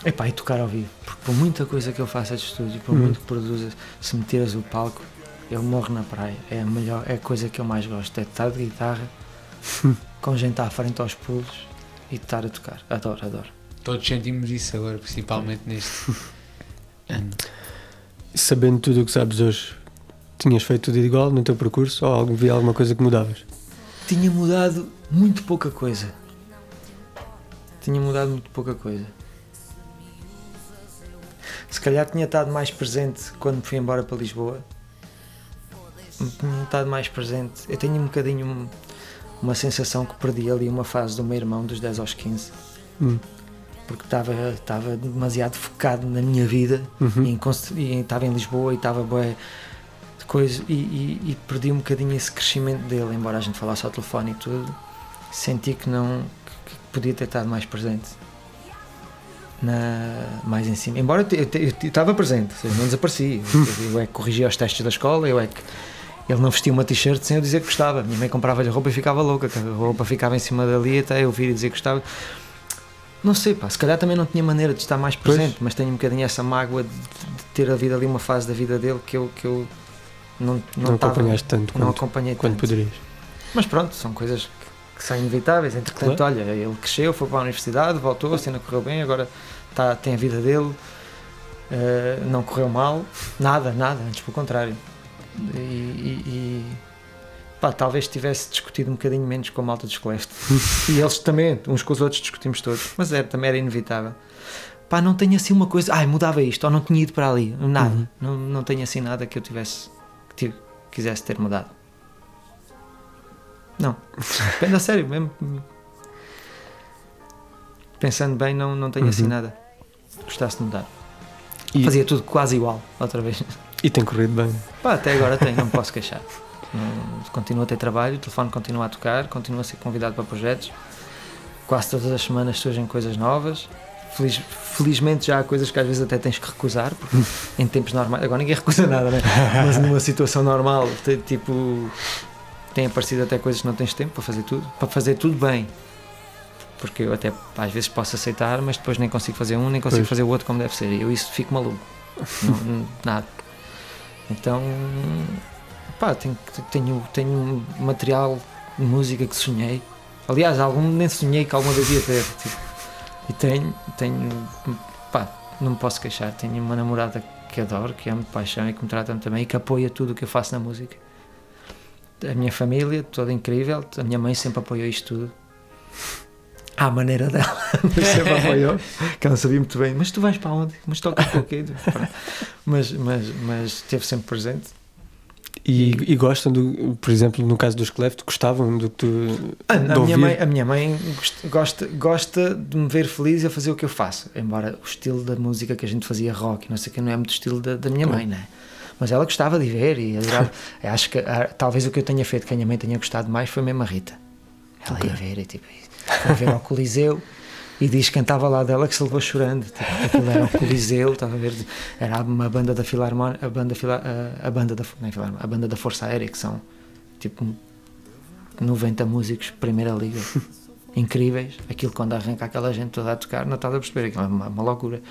Speaker 2: Epá, e tocar ao vivo, porque por muita coisa que eu faça de estúdio, por muito que produza, se me tiras o palco, eu morro na praia. É a coisa que eu mais gosto, é estar de guitarra com gente à frente aos pulos e estar a tocar. Adoro.
Speaker 3: Todos sentimos isso agora, principalmente neste ano.
Speaker 1: Sabendo tudo o que sabes hoje, tinhas feito tudo igual no teu percurso, ou havia alguma coisa que mudavas?
Speaker 2: Tinha mudado muito pouca coisa. Se calhar tinha estado mais presente quando me fui embora para Lisboa. Tinha estado mais presente. Eu tenho um bocadinho uma sensação que perdi ali uma fase do meu irmão, dos 10 aos 15. Porque estava demasiado focado na minha vida, e estava em Lisboa e estava bué de coisa, e perdi um bocadinho esse crescimento dele, embora a gente falasse ao telefone e tudo. Senti que podia ter estado mais presente, mais em cima, embora eu estava presente, ou seja, não desapareci. Eu é que corrigia os testes da escola, eu é que ele não vestia uma t-shirt sem eu dizer que gostava. Minha mãe comprava-lhe roupa e ficava louca, a roupa ficava em cima dali até eu vir e dizer que gostava. Não sei, pá, se calhar também não tinha maneira de estar mais presente, mas tenho um bocadinho essa mágoa de ter havido ali uma fase da vida dele que eu não
Speaker 1: acompanhaste tanto quanto poderias.
Speaker 2: Mas pronto, são coisas que são inevitáveis. Entretanto, claro. Olha, ele cresceu, foi para a universidade, voltou, a cena correu bem, agora tem a vida dele, não correu mal, nada, antes pelo contrário. Pá, talvez tivesse discutido um bocadinho menos com a malta dos Cleft. E eles também, uns com os outros, discutimos todos. Mas também era inevitável. Pá, não tenho assim uma coisa, mudava isto, ou não tinha ido para ali, nada. Não tenho assim nada que eu quisesse ter mudado. Não. Depende a sério, mesmo. Pensando bem, não tenho assim nada que gostasse de mudar. Fazia tudo quase igual, outra vez.
Speaker 1: E tem corrido bem.
Speaker 2: Pá, até agora não me posso queixar. Continuo a ter trabalho, o telefone continua a tocar, continuo a ser convidado para projetos, quase todas as semanas surgem coisas novas. Felizmente já há coisas que às vezes até tens que recusar, porque em tempos normais, agora ninguém recusa nada, né? Mas numa situação normal, tipo, tem aparecido até coisas que não tens tempo para fazer tudo bem, porque eu até às vezes posso aceitar, mas depois nem consigo fazer nem consigo fazer o outro como deve ser, e eu isso fico maluco. Nada. Então, pá, tenho material de música que sonhei. Aliás, algum nem sonhei que alguma vez ia ter. Tipo, e pá, não me posso queixar, tenho uma namorada que adoro, que amo de paixão e que me trata muito bem e que apoia tudo o que eu faço na música. A minha família, toda incrível, a minha mãe sempre apoiou isto tudo. À maneira dela, mas sempre apoiou, que ela sabia muito bem, mas tu vais para onde? Mas toca para o quê? Mas esteve sempre presente.
Speaker 1: E gostam, por exemplo, no caso dos Cleft, gostavam do que tu...
Speaker 2: A minha mãe gosta de me ver feliz a fazer o que eu faço, embora o estilo da música que a gente fazia rock, não sei o que, não é muito o estilo da minha mãe, né? Mas ela gostava de ver e adorava. Acho que talvez o que eu tenha feito que a minha mãe tenha gostado mais foi mesmo a Rita. Ela ia ver e tipo... Foi ver ao Coliseu e diz que cantava lá dela que se levou chorando, tipo, aquilo era o Coliseu, estava a ver, era uma banda da Filarmónica, a banda da Força Aérea, que são tipo 90 músicos primeira liga, incríveis, aquilo quando arranca aquela gente toda a tocar, não estás a perceber, aquilo é uma loucura.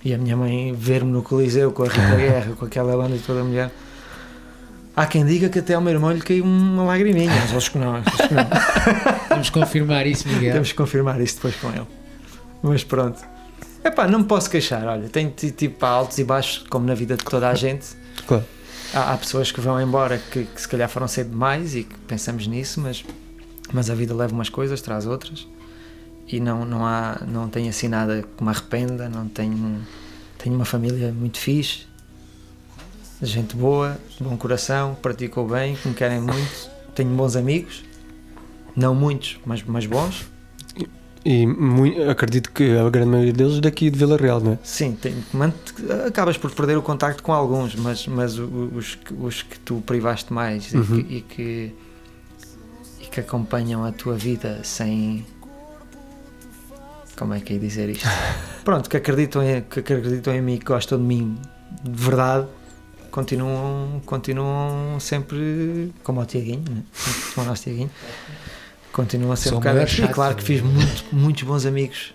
Speaker 2: E a minha mãe ver-me no Coliseu com a Rita Guerra, com aquela banda de toda a mulher. Há quem diga que até ao meu irmão lhe caiu uma lagriminha, mas acho que não.
Speaker 3: Temos que confirmar isso, Miguel.
Speaker 2: Temos que confirmar isso depois com ele. Mas pronto. Epá, não me posso queixar, olha, tenho tipo altos e baixos, como na vida de toda a gente.
Speaker 1: Claro.
Speaker 2: Há pessoas que vão embora que se calhar foram cedo demais e que pensamos nisso, mas a vida leva umas coisas, traz outras. E não tenho assim nada que me arrependa, tenho uma família muito fixe. Gente boa, de bom coração, praticou bem, que me querem muito, tenho bons amigos, não muitos, mas bons.
Speaker 1: E acredito que a grande maioria deles daqui de Vila Real, não é?
Speaker 2: Sim, acabas por perder o contacto com alguns, mas os que tu privaste mais e que acompanham a tua vida sem... Como é que é dizer isto? Pronto, que acreditam em mim, que gostam de mim de verdade, continuam sempre como o Tiaguinho, né? Como o nosso Tiaguinho, continuam sempre e claro que fiz muitos bons amigos,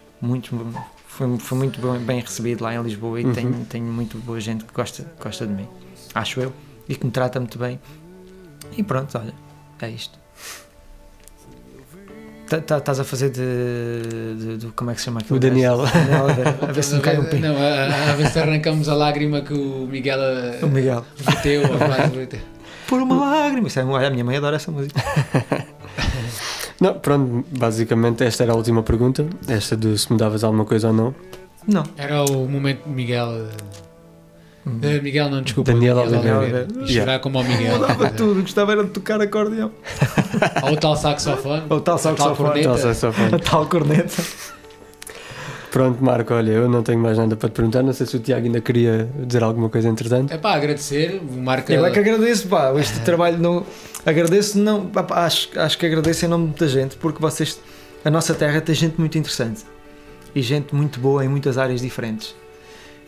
Speaker 2: foi muito bem recebido lá em Lisboa e tenho muito boa gente que gosta de mim, acho eu, e que me trata muito bem. E pronto, olha, é isto. Estás a fazer de como é que se chama aquilo?
Speaker 1: O Daniel.
Speaker 2: A ver se me cai um pingo.
Speaker 3: Não, a ver se arrancamos a lágrima que o Miguel verteu.
Speaker 2: Por uma lágrima. A minha mãe adora essa música.
Speaker 1: Não, pronto, basicamente esta era a última pergunta. Esta de se mudavas alguma coisa ou não.
Speaker 2: Não.
Speaker 3: Era o momento de Miguel... Miguel não, desculpa.
Speaker 1: Daniel Oliveira.
Speaker 3: E chorar como o Miguel.
Speaker 2: Mudava tudo, gostava era de tocar acordeão.
Speaker 3: Ou o tal saxofone.
Speaker 2: Ou o tal saxofone. A tal corneta.
Speaker 1: Pronto, Marco, olha, eu não tenho mais nada para te perguntar. Não sei se o Tiago ainda queria dizer alguma coisa entretanto.
Speaker 3: É pá, agradecer. O Marco...
Speaker 2: Eu é que agradeço, pá. Este trabalho não... Agradeço, não... Acho que agradeço em nome de muita gente, porque vocês... A nossa terra tem gente muito interessante. E gente muito boa em muitas áreas diferentes.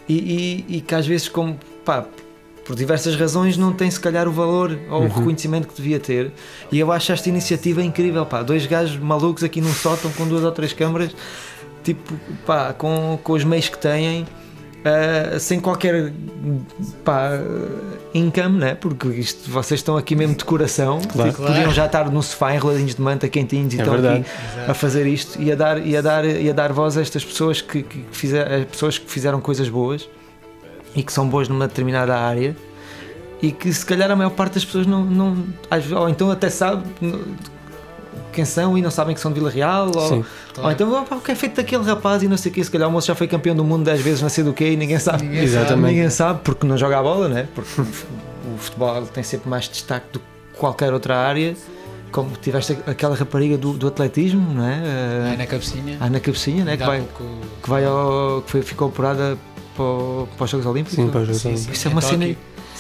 Speaker 2: E que às vezes, como, pá, por diversas razões, não tem se calhar o valor ou o reconhecimento que devia ter. E eu acho esta iniciativa incrível, pá. 2 gajos malucos aqui num sótão com 2 ou 3 câmaras, tipo, pá, com os meios que têm, sem qualquer, pá, income, né? Porque isto, vocês estão aqui mesmo de coração,
Speaker 1: claro.
Speaker 2: Tipo, podiam já estar no sofá enroladinhos de manta, quentinhos, e estão
Speaker 1: verdade.
Speaker 2: Aqui a fazer isto e a dar voz a estas pessoas que fizeram coisas boas e que são boas numa determinada área e que se calhar a maior parte das pessoas não ou então até sabe quem são e não sabem que são de Vila Real, ou então o que é feito daquele rapaz e não sei o que, se calhar o moço já foi campeão do mundo 10 vezes, não sei do que, e ninguém sabe. Ninguém sabe porque não joga a bola, né? Porque o futebol tem sempre mais destaque do que qualquer outra área, como tiveste aquela rapariga do atletismo, não é? Ana Cabecinha, né? Que ficou operada para os Jogos Olímpicos.
Speaker 1: Sim, para os Jogos Olímpicos.
Speaker 2: Isso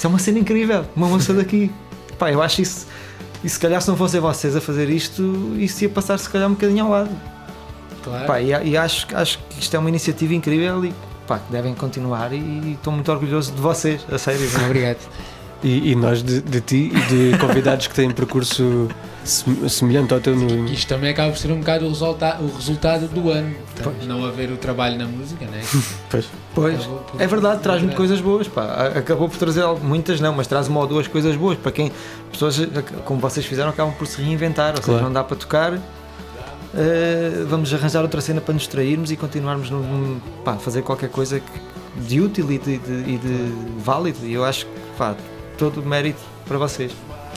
Speaker 2: é uma cena incrível, uma moça daqui. Pá, eu acho isso. E se calhar se não fossem vocês a fazer isto, isso ia passar se calhar um bocadinho ao lado.
Speaker 3: Claro.
Speaker 2: Pá, e acho que isto é uma iniciativa incrível e pá, devem continuar e estou muito orgulhoso de vocês, a sério.
Speaker 3: Obrigado.
Speaker 1: E nós de ti e de convidados que têm percurso semelhante ao teu no...
Speaker 3: Isto também acaba por ser um bocado o resultado do ano. Portanto, não haver o trabalho na música, né?
Speaker 2: Pois, é verdade, traz muito coisas boas, pá. Acabou por trazer muitas não, mas traz 1 ou 2 coisas boas para quem, pessoas como vocês fizeram, acabam por se reinventar, ou seja, não dá para tocar vamos arranjar outra cena para nos distrairmos e continuarmos a fazer qualquer coisa de útil e de válido. E eu acho que todo o mérito para vocês.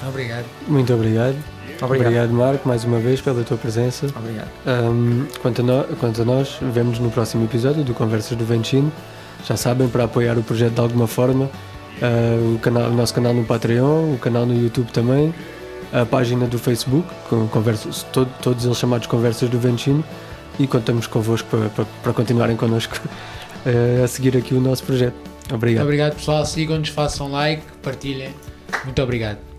Speaker 3: Obrigado.
Speaker 1: Muito obrigado. Obrigado, Marco, mais uma vez pela tua presença.
Speaker 2: Obrigado.
Speaker 1: Quanto a nós, vemos no próximo episódio do Conversas do Ventino. Já sabem, para apoiar o projeto de alguma forma, o nosso canal no Patreon, o canal no YouTube também, a página do Facebook, com conversas, todos eles chamados Conversas do Ventino, e contamos convosco para continuarem connosco a seguir aqui o nosso projeto. Obrigado.
Speaker 3: Obrigado, pessoal. Sigam-nos, façam like, partilhem. Muito obrigado.